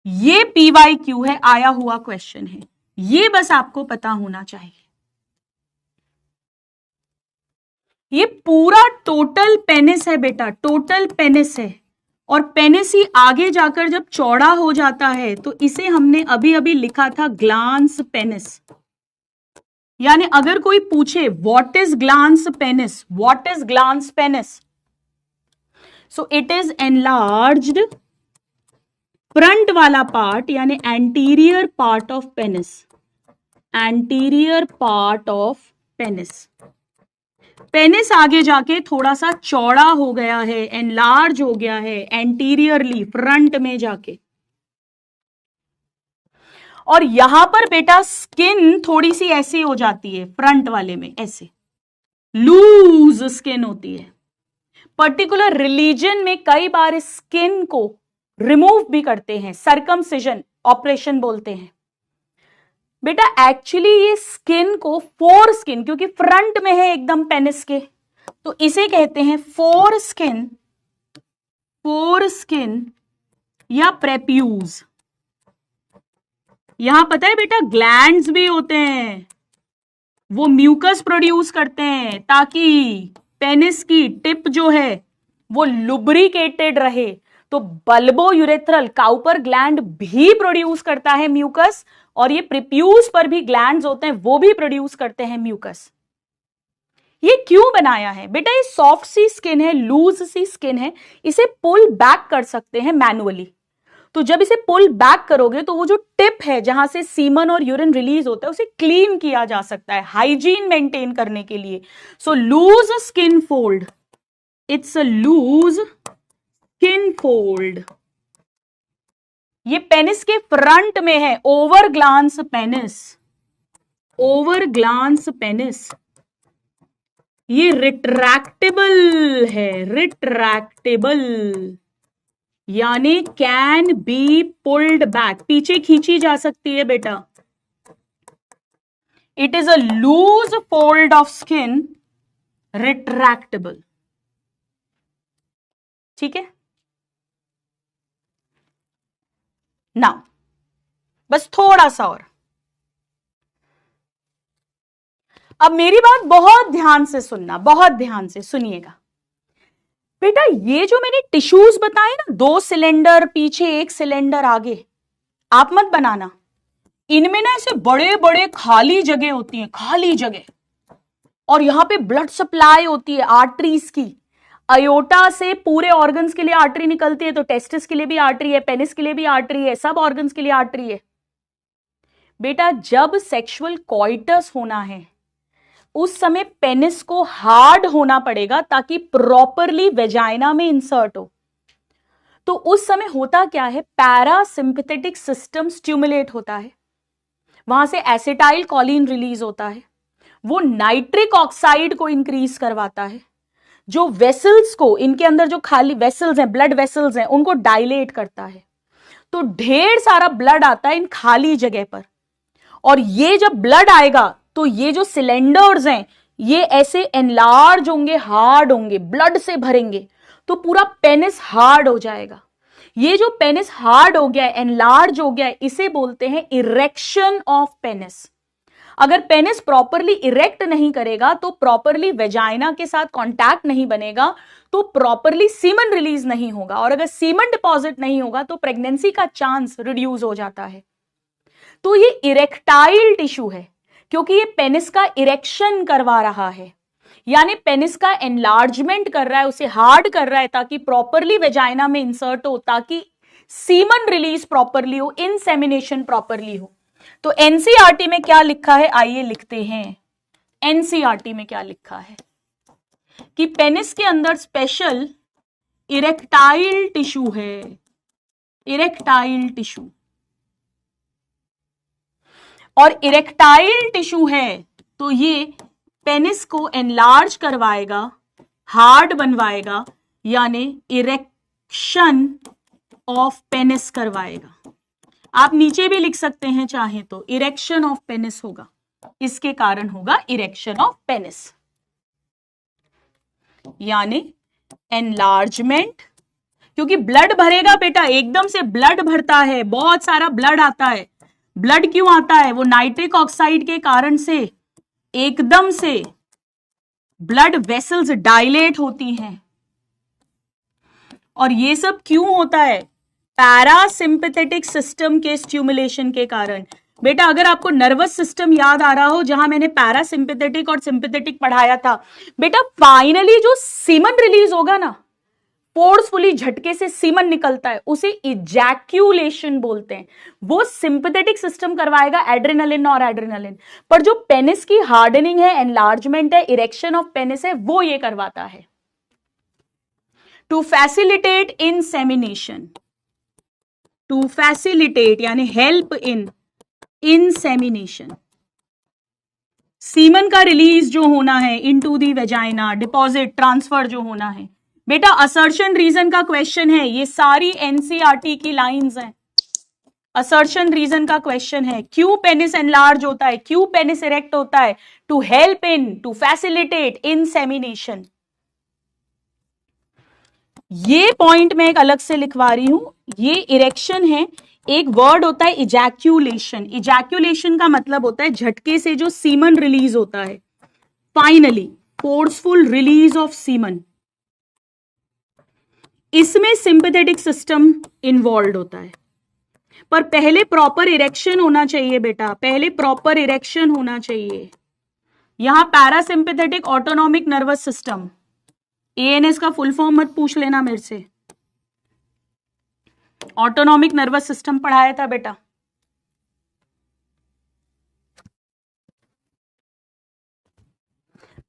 ये PYQ है, आया हुआ क्वेश्चन है, ये बस आपको पता होना चाहिए। ये पूरा टोटल पेनिस है बेटा, टोटल पेनिस है, और पेनिस ही आगे जाकर जब चौड़ा हो जाता है तो इसे हमने अभी अभी लिखा था ग्लांस पेनिस। यानी अगर कोई पूछे what is glans penis, what is glans penis, so it is enlarged front वाला पार्ट, यानी anterior part of penis, anterior part of penis. Penis आगे जाके थोड़ा सा चौड़ा हो गया है, एनलार्ज हो गया है एंटीरियरली, फ्रंट में जाके। और यहां पर बेटा स्किन थोड़ी सी ऐसी हो जाती है, फ्रंट वाले में ऐसे लूज स्किन होती है। पर्टिकुलर रिलीजन में कई बार स्किन को रिमूव भी करते हैं, सर्कमसिजन ऑपरेशन बोलते हैं बेटा। एक्चुअली ये स्किन को फोर स्किन, क्योंकि फ्रंट में है एकदम पेनिस के, तो इसे कहते हैं फोर स्किन या प्रेप्यूज। यहां पता है बेटा ग्लैंड्स भी होते हैं, वो म्यूकस प्रोड्यूस करते हैं ताकि पेनिस की टिप जो है वो लुब्रिकेटेड रहे। तो बल्बो यूरेथ्रल काउपर ग्लैंड भी प्रोड्यूस करता है म्यूकस, और ये प्रीप्यूस पर भी ग्लैंड्स होते हैं, वो भी प्रोड्यूस करते हैं म्यूकस। ये क्यों बनाया है बेटा? ये सॉफ्ट सी स्किन है, लूज सी स्किन है, इसे पुल बैक कर सकते हैं मैनुअली। तो जब इसे पुल बैक करोगे तो वो जो टिप है जहां से सीमन और यूरिन रिलीज होता है उसे क्लीन किया जा सकता है हाइजीन मेंटेन करने के लिए। So loose skin fold, it's a loose skin fold. ये पेनिस के फ्रंट में है, over glans penis, over glans penis. ये रिट्रैक्टेबल है, रिट्रैक्टेबल यानी कैन बी पुल्ड बैक, पीछे खींची जा सकती है बेटा। It is a loose fold of skin, retractable. ठीक है ना? बस थोड़ा सा और। अब मेरी बात बहुत ध्यान से सुनना, बहुत ध्यान से सुनिएगा बेटा। ये जो मैंने टिश्यूज बताए ना, 2 सिलेंडर पीछे 1 सिलेंडर आगे, आप मत बनाना। इनमें ना ऐसे बड़े बड़े खाली जगह होती हैं, खाली जगह, और यहां पे ब्लड सप्लाई होती है आर्टरीज की। अयोटा से पूरे ऑर्गन्स के लिए आर्टरी निकलती है, तो टेस्टिस के लिए भी आर्टरी है, पेनिस के लिए भी आर्टरी है, सब ऑर्गन्स के लिए आर्टरी है बेटा। जब सेक्सुअल कॉइटस होना है उस समय पेनिस को हार्ड होना पड़ेगा ताकि प्रॉपरली वेजाइना में इंसर्ट हो। तो उस समय होता क्या है, पैरासिम्पैथेटिक सिस्टम स्टिमुलेट होता है, वहां से एसिटाइल कोलिन रिलीज होता है, वो नाइट्रिक ऑक्साइड को इंक्रीज करवाता है, जो वेसल्स को, इनके अंदर जो खाली वेसल्स हैं, ब्लड वेसल्स हैं, उनको डायलेट करता है। तो ढेर सारा ब्लड आता है इन खाली जगह पर, और ये जब ब्लड आएगा तो ये जो सिलेंडर्स हैं ये ऐसे एनलार्ज होंगे, हार्ड होंगे, ब्लड से भरेंगे, तो पूरा पेनिस हार्ड हो जाएगा। ये जो पेनिस हार्ड हो गया, एनलार्ज हो गया, इसे बोलते हैं इरेक्शन ऑफ पेनिस। अगर पेनिस प्रॉपरली इरेक्ट नहीं करेगा तो प्रॉपरली वेजाइना के साथ कांटेक्ट नहीं बनेगा, तो प्रॉपरली सीमन रिलीज नहीं होगा, और अगर सीमन डिपॉजिट नहीं होगा तो प्रेगनेंसी का चांस रिड्यूस हो जाता है। तो ये इरेक्टाइल टिश्यू है क्योंकि ये पेनिस का इरेक्शन करवा रहा है, यानी पेनिस का एनलार्जमेंट कर रहा है, उसे हार्ड कर रहा है ताकि प्रॉपरली वेजाइना में इंसर्ट हो, ताकि सीमन रिलीज प्रॉपरली हो, इंसेमिनेशन प्रॉपरली हो। तो एनसीईआरटी में क्या लिखा है, आइए लिखते हैं। एनसीईआरटी में क्या लिखा है कि पेनिस के अंदर स्पेशल इरेक्टाइल टिश्यू है, इरेक्टाइल टिश्यू, और इरेक्टाइल टिश्यू है तो ये पेनिस को एनलार्ज करवाएगा, हार्ड बनवाएगा, यानी इरेक्शन ऑफ पेनिस करवाएगा। आप नीचे भी लिख सकते हैं चाहे तो, इरेक्शन ऑफ पेनिस होगा, इसके कारण होगा इरेक्शन ऑफ पेनिस, यानी एनलार्जमेंट। क्योंकि ब्लड भरेगा बेटा, एकदम से ब्लड भरता है, बहुत सारा ब्लड आता है। ब्लड क्यों आता है? वो नाइट्रिक ऑक्साइड के कारण से एकदम से ब्लड वेसल्स डायलेट होती हैं, और ये सब क्यों होता है? पैरासिम्पैथेटिक सिस्टम के स्टिमुलेशन के कारण। बेटा अगर आपको नर्वस सिस्टम याद आ रहा हो, जहां मैंने पैरासिम्पैथेटिक और सिंपैथेटिक पढ़ाया था, बेटा फाइनली जो सीमन रिलीज होगा ना, फोर्सफुली झटके से सीमन निकलता है, उसे इजैक्यूलेशन बोलते हैं। वो सिंपैथेटिक सिस्टम करवाएगा, एड्रेनालिन और एड्रेनालिन, पर जो पेनिस की हार्डनिंग है, एनलार्जमेंट है, इरेक्शन ऑफ पेनिस है, वो ये करवाता है। To facilitate insemination, to facilitate यानी हेल्प इन इंसेमिनेशन, सीमन का रिलीज जो होना है into the vagina, deposit transfer जो होना है। बेटा असर्शन रीजन का क्वेश्चन है, ये सारी एनसीईआरटी की लाइंस हैं। असर्शन रीजन का क्वेश्चन है, क्यों पेनिस एनलार्ज होता है, क्यों पेनिस इरेक्ट होता है? To help in, to facilitate insemination. ये पॉइंट मैं एक अलग से लिखवा रही हूं, ये इरेक्शन है। एक वर्ड होता है इजैक्यूलेशन। इजैक्यूलेशन का मतलब होता है झटके से जो सीमन रिलीज होता है, finally forceful release of semen. इसमें सिंपैथेटिक सिस्टम इन्वॉल्व होता है, पर पहले प्रॉपर इरेक्शन होना चाहिए बेटा, पहले प्रॉपर इरेक्शन होना चाहिए। यहां parasympathetic autonomic nervous system, ANS का फुल फॉर्म मत पूछ लेना मेरे से, ऑटोनॉमिक नर्वस सिस्टम पढ़ाया था बेटा।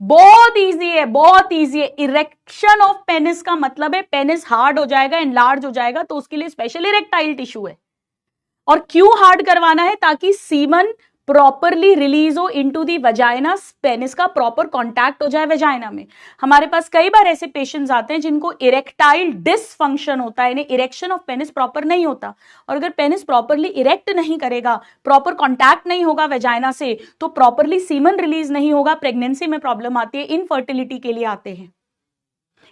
बहुत इजी है, बहुत इजी है। इरेक्शन ऑफ पेनिस का मतलब है पेनिस हार्ड हो जाएगा, एनलार्ज हो जाएगा, तो उसके लिए स्पेशल इरेक्टाइल टिश्यू है। और क्यों हार्ड करवाना है? ताकि सीमन प्रॉपरली रिलीज हो इनटू दी वजाइना, पेनिस का प्रॉपर कांटेक्ट हो जाए वजाइना में। हमारे पास कई बार ऐसे पेशेंट्स आते हैं जिनको इरेक्टाइल डिसफंक्शन होता है, इन्हें इरेक्शन ऑफ पेनिस प्रॉपर नहीं होता, और अगर पेनिस प्रॉपरली इरेक्ट नहीं करेगा, प्रॉपर कांटेक्ट नहीं होगा वजाइना से, तो प्रॉपरली सीमन रिलीज नहीं होगा, प्रेगनेंसी में प्रॉब्लम आती है, इनफर्टिलिटी के लिए आते हैं।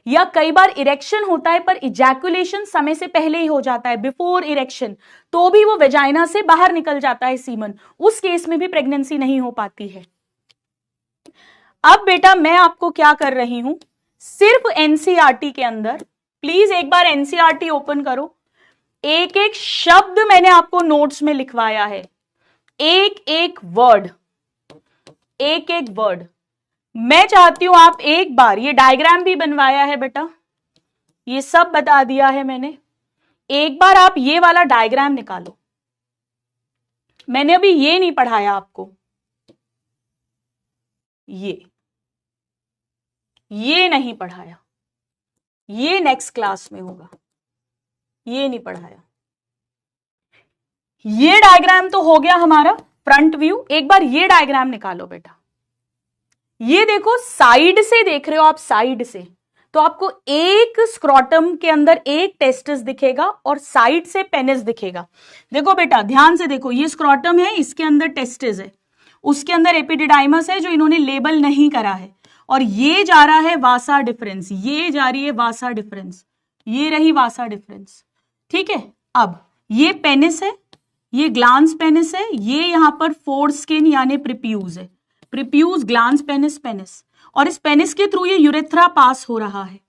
या कई बार इरेक्शन होता है पर इजैकुलेशन समय से पहले ही हो जाता है, बिफोर इरेक्शन, तो भी वो वेजाइना से बाहर निकल जाता है सीमन, उस केस में भी प्रेगनेंसी नहीं हो पाती है। अब बेटा मैं आपको क्या कर रही हूं, सिर्फ एनसीईआरटी के अंदर, प्लीज एक बार एनसीईआरटी ओपन करो, एक एक शब्द मैंने आपको नोट्स में लिखवाया है, एक एक वर्ड, एक एक वर्ड। मैं चाहती हूं आप एक बार, ये डायग्राम भी बनवाया है बेटा, ये सब बता दिया है मैंने, एक बार आप ये वाला डायग्राम निकालो। मैंने अभी ये नहीं पढ़ाया आपको, ये नहीं पढ़ाया, ये नेक्स्ट क्लास में होगा, ये नहीं पढ़ाया। ये डायग्राम तो हो गया हमारा फ्रंट व्यू, एक बार ये डायग्राम निकालो बेटा। ये देखो, साइड से देख रहे हो आप, साइड से, तो आपको एक स्क्रोटम के अंदर एक टेस्टिस दिखेगा और साइड से पेनिस दिखेगा। देखो बेटा ध्यान से देखो, ये स्क्रोटम है, इसके अंदर टेस्टिस है, उसके अंदर एपिडिडाइमस है जो इन्होंने लेबल नहीं करा है, और ये जा रहा है वासा डिफरेंस, ये जा रही है वासा डिफरेंस, ये रही वासा डिफरेंस, ठीक है। अब ये पेनिस है, ये ग्लांस पेनिस है, ये यहां पर फोर स्किन यानी प्रिप्यूज है, प्रिप्यूज ग्लांस पेनिस पेनिस, और इस पेनिस के थ्रू ये यूरेथ्रा पास हो रहा है।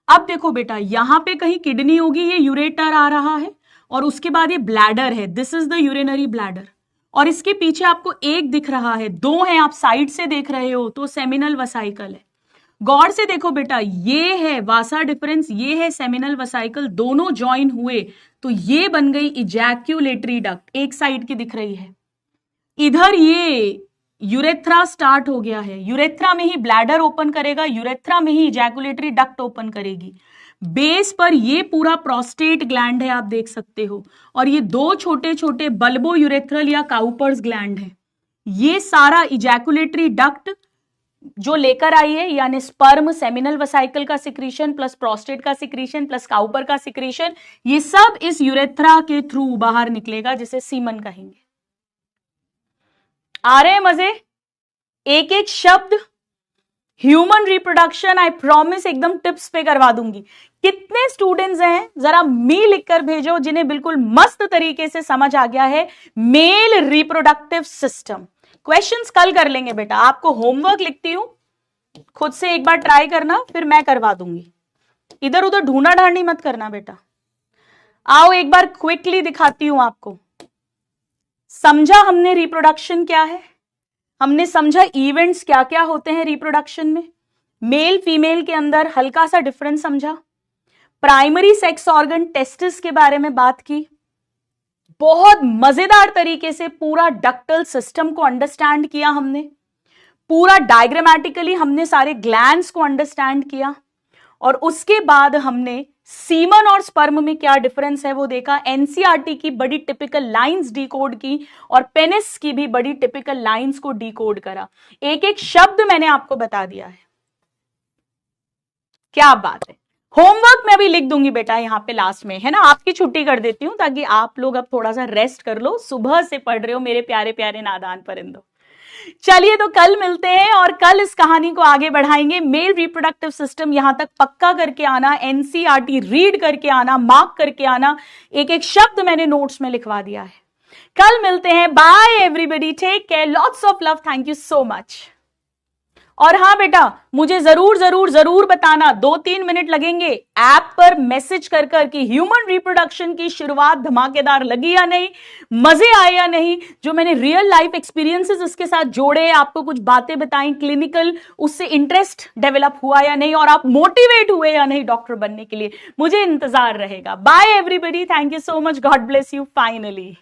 अब देखो बेटा यहां पे कहीं किडनी होगी, ये यूरेटर आ रहा है, और उसके बाद ये ब्लैडर है, this is the urinary bladder, और इसके पीछे आपको एक दिख रहा है, दो है, आप साइड से देख रहे हो तो सेमिनल वसाइकल है। गौर से देखो बेटा, ये है वासा डिफरेंस, ये है सेमिनल वसाइकल, दोनों ज्वाइन हुए तो ये बन गई इजैक्यूलेटरी डक्ट, एक साइड की दिख रही है। इधर ये यूरेथ्रा स्टार्ट हो गया है, यूरेथ्रा में ही ब्लैडर ओपन करेगा, यूरेथ्रा में ही इजैकुलेटरी डक्ट ओपन करेगी। बेस पर ये पूरा प्रोस्टेट ग्लैंड है, आप देख सकते हो, और ये दो छोटे छोटे बल्बो यूरेथ्रल या काउपर्स ग्लैंड है। ये सारा इजैकुलेटरी डक्ट जो लेकर आई है, यानी स्पर्म, सेमिनल वसाइकल का सिक्रीशन प्लस प्रोस्टेट का सिक्रीशन प्लस काउपर का सिक्रीशन, ये सब इस यूरेथ्रा के थ्रू बाहर निकलेगा, जिसे सीमन कहेंगे। आ रहे हैं मजे? एक एक शब्द, ह्यूमन रिप्रोडक्शन आई प्रॉमिस एकदम टिप्स पे करवा दूंगी। कितने स्टूडेंट्स हैं जरा मी लिखकर भेजो जिन्हें बिल्कुल मस्त तरीके से समझ आ गया है मेल रिप्रोडक्टिव सिस्टम। क्वेश्चंस कल कर लेंगे बेटा, आपको होमवर्क लिखती हूं, खुद से एक बार ट्राई करना, फिर मैं करवा दूंगी। इधर उधर ढूंढा ढांडी मत करना बेटा। आओ एक बार क्विकली दिखाती हूं आपको। समझा हमने रिप्रोडक्शन क्या है, हमने समझा इवेंट्स क्या क्या होते हैं रिप्रोडक्शन में, मेल फीमेल के अंदर हल्का सा डिफरेंस समझा, प्राइमरी सेक्स ऑर्गन टेस्टिस के बारे में बात की, बहुत मजेदार तरीके से पूरा डक्टल सिस्टम को अंडरस्टैंड किया हमने, पूरा डायग्रामेटिकली हमने सारे ग्लैंड्स को अंडरस्टैंड किया, और उसके बाद हमने सीमन और स्पर्म में क्या डिफरेंस है वो देखा, एनसीईआरटी की बड़ी टिपिकल लाइंस डिकोड की, और पेनिस की भी बड़ी टिपिकल लाइंस को डिकोड करा। एक एक शब्द मैंने आपको बता दिया है। क्या बात है। होमवर्क मैं भी लिख दूंगी बेटा यहां पे लास्ट में, है ना, आपकी छुट्टी कर देती हूं ताकि आप लोग अब थोड़ा सा रेस्ट कर लो, सुबह से पढ़ रहे हो मेरे प्यारे प्यारे नादान परिंदों। चलिए तो कल मिलते हैं और कल इस कहानी को आगे बढ़ाएंगे। मेल रिप्रोडक्टिव सिस्टम यहां तक पक्का करके आना, एनसीईआरटी रीड करके आना, मार्क करके आना, एक एक शब्द मैंने नोट्स में लिखवा दिया है। कल मिलते हैं, bye everybody, take care, lots of love, thank you so much. और हाँ बेटा, मुझे जरूर जरूर जरूर बताना, 2-3 मिनट लगेंगे ऐप पर मैसेज कर कर कि ह्यूमन रिप्रोडक्शन की शुरुआत धमाकेदार लगी या नहीं, मजे आए या नहीं, जो मैंने रियल लाइफ एक्सपीरियंसेस उसके साथ जोड़े, आपको कुछ बातें बताई क्लिनिकल, उससे इंटरेस्ट डेवलप हुआ या नहीं, और आप मोटिवेट हुए या नहीं डॉक्टर बनने के लिए। मुझे इंतजार रहेगा। Bye everybody, thank you so much, God bless you finally.